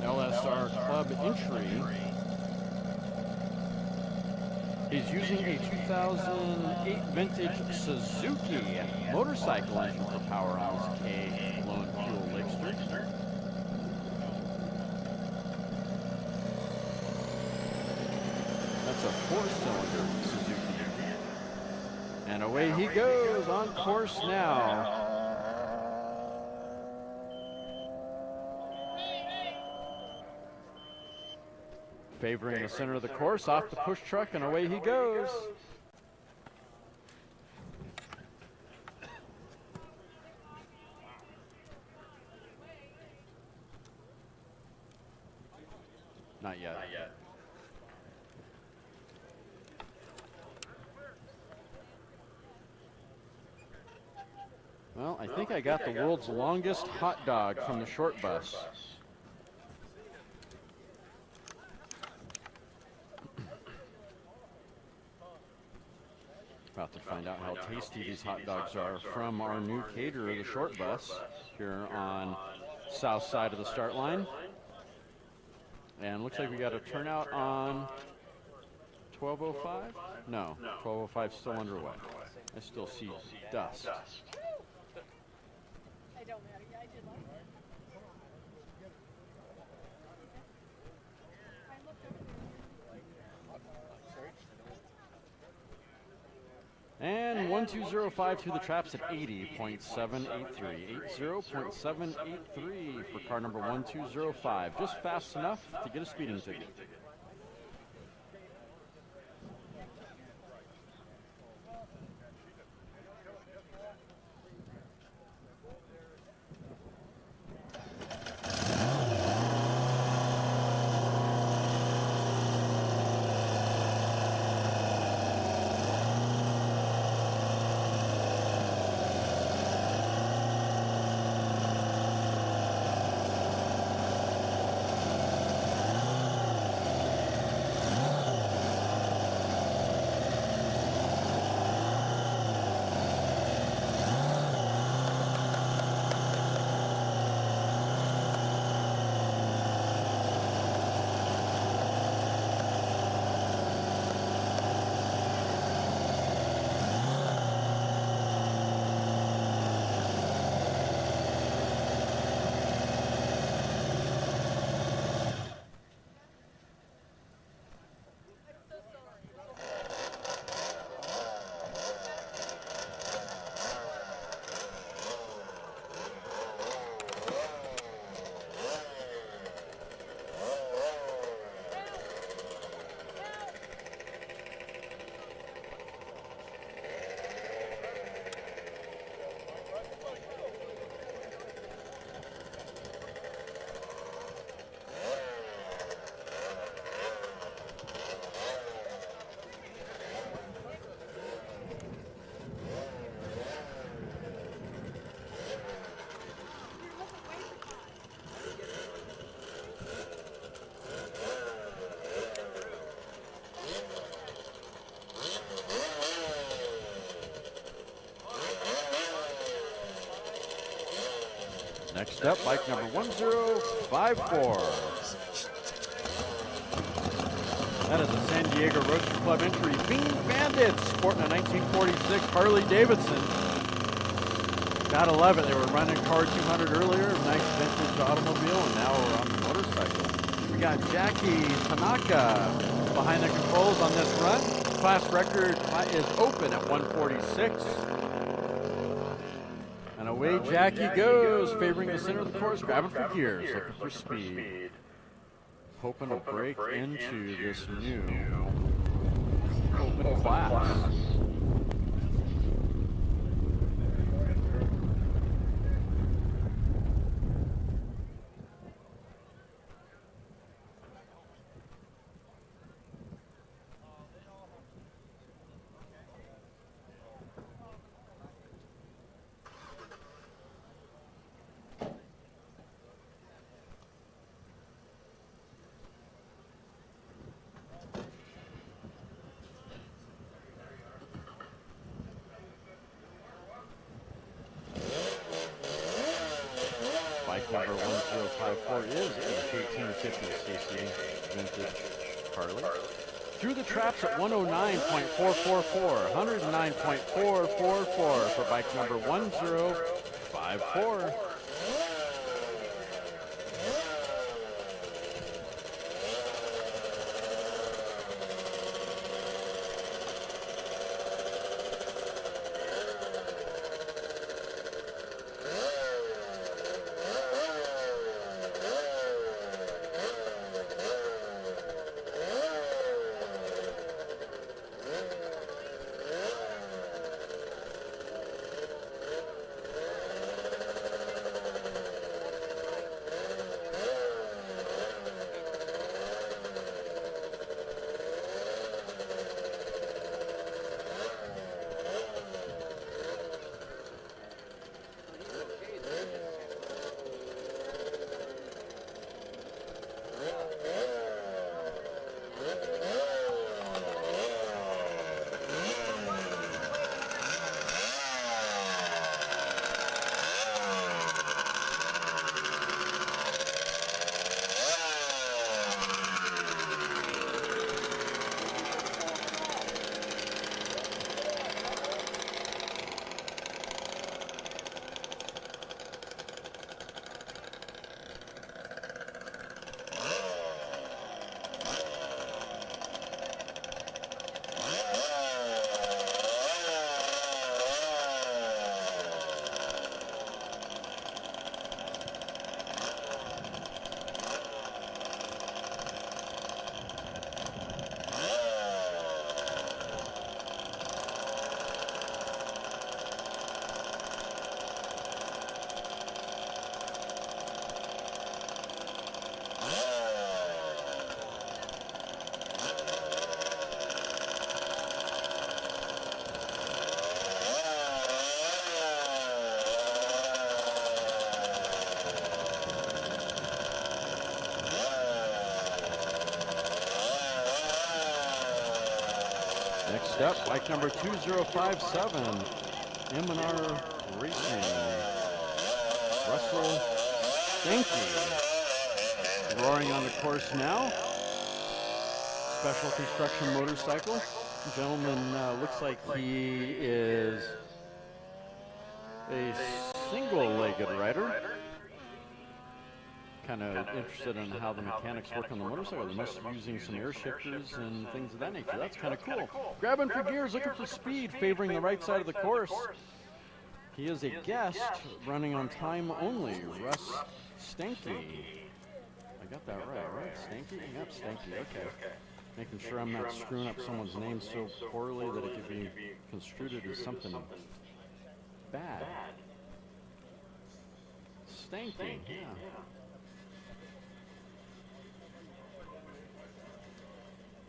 LSR Club entry. He's using a 2008 vintage Suzuki motorcycle engine for power on his K Lone Fuel Lakester. That's a 4-cylinder Suzuki. And away he goes on course now. Favoring the center of the course, off the push truck, and away he goes. Not yet. Not yet. Well, I think I got the world's longest hot dog from the short bus. About to find out how tasty these hot dogs are from our new caterer, the short bus, here on south side of the start line. And looks like we got a turnout on 12:05? No, 12:05 still underway. I still see dust. I don't matter. I did like it. And 1205 through the traps at 80.783. 80.783 for car number 1205. Just fast enough to get a speeding ticket. Next up, bike number 1054. That is a San Diego Roadster Club entry. Bean Bandits, sporting a 1946 Harley Davidson. Gotta love it. They were running car 200 earlier, nice vintage automobile, and now we're on the motorcycle. We got Jackie Tanaka behind the controls on this run. Class record is open at 146. And away Jackie goes, favoring the center of the course, grabbing for gears, looking for speed. Hoping to break into this new open class. 2054 is a 1850cc vintage Harley. Through the traps at 109.444, 109.444 for bike number 1054. Next up, bike number 2057, M&R Racing. Russell Stanky roaring on the course now. Special construction motorcycle. The gentleman looks like he is a single-legged rider. Kind of interested in how the mechanics work on the motorcycle. They must be using some air shifters and things of that nature. That's kind of cool. Grabbing for gears, looking for speed, favoring the right side of the course. He is a guest running on time only. Russ Stanky. I got that right? Stanky? Yep, Stanky. Okay. Making sure I'm not screwing up someone's name so poorly that it could be construed as something bad. Stanky, yeah.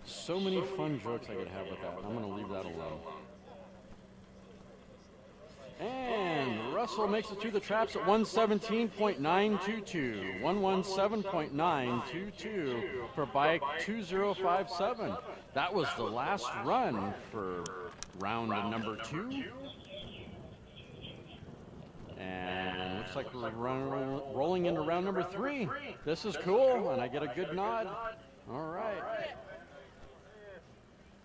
So many fun jokes I could have with that. I'm going to leave that alone. And Russell makes it through the traps at 117.922. 117.922 for bike 2057. That was the last run for round number 2. And looks like we're rolling into round number 3. This is cool, and I get a good nod. All right.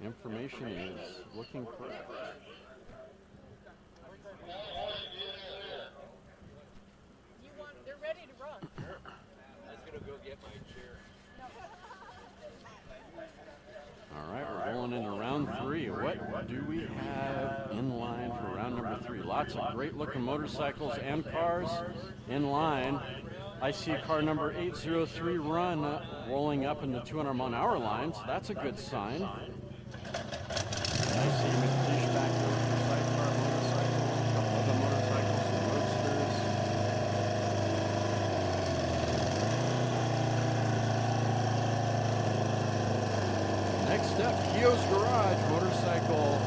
Information is looking correct. They're ready to run. I was gonna go get my chair. All right, we're rolling into round 3. What do we have in line for round number 3? Lots of great looking motorcycles and cars in line. I see car number 803 Run rolling up in the 200-mile-an-hour line, so that's a good sign. I see McLeish back there with the sidecar motorcycle, a couple other motorcycles and roadsters. Next up, Keogh's Garage motorcycle.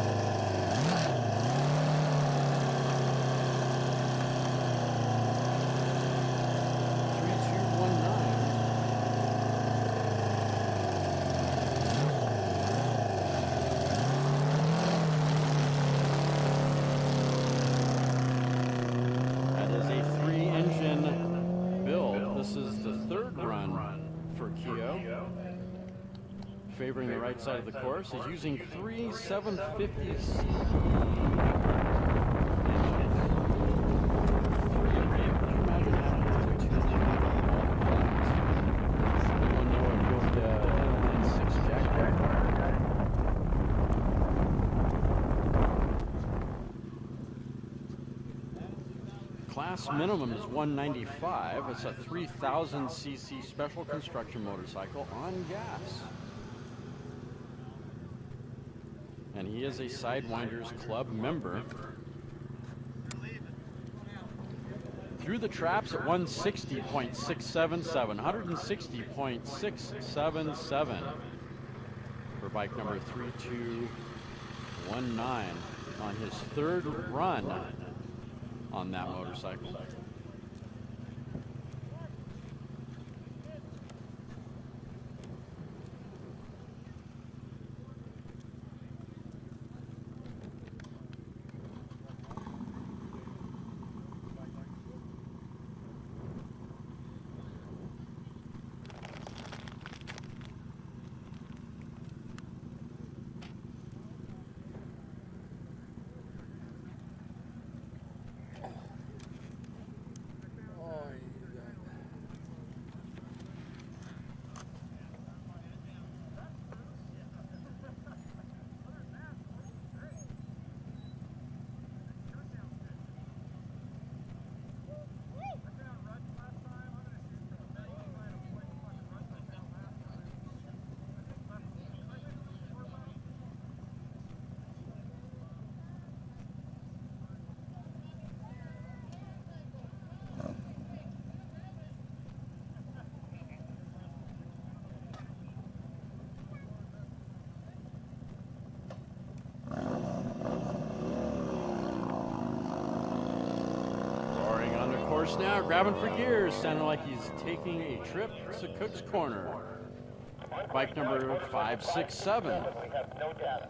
3219. This is the third run for Keogh. Favoring the right side of the course. He's using three 750C. Class minimum is 195. It's a 3,000cc special construction motorcycle on gas. And he is a Sidewinders Club member. Through the traps at 160.677, 160.677 for bike number 3219 on his third run on that motorcycle. Now grabbing for gears, sounding like he's taking a trip to Cook's Corner. Bike number 567. We have no data.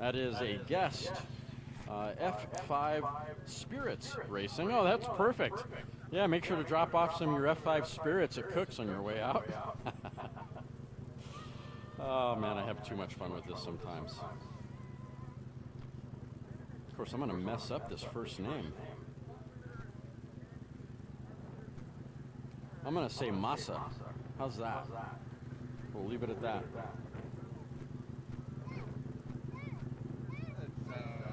That is a guest F5 Spirits Racing. Oh, that's perfect. Yeah, make sure to drop off some of your F5 Spirits at Cook's on your way out. Oh man, I have too much fun with this sometimes. Of course, I'm going to mess up this first name. I'm going to say Masa. How's that? We'll leave it at that.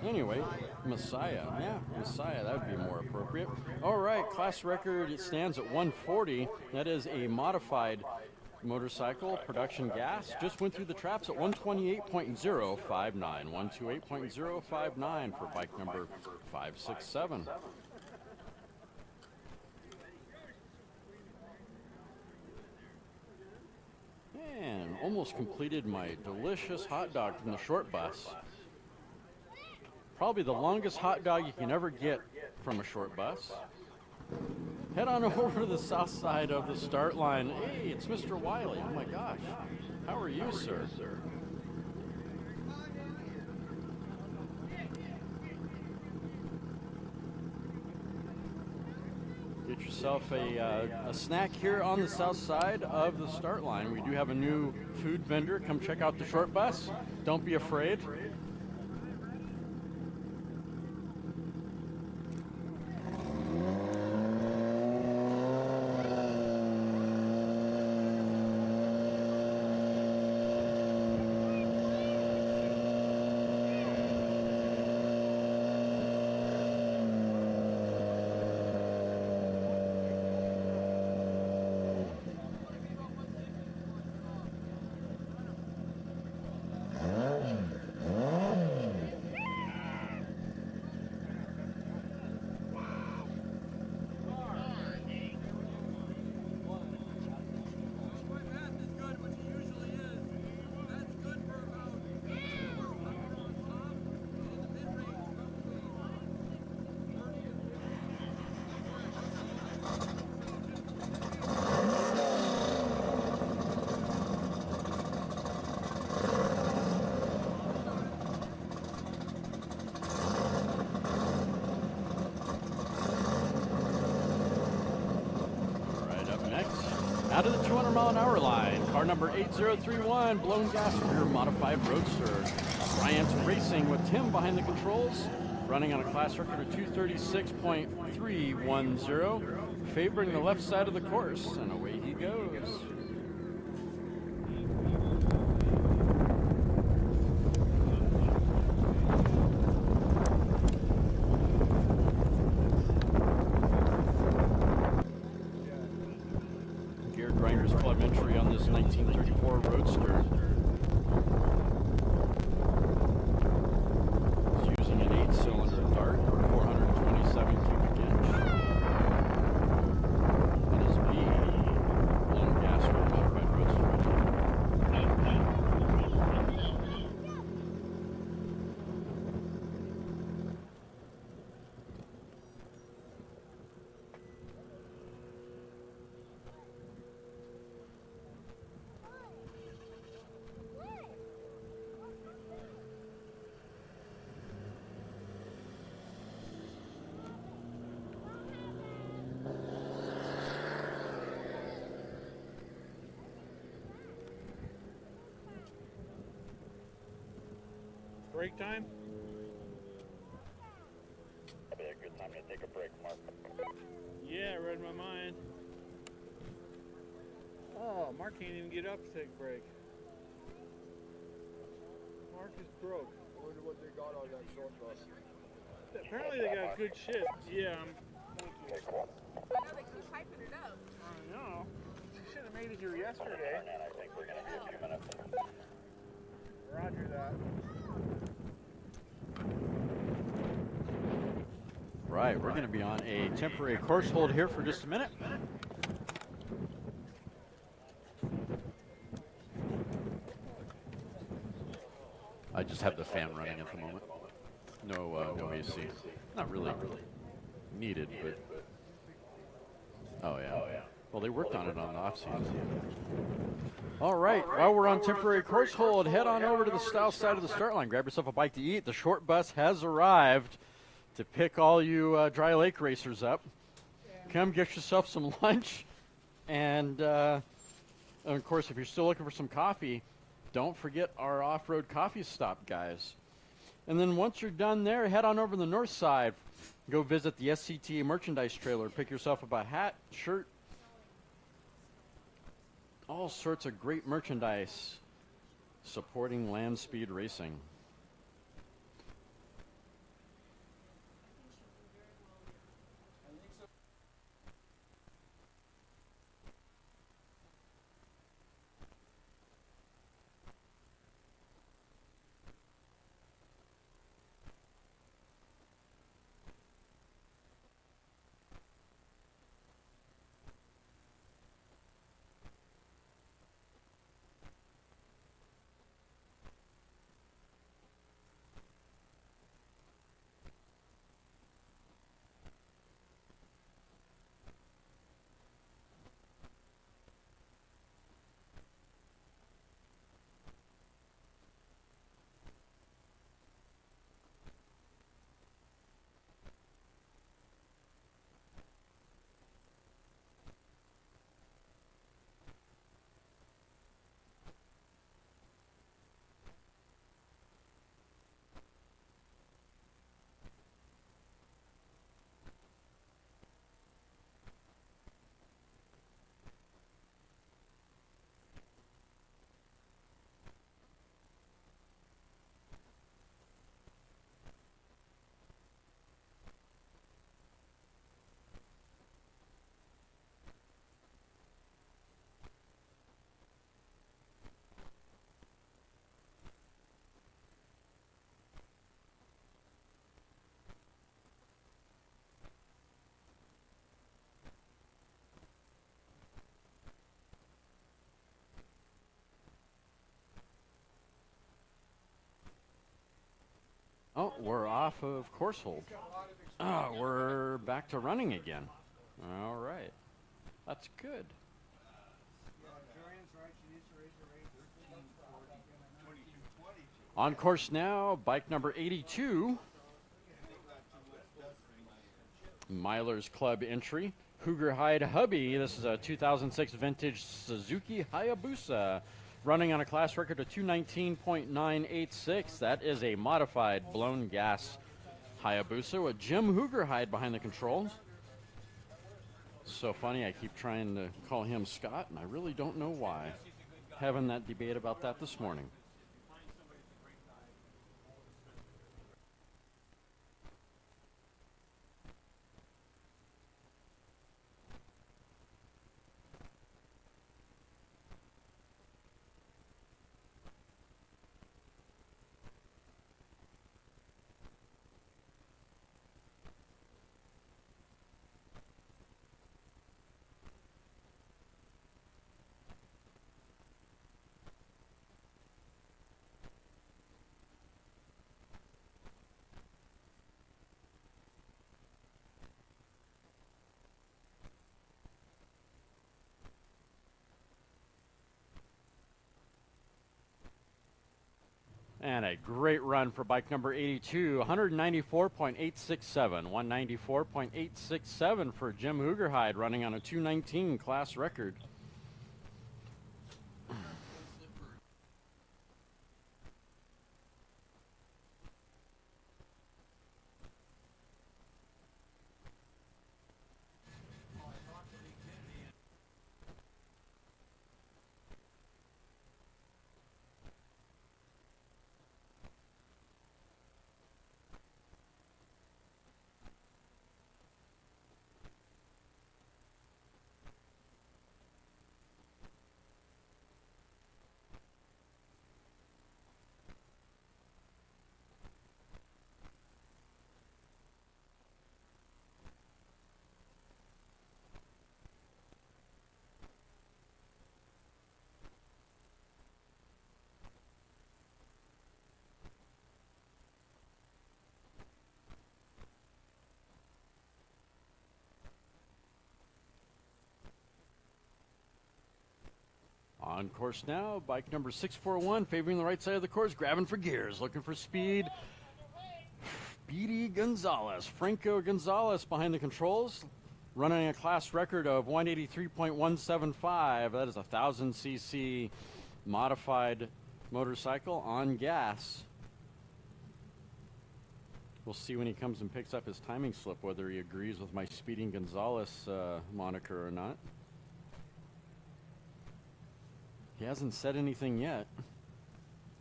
Anyway, Messiah. Yeah, Messiah. That would be more appropriate. All right, class record, it stands at 140. That is a modified motorcycle, production gas. Just went through the traps at 128.059. 128.059 for bike number 567. And almost completed my delicious hot dog from the short bus. Probably the longest hot dog you can ever get from a short bus. Head on over to the south side of the start line. Hey, it's Mr. Wiley. Oh my gosh. How are you, sir? Get yourself a snack here on the south side of the start line. We do have a new food vendor. Come check out the short bus. Don't be afraid. out of the 200-mile-an-hour line, car number 8031, blown gas rear modified roadster. Bryant Racing with Tim behind the controls, running on a class record of 236.310, favoring the left side of the course, and away he goes. Gear Grinders Club entry on this 1934 Roadster. It's using an 8-cylinder Dart, 427 cubic inch. And is B, blown gas rear modified roadster. Break time? That'd be a good time to take a break, Mark. Yeah, read my mind. Oh, Mark can't even get up to take a break. Mark is broke. I wonder what they got on that short bus. Apparently they got good shit. Yeah, Okay, cool. I know they keep hyping it up. I know. You should have made it here yesterday. And I think we're going to be a few minutes. Roger that. Right, we're going to be on a temporary course hold here for just a minute. I just have the fan running at the moment. No AC. Not really needed, but oh yeah. Well, they worked on it on the off season. All right, while we're on temporary course hold, head on over to the south side of the start line. Grab yourself a bite to eat. The short bus has arrived to pick all you Dry Lake racers up. Come get yourself some lunch, and of course, if you're still looking for some coffee, don't forget our off-road coffee stop, guys. And then once you're done there, head on over to the north side. Go visit the SCTA merchandise trailer. Pick yourself up a hat, shirt, all sorts of great merchandise supporting Landspeed Racing. Oh, we're off of course hold. Oh, we're back to running again. All right. That's good. On course now, bike number 82. Milers Club entry. Hooger Hide Hubby. This is a 2006 vintage Suzuki Hayabusa, running on a class record of 219.986. That is a modified blown gas Hayabusa with Jim Hooger Hide behind the controls. So funny, I keep trying to call him Scott, and I really don't know why. Having that debate about that this morning. And a great run for bike number 82, 194.867. 194.867 for Jim Hoogerhide, running on a 219 class record. On course now, bike number 641, favoring the right side of the course, grabbing for gears, looking for speed. Speedy Gonzalez, Franco Gonzalez behind the controls, running a class record of 183.175. That is a 1,000cc modified motorcycle on gas. We'll see when he comes and picks up his timing slip whether he agrees with my Speeding Gonzalez moniker or not. He hasn't said anything yet.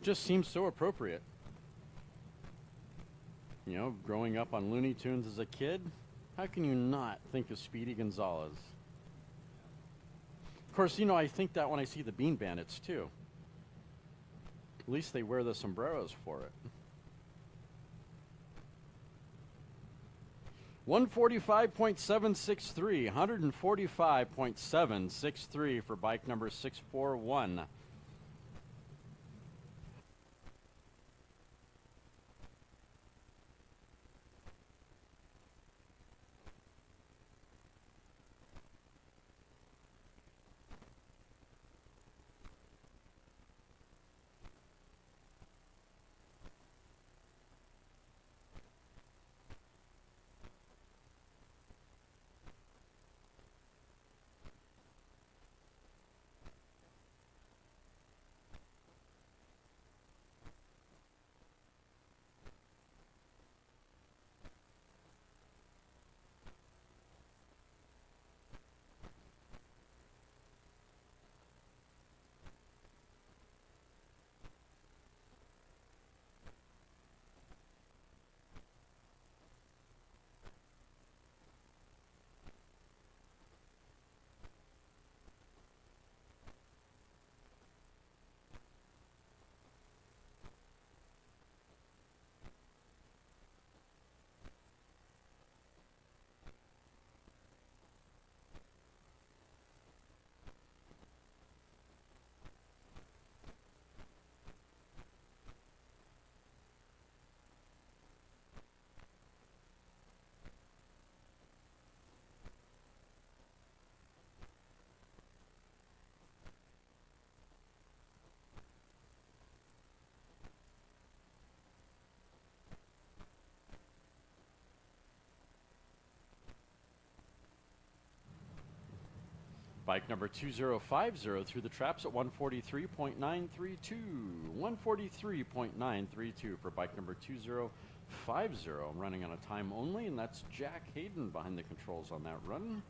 Just seems so appropriate. You know, growing up on Looney Tunes as a kid, how can you not think of Speedy Gonzalez? Of course, you know, I think that when I see the Bean Bandits too. At least they wear the sombreros for it. 145.763, 145.763 for bike number 641. Bike number 2050 through the traps at 143.932. 143.932 for bike number 2050. I'm running on a time only, and that's Jack Hayden behind the controls on that run.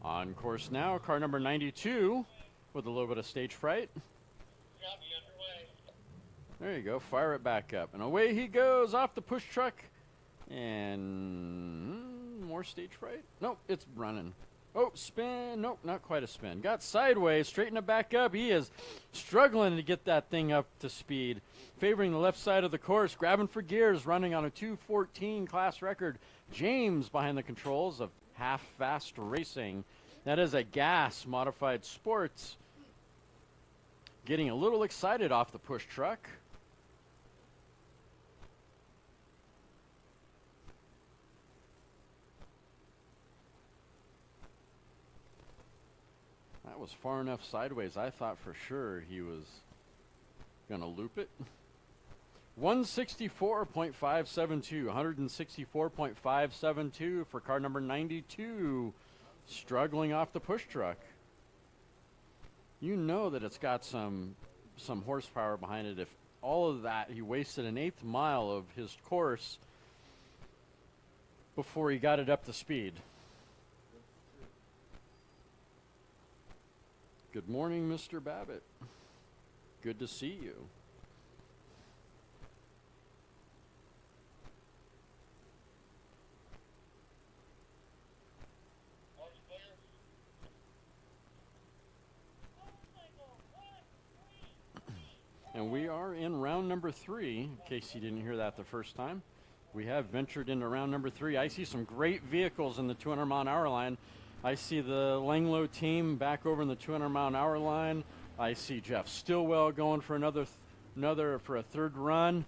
On course now, car number 92 with a little bit of stage fright. There you go, fire it back up. And away he goes off the push truck. And more stage fright? Nope, it's running. Oh, spin. Nope, not quite a spin. Got sideways, straighten it back up. He is struggling to get that thing up to speed. Favoring the left side of the course, grabbing for gears, running on a 2:14 class record. James behind the controls of Half Fast Racing. That is a gas modified sports. Getting a little excited off the push truck. That was far enough sideways. I thought for sure he was going to loop it. 164.572, 164.572 for car number 92, struggling off the push truck. You know that it's got some horsepower behind it. If all of that, he wasted an 1/8 mile of his course before he got it up to speed. Good morning, Mr. Babbitt. Good to see you. And we are in round number 3, in case you didn't hear that the first time. We have ventured into round number 3. I see some great vehicles in the 200-mile-an-hour line. I see the Langlo team back over in the 200-mile-an-hour line. I see Jeff Stillwell going for another for a third run.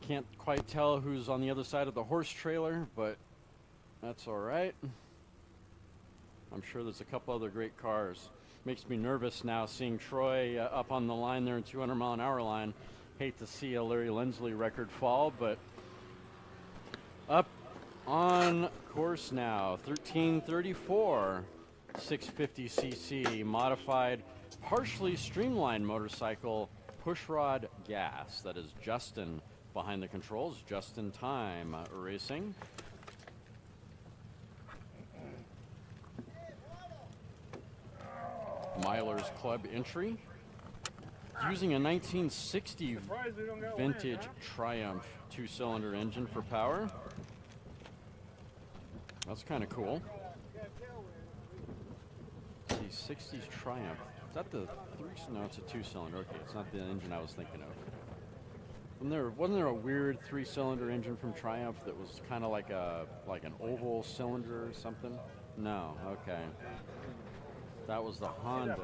Can't quite tell who's on the other side of the horse trailer, but that's all right. I'm sure there's a couple other great cars. Makes me nervous now seeing Troy up on the line there in 200-mile-an-hour line. Hate to see a Larry Lindsley record fall, but up on course now, 1334, 650cc modified, partially streamlined motorcycle, pushrod gas. That is Justin behind the controls, Just in Time Racing. Milers Club entry. Using a 1960 vintage Triumph 2-cylinder engine for power. That's kind of cool. Let's see, 60s Triumph. Is that the 3? No, it's a 2-cylinder. Okay, it's not the engine I was thinking of. Wasn't there a weird 3-cylinder engine from Triumph that was kind of like an oval cylinder or something? No. Okay. That was the Honda. Is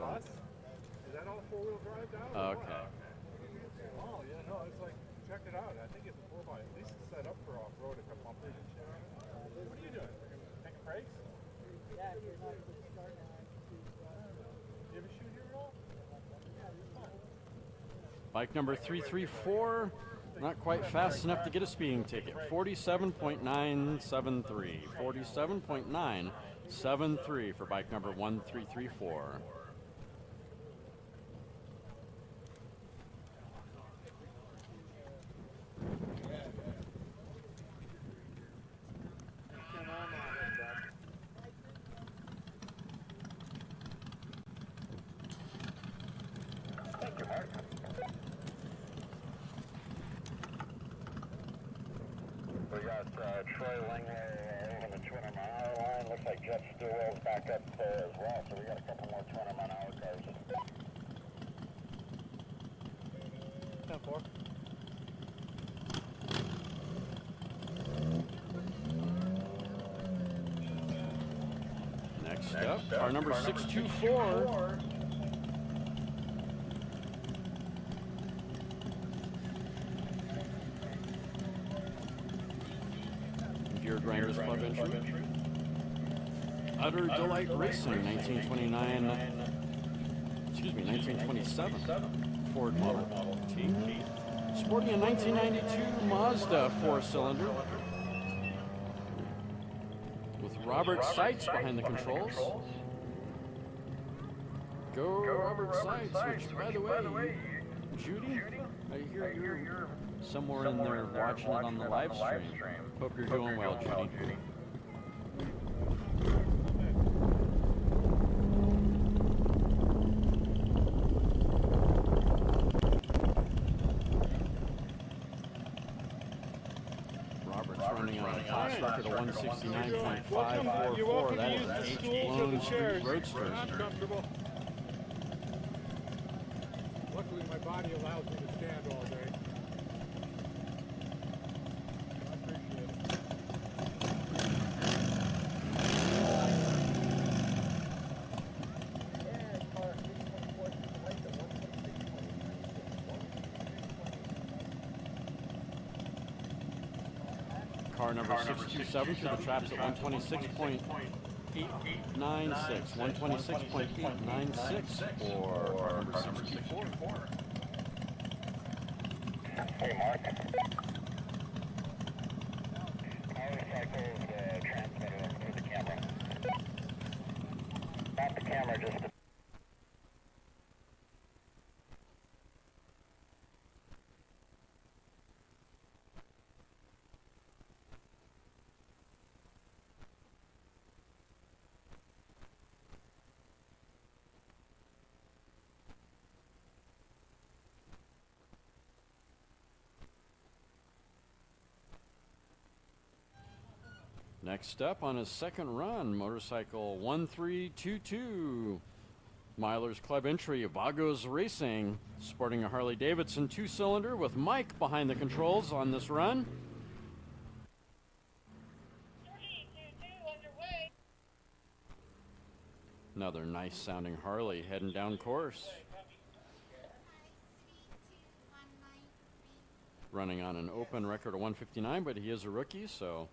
that all 4-wheel drive now? Okay. Oh, yeah, no, it's like, check it out. I think it's a 4x. At least it's set up for off-road if I'm bumping and shit. What are you doing? Taking breaks? Yeah, here's not a good start now. You ever shoot here at all? Yeah, you're fine. Bike number 334, not quite fast enough to get a speeding ticket. 47.973. 47.973 for bike number 1334. Thank you, Mark. We got Troy Langley over the 200-mile-an-hour line. Looks like Jeff Stillwell's back up as well, so we got a couple more 200-mile-an-hour cars. 10-4. Next up, car number 624. Gear Grinders Club entry. Utter Delight Racing, 1927 Ford Model T. Sporting a 1992 Mazda 4-cylinder. With Robert Seitz behind the controls. Go Robert Seitz, which, by the way, Judy, I hear you're somewhere in there watching it on the live stream. Hope you're doing well, Judy. Robert's running on a class record of 169.544. That is an H-blown street roadster. Comfortable. Luckily, my body allows me to stand all day. I appreciate it. Car number 627 through the traps at 126.896. 126.896 for car number 624. Hey, Mark. Motorcycles transmitter through the camera. Not the camera, just the... Next up on his second run, motorcycle 1322. Milers Club entry, Vagos Racing, sporting a Harley Davidson 2-cylinder with Mike behind the controls on this run. Another nice sounding Harley heading down course. Running on an open record of 159, but he is a rookie, so...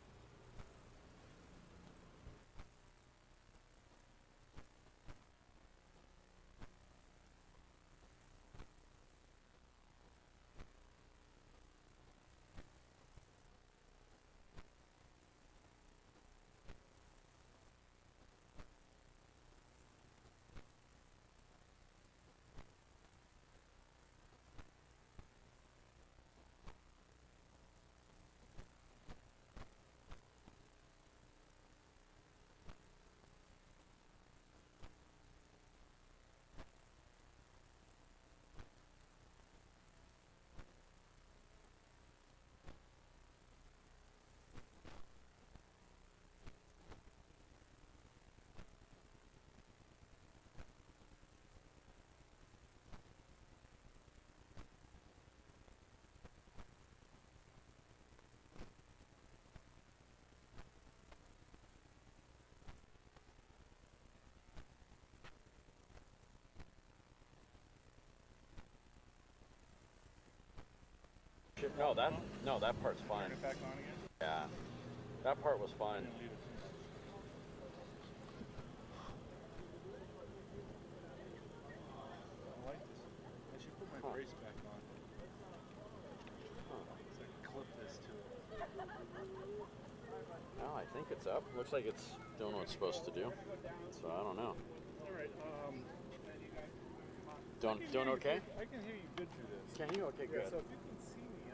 No, that part's fine. Turn it back on again? Yeah, that part was fine. Leave it. I like this. I should put my brace back on. No, I think it's up. Looks like it's doing what it's supposed to do. So I don't know. All right. Doing okay? I can hear you good through this. Can you? Okay, Yeah, good. so if you can see me,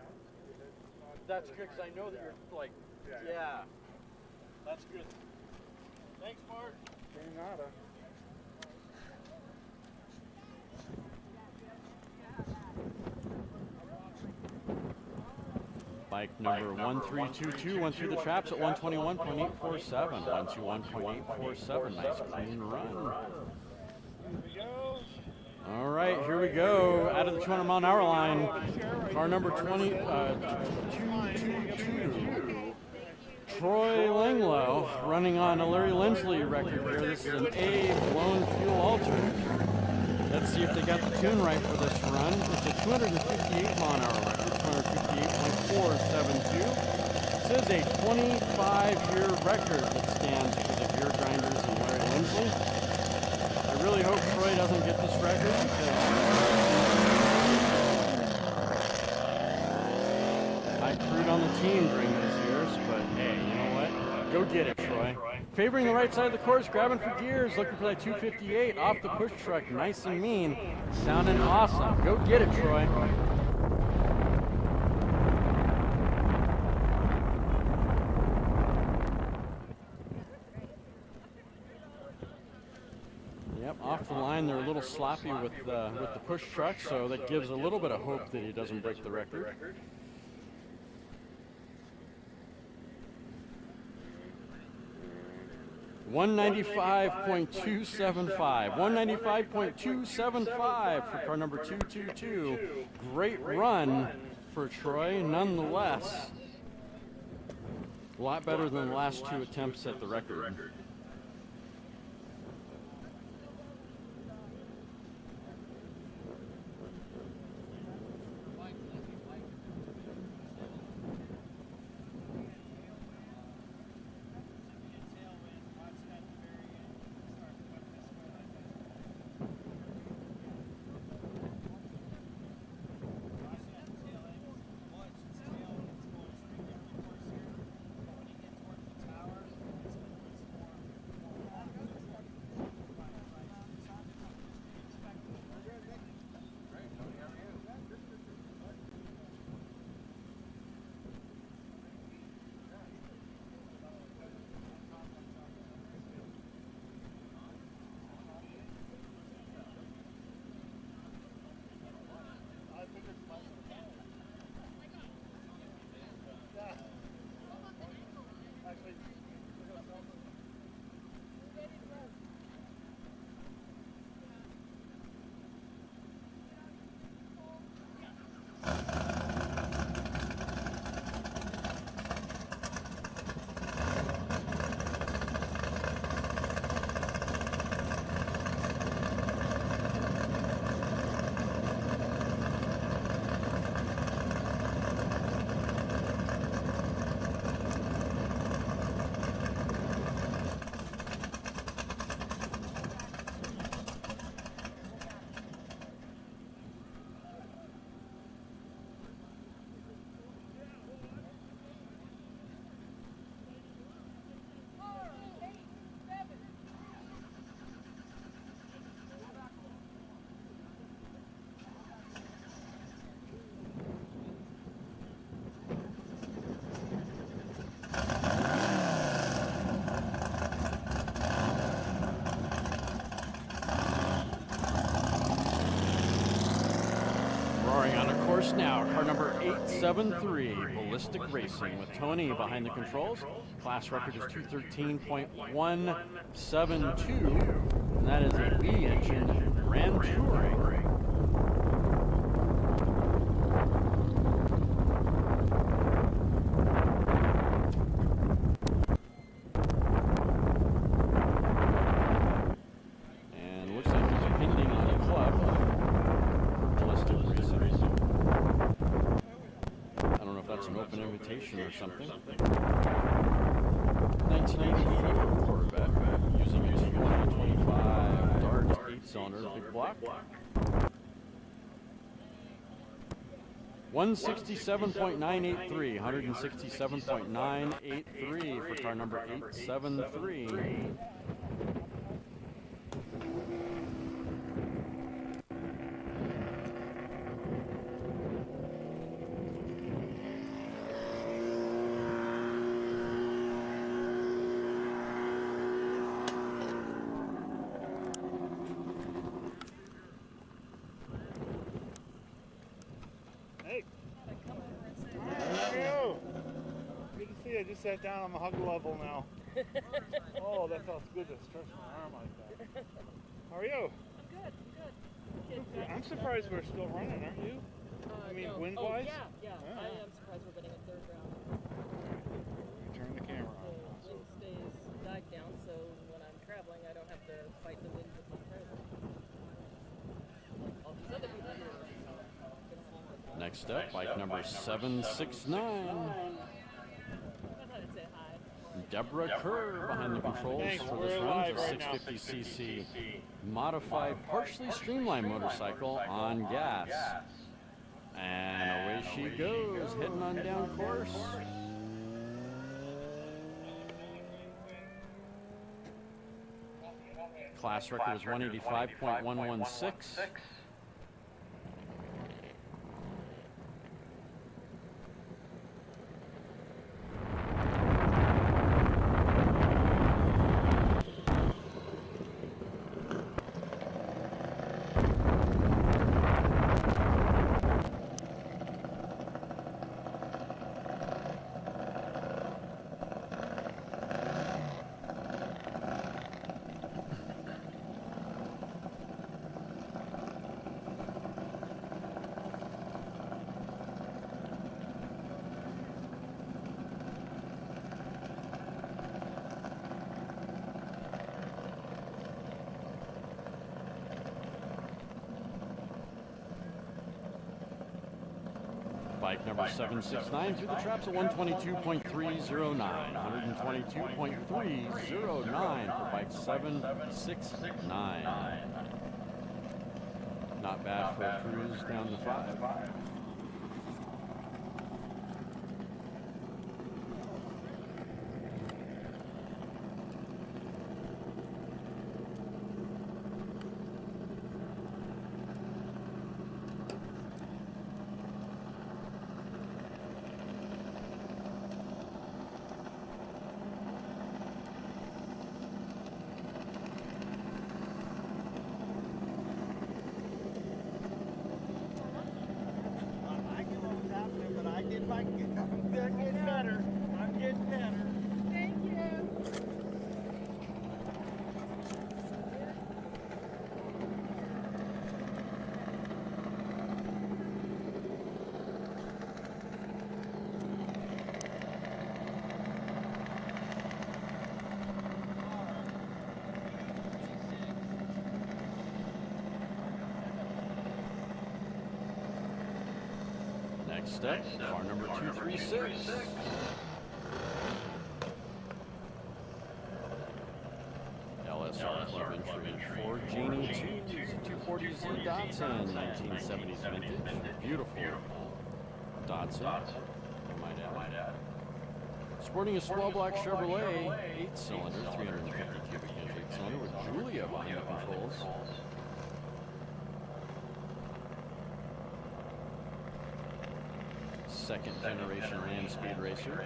That's good because I know that you're like, yeah. That's good. Thanks, Mark. De nada. Bike number 1322 went through the traps at 121.847. 121.847. Nice clean run. All right, here we go. Out of the 200 mile an hour line, car number 222. Troy Langlow running on a Larry Lindsley record here. This is an A blown fuel alternate. Let's see if they got the tune right for this run. It's a 258 mile an hour record, 258.472. This is a 25-year record that stands for the Gear Grinders and Larry Lindsley. I really hope Troy doesn't get this record because I crewed on the team during those years, but hey, you know what? Go get it, Troy. Favoring the right side of the course, grabbing for gears, looking for that 258 off the push truck, nice and mean, sounding awesome. Go get it, Troy. Yep, off the line, they're a little sloppy with the push truck, so that gives a little bit of hope that he doesn't break the record. 195.275. 195.275 for car number 222. Great run for Troy, nonetheless. A lot better than the last two attempts at the record. Now, car number 873, Ballistic Racing, with Tony behind the controls. Class record is 213.172, and that is a B engine Grand Touring. And looks like he's pending on the club for Ballistic Racing. That's an open invitation or something. 1984 Corvette using a 2025 Dart 8-cylinder big block. 167.983, 167.983 for car number 873. Hey. How are you? Good to see you. I just sat down. I'm a hug level now. Oh, that felt good to stretch my arm like that. How are you? I'm good. I'm surprised we're still running, aren't you? I mean, No. wind-wise? Oh, yeah. I am surprised we're getting a third round. Turn the camera on. The wind stays dive down, so when I'm traveling, I don't have to fight the wind with my trailer. All these other people do. Next up, bike number 769. I thought I'd say hi. Deborah Kerr behind the controls Thanks, for we're this run. live It's a right now. 650cc modified, partially streamlined motorcycle on gas. And away she goes, heading on down course. Class record is 185.116. Bike number 769 through the traps at 122.309. 122.309 for bike 769. Not bad for a cruise down to 5. Next up, car number 236. LSR Club entry for Genie 2's 240Z Datsun, 1970s vintage. Beautiful Datsun, I might add. Sporting a small black Chevrolet 8-cylinder, 350 cubic inch 8-cylinder with Julia behind the controls. Second generation Landspeed racer.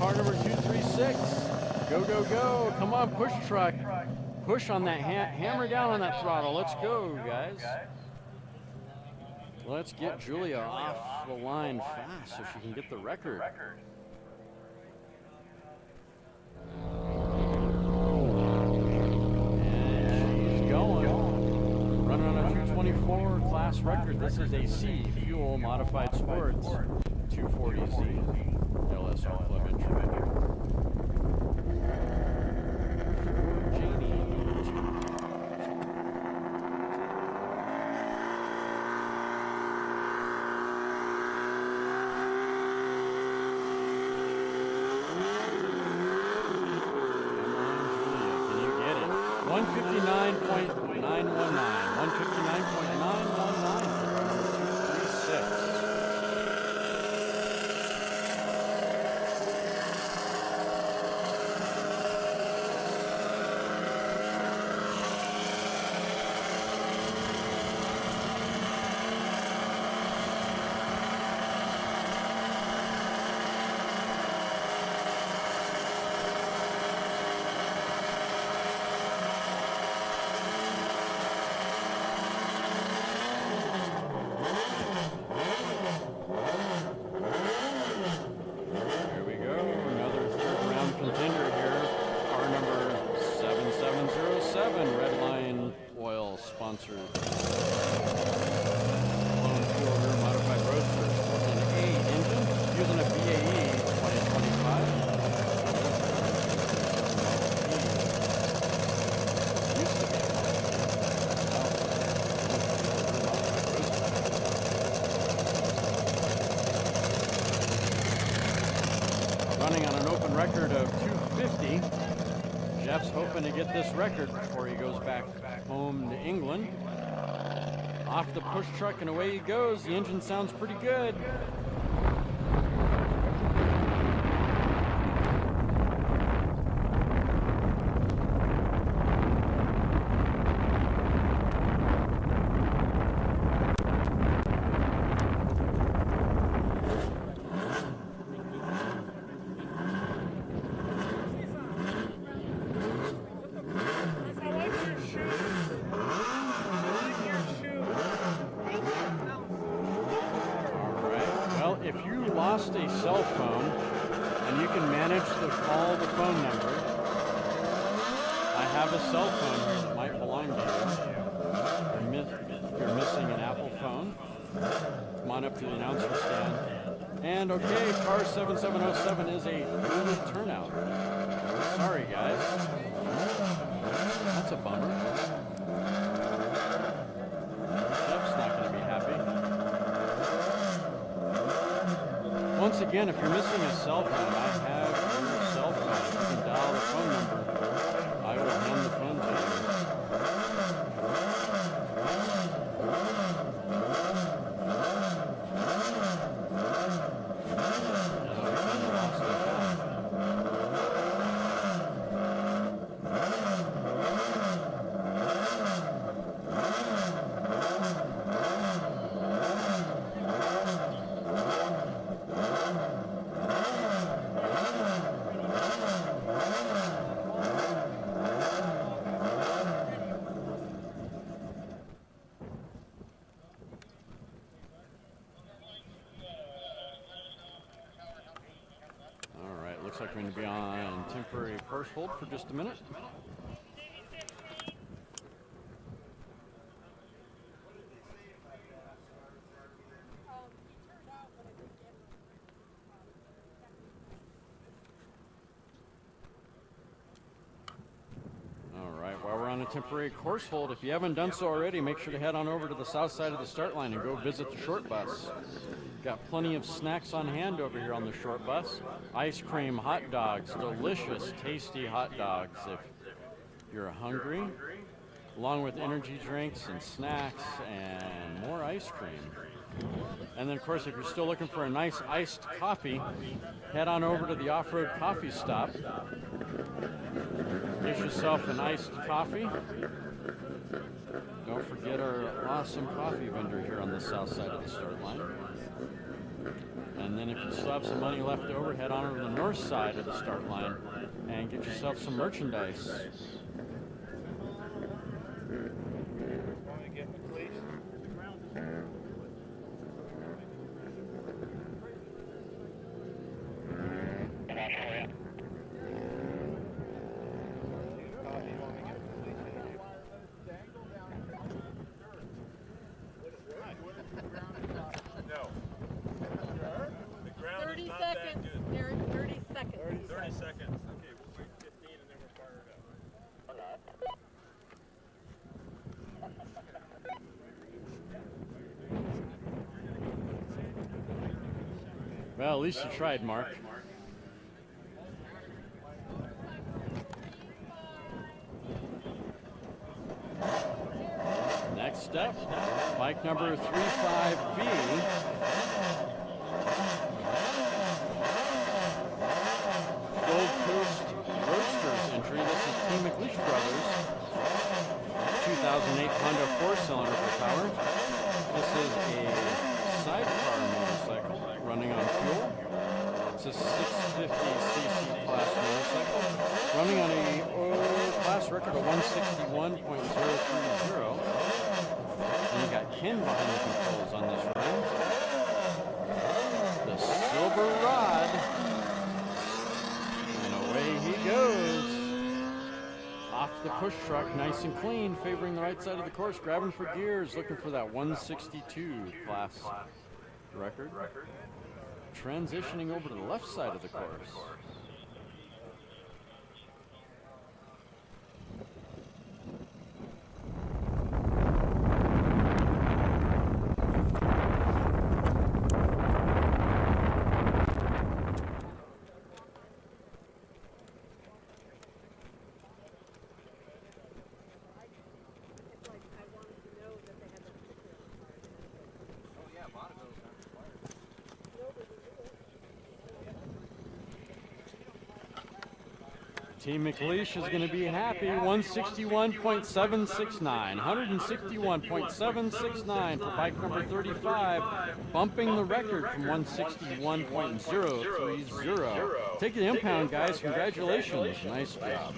car number 236. Go, go, go. Come on, push truck. Push on that, hammer down on that throttle. Let's go, guys. Let's get Julia off the line fast so she can get the record. And she's going. Running on a 224 class record. This is a C Fuel Modified Sports 240Z LSR Club entry. Record of 250. Jeff's hoping to get this record before he goes back home to England. Off the push truck and away he goes. The engine sounds pretty good. A cell phone and you can manage to call the phone number. I have a cell phone here that might belong to you. If you're missing an Apple phone, come on up to the announcer stand. And okay, car 7707 is a good turnout. Sorry guys. That's a bummer. Jeff's not going to be happy. Once again, if you're missing a cell phone, I have your cell phone. You can dial the phone number. I will hand the phone to you. Looks like we're going to be on temporary course hold for just a minute. On a temporary course hold. If you haven't done so already, make sure to head on over to the south side of the start line and go visit the short bus. Got plenty of snacks on hand over here on the short bus. Ice cream, hot dogs, delicious, tasty hot dogs if you're hungry, along with energy drinks and snacks and more ice cream. And then, of course, if you're still looking for a nice iced coffee, head on over to the off-road coffee stop. Get yourself an iced coffee. Don't forget our awesome coffee vendor here on the south side of the start line. And then if you still have some money left over, head on over to the north side of the start line and get yourself some merchandise. Want to get the cleats? No. The ground 30 is not that seconds, good. Eric, 30 seconds. 30 seconds. Okay, we'll wait 15 and then we'll fire it up. Well, at least you tried, Mark. Next up, bike number 35B. Gold Coast Roadsters entry. This is Team McLeish Brothers. 2008 Honda 4-cylinder for power. This is a sidecar motorcycle running on fuel. It's a 650cc class motorcycle running on a class record of 161.030. And you got Ken behind the controls on this ride. The silver rod. And away he goes. Off the push truck, nice and clean, favoring the right side of the course, grabbing for gears, looking for that 162 class record. Transitioning over to the left side of the course. Team McLeish is going to be happy. 161.769. 161.769 for bike number 35, bumping the record from 161.030. Take the impound, guys. Congratulations. Nice job.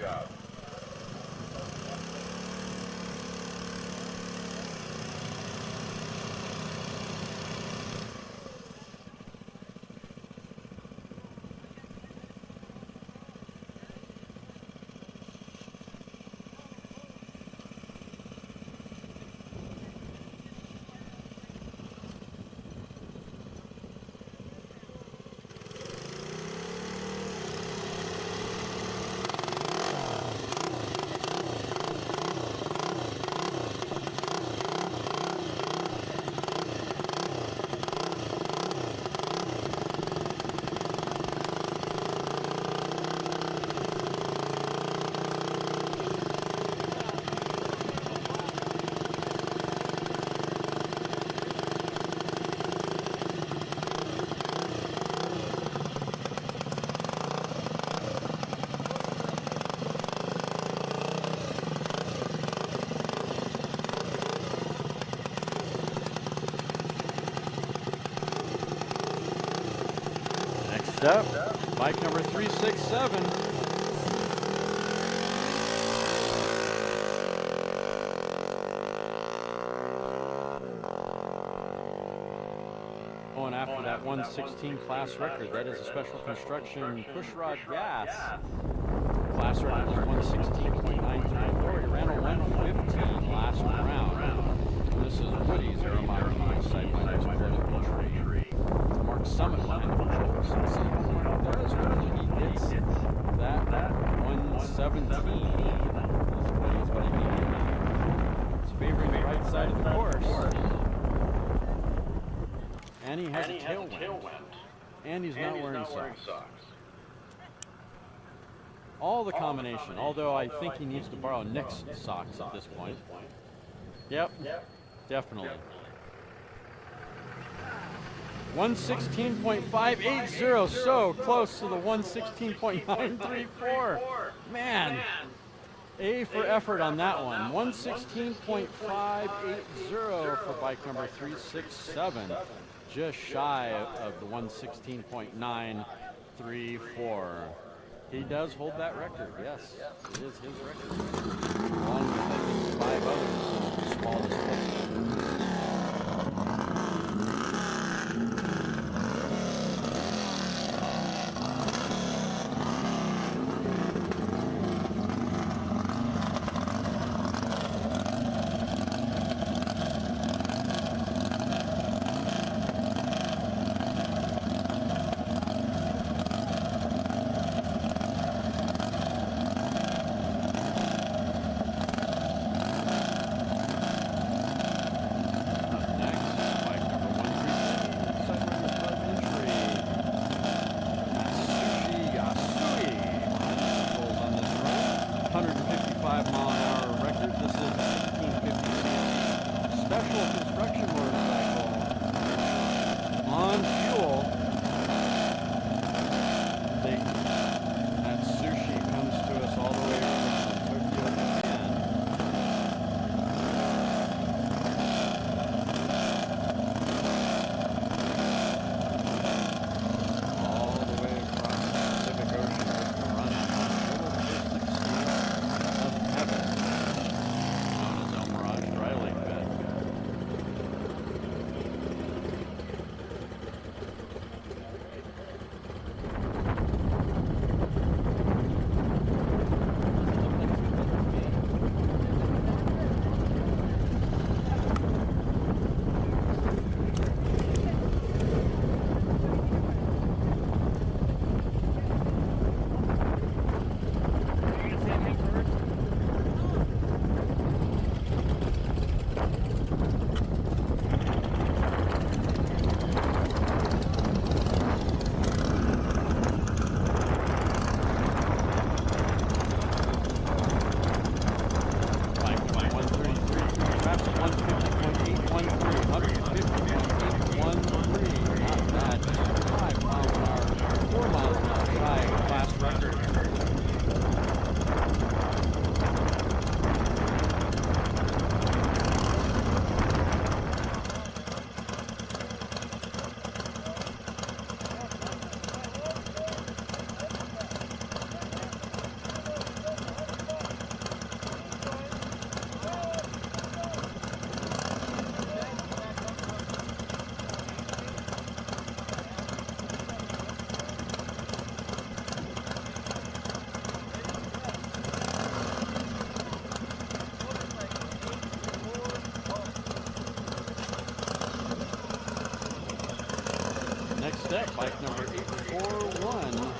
Next up, bike number 367. Going after that 116 class record. That is a special construction pushrod gas. Class record was 116.934. He ran a 115 last round. And this is Woody's Aeromodeling side-by-side political tree. Mark Summit line controls. See what he does when he hits that 117 is what he's going to need. It's favoring the right side of the course. And he has a tailwind. And he's not wearing socks. All the combination, although I think he needs to borrow Nick's socks at this point. Yep, definitely. 116.580, so close to the 116.934. Man, A for effort on that one. 116.580 for bike number 367. just shy of the 116.934. He does hold that record, yes. It is his record. Along with, I think, 5 others in small displacement. Next step, bike number 841.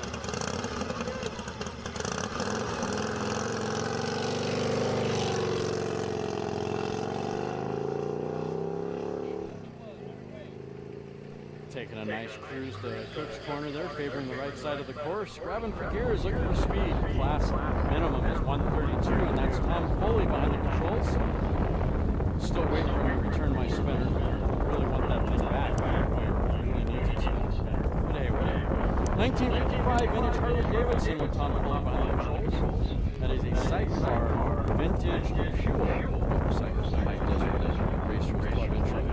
Taking a nice cruise to Cook's Corner there, favoring the right side of the course. Grabbing for gears, looking for speed. Class minimum is 132, and that's Tom Foley behind the controls. Still waiting for me to return my spinner. Really want that thing back. I really need it. But hey, whatever. 1955 vintage Harley Davidson with Tom Foley behind the controls. That is a sidecar vintage fuel motorcycle. High Desert Racers plug-in truck.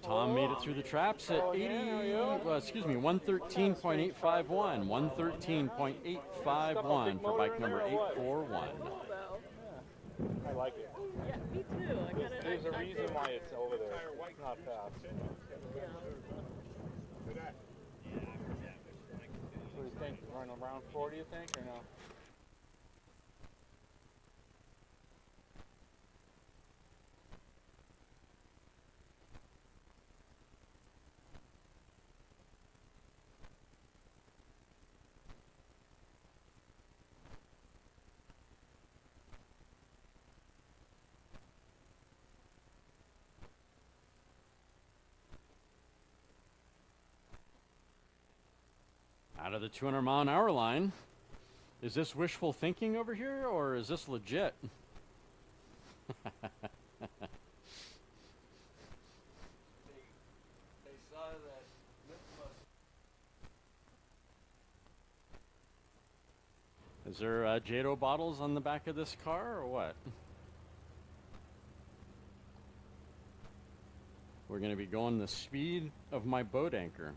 Tom made it through the traps at 113.851. 113.851 for bike number 841. I like it. Yeah, me too. There's a reason why it's over there. It's not fast. What do you think? Running around 40, you think, or no? Out of the 200-mile-an-hour line, Is this wishful thinking over here, or is this legit? They saw that lip must. Is there Jado bottles on the back of this car, or what? We're going to be going the speed of my boat anchor.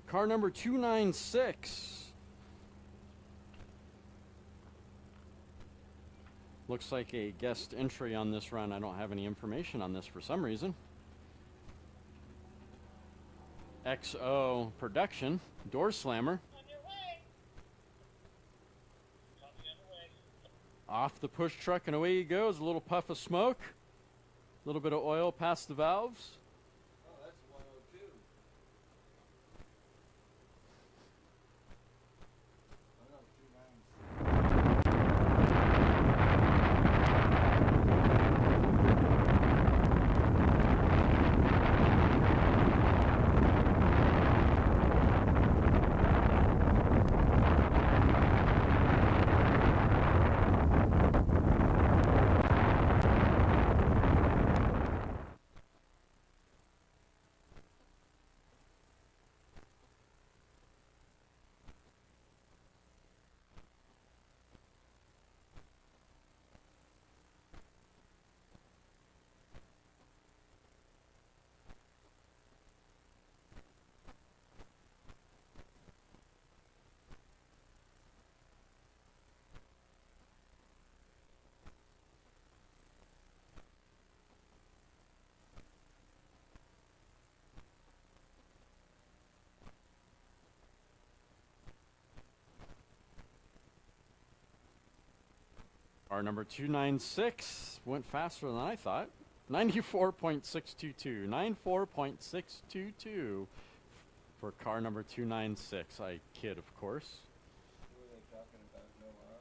Car number 296. Looks like a guest entry on this run. I don't have any information on this for some reason. XO production, door slammer. Off the push truck and away he goes. A little puff of smoke, a little bit of oil past the valves. Oh, that's 102. Oh, no, 296. Car number 296 went faster than I thought. 94.622. 94.622 for car number 296. I kid, of course. Who are they talking about? No armor.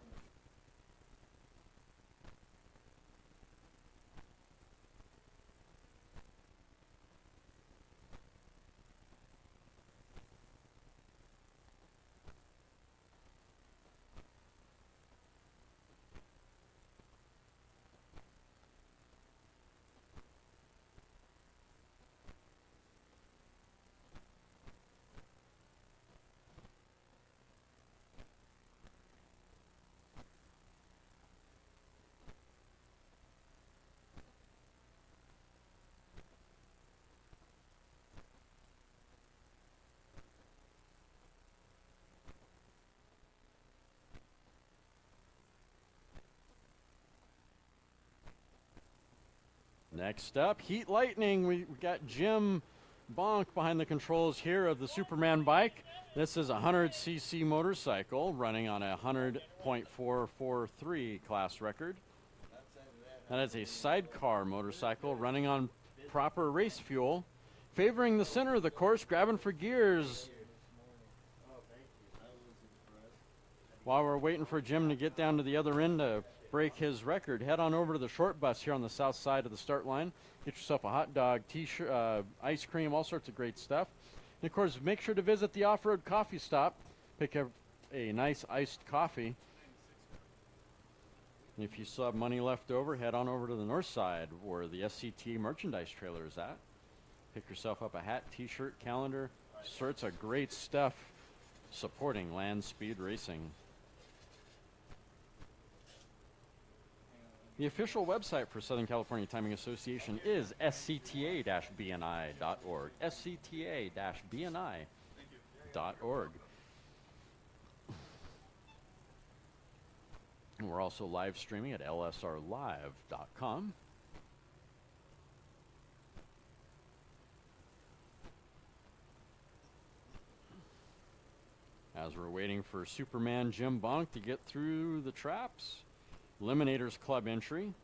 Next up, Heat Lightning. We got Jim Bonk behind the controls here of the Superman bike. This is a 100cc motorcycle running on a 100.443 class record. That is a sidecar motorcycle running on proper race fuel, favoring the center of the course, grabbing for gears. While we're waiting for Jim to get down to the other end to break his record, head on over to the short bus here on the south side of the start line. Get yourself a hot dog, t-shirt, ice cream, all sorts of great stuff. And of course, make sure to visit the off-road coffee stop. Pick up a nice iced coffee. And if you still have money left over, head on over to the north side where the SCTA merchandise trailer is at. Pick yourself up a hat, t-shirt, calendar, sorts of great stuff supporting Landspeed Racing. The official website for Southern California Timing Association is scta-bni.org. scta-bni.org. And we're also live streaming at lsrlive.com. As we're waiting for Superman Jim Bonk to get through the traps. Eliminators Club entry.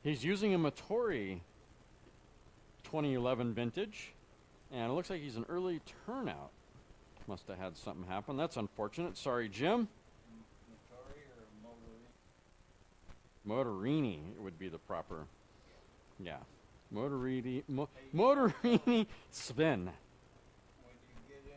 He's using a Motori 2011 vintage, and it looks like he's an early turnout. Must have had something happen. That's unfortunate. Sorry, Jim. Motori or Motorini? Motorini, it would be the proper. Yeah. Motorini spin. When you get in.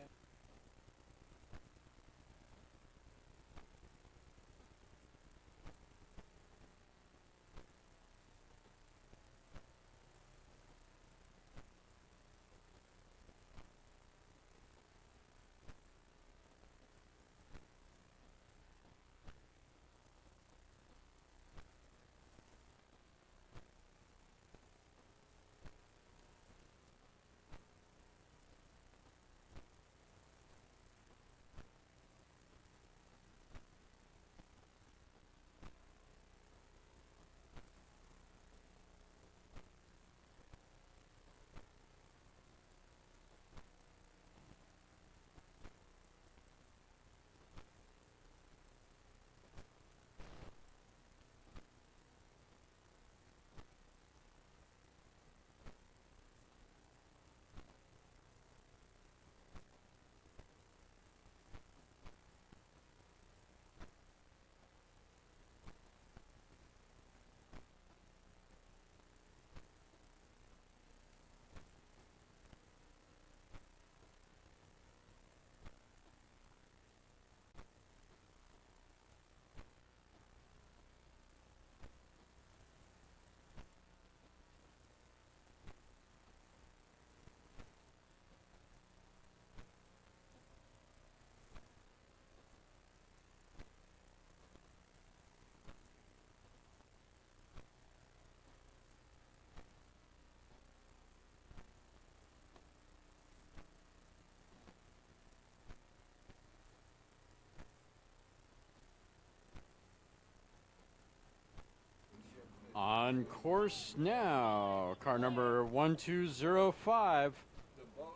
On course now, car number 1205. The boats.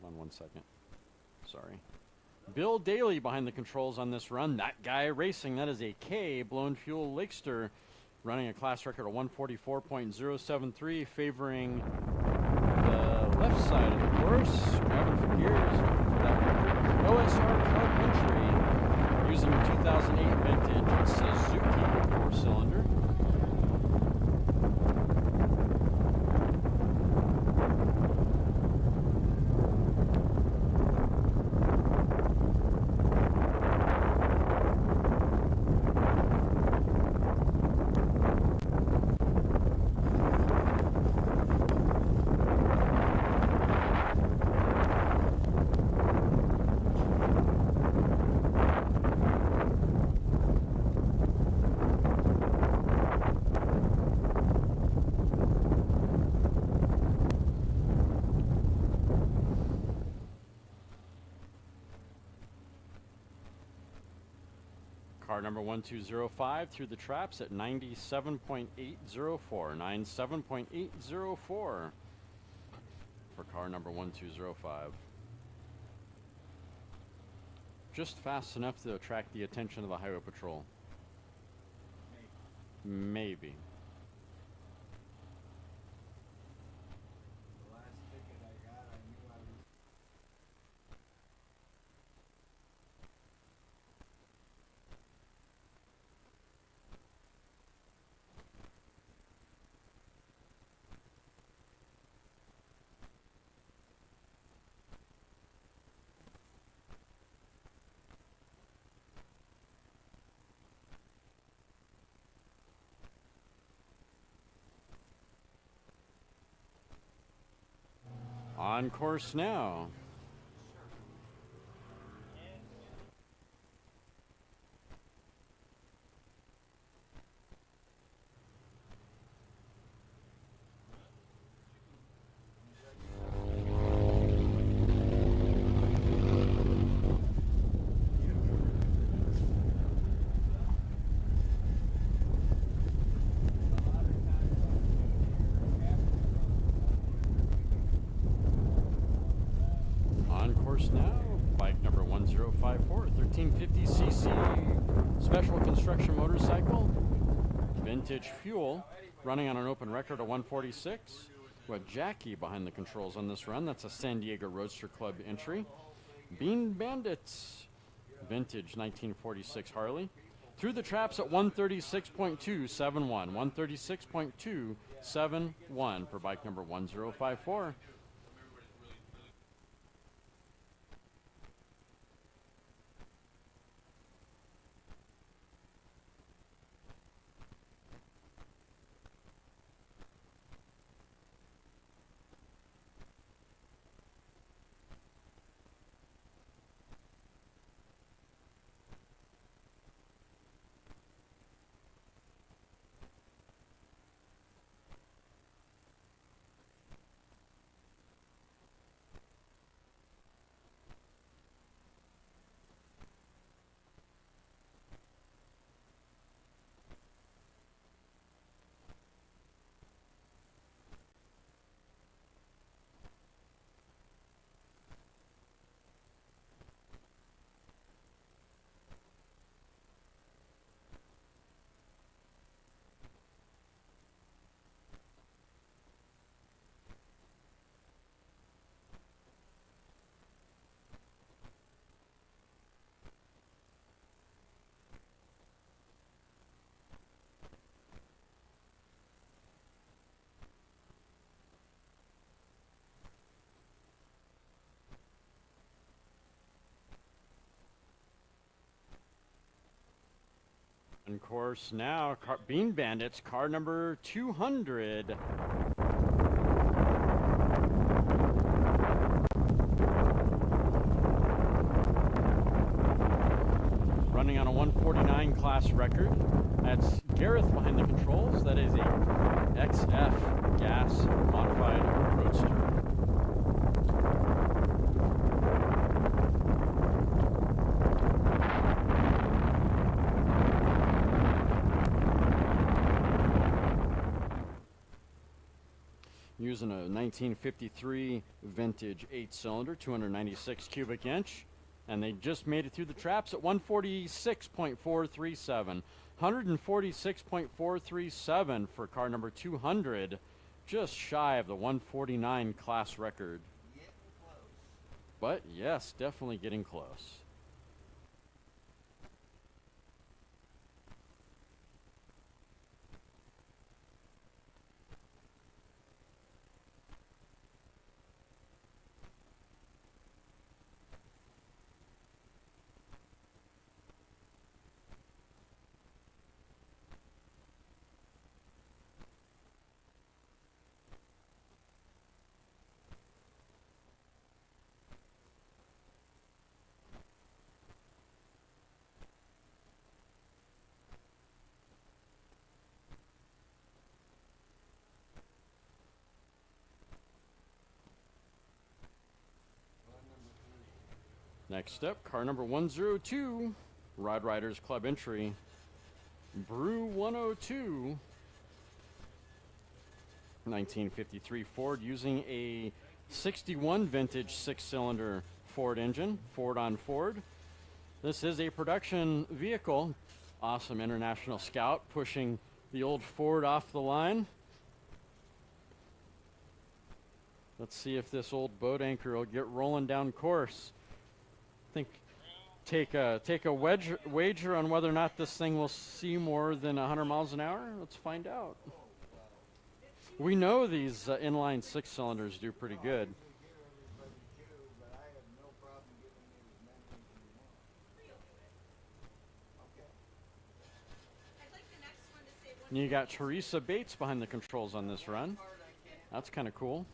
Hold on 1 second. Sorry. Bill Daly behind the controls on this run. That guy racing, that is a K Blown Fuel Lakester running a class record of 144.073, favoring the left side of the course. Grabbing for gears for that record. OSR Club entry using a 2008 vintage Suzuki 4-cylinder. Car number 1205 through the traps at 97.804. 97.804 for car number 1205. Just fast enough to attract the attention of the highway patrol. Maybe. The last ticket I got, I knew I was. On course now. Now, bike number 1054, 1350cc special construction motorcycle, vintage fuel, running on an open record of 146. We have Jackie behind the controls on this run. That's a San Diego Roadster Club entry. Bean Bandits, vintage 1946 Harley. through the traps at 136.271. 136.271 for bike number 1054. And course now, Bean Bandits, car number 200. Running on a 149 class record. That's Gareth behind the controls. That is a XF gas modified roadster. Using a 1953 vintage 8-cylinder, 296 cubic inch, and they just made it through the traps at 146.437. 146.437 for car number 200, just shy of the 149 class record. But yes, definitely getting close. Next up, car number 102, Rod Riders Club entry, Brew 102, 1953 Ford, using a 61 vintage 6-cylinder Ford engine, Ford on Ford. This is a production vehicle. Awesome International Scout pushing the old Ford off the line. Let's see if this old boat anchor will get rolling down course. I think take a wager on whether or not this thing will see more than 100 miles an hour. Let's find out. We know these inline 6-cylinders do pretty good. And you got Teresa Bates behind the controls on this run. That's kind of cool.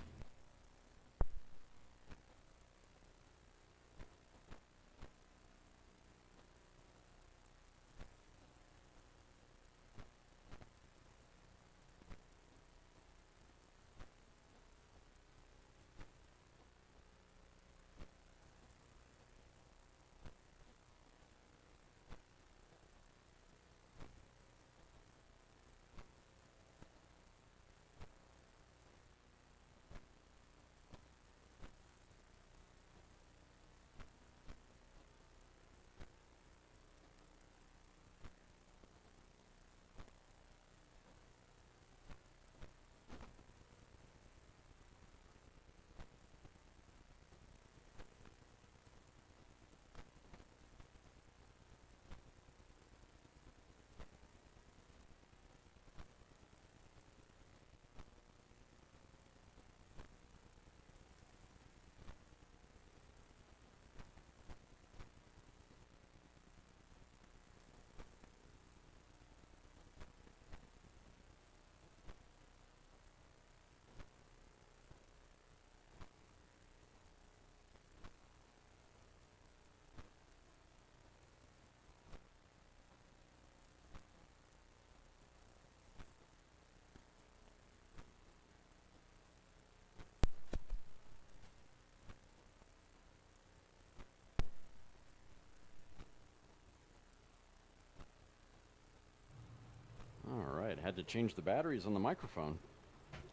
had to change the batteries on the microphone.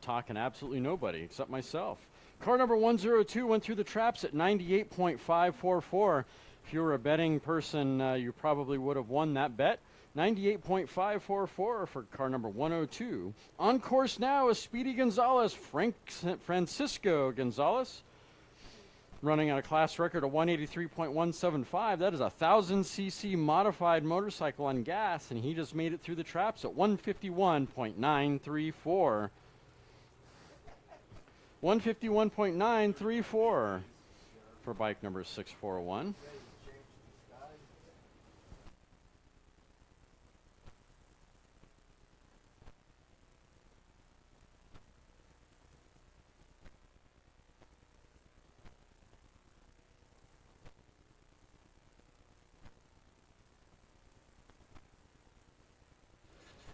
Talking absolutely nobody except myself. Car number 102 went through the traps at 98.544. If you were a betting person, you probably would have won that bet. 98.544 for car number 102. On course now is Speedy Gonzalez, Francisco Gonzalez, running on a class record of 183.175. That is a 1,000cc modified motorcycle on gas, and he just made it through the traps at 151.934. 151.934 for bike number 641.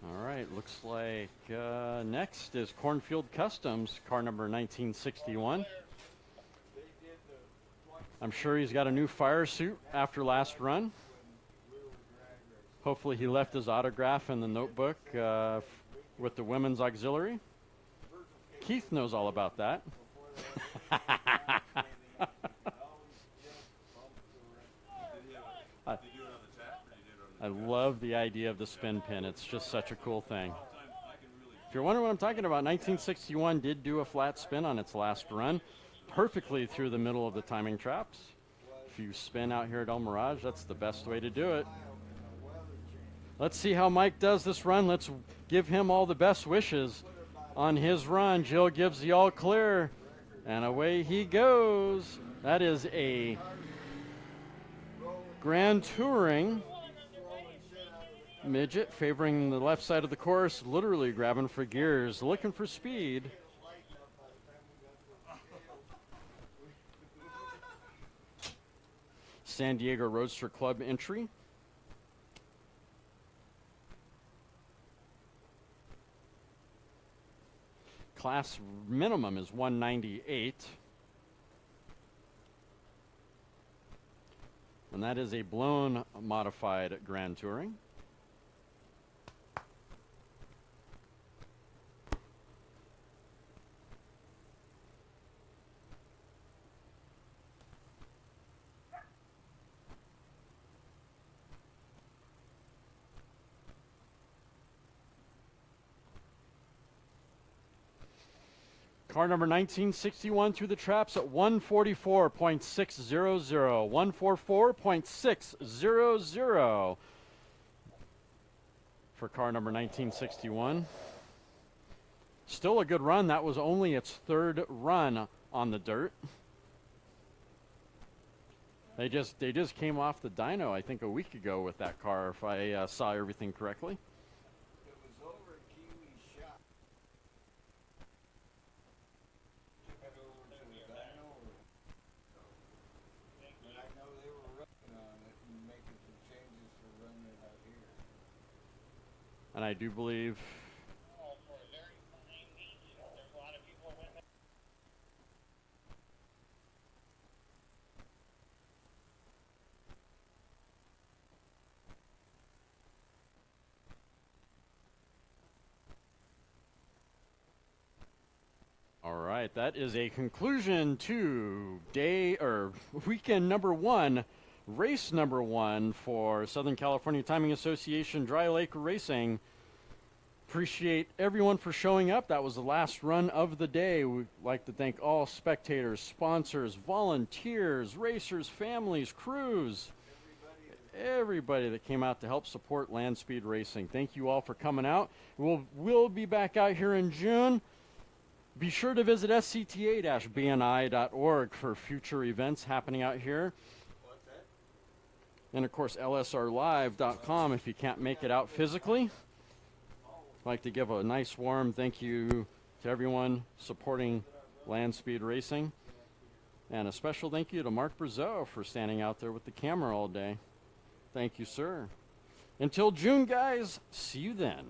All right, looks like next is Cornfield Customs, car number 1961. I'm sure he's got a new fire suit after last run. Hopefully he left his autograph in the notebook with the women's auxiliary. Keith knows all about that. I love the idea of the spin pin. It's just such a cool thing. If you're wondering what I'm talking about, 1961 did do a flat spin on its last run, perfectly through the middle of the timing traps. If you spin out here at El Mirage, that's the best way to do it. Let's see how Mike does this run. Let's give him all the best wishes on his run. Jill gives the all clear, and away he goes. That is a Grand Touring midget favoring the left side of the course, literally grabbing for gears, looking for speed. San Diego Roadster Club entry. Class minimum is 198. And that is a blown modified Grand Touring. Car number 1961 through the traps at 144.600. 144.600 for car number 1961. Still a good run. That was only its third run on the dirt. They just came off the dyno, I think, a week ago with that car, if I saw everything correctly. And I do believe all right, that is a conclusion to weekend number one, race number one for Southern California Timing Association Dry Lake Racing. Appreciate everyone for showing up. That was the last run of the day. We'd like to thank all spectators, sponsors, volunteers, racers, families, crews, everybody that came out to help support Landspeed Racing. Thank you all for coming out. We'll be back out here in June. Be sure to visit scta-bni.org for future events happening out here. And, of course, lsrlive.com if you can't make it out physically. I'd like to give a nice warm thank you to everyone supporting Landspeed Racing. And a special thank you to Mark Brazeau for standing out there with the camera all day. Thank you, sir. Until June, guys, see you then.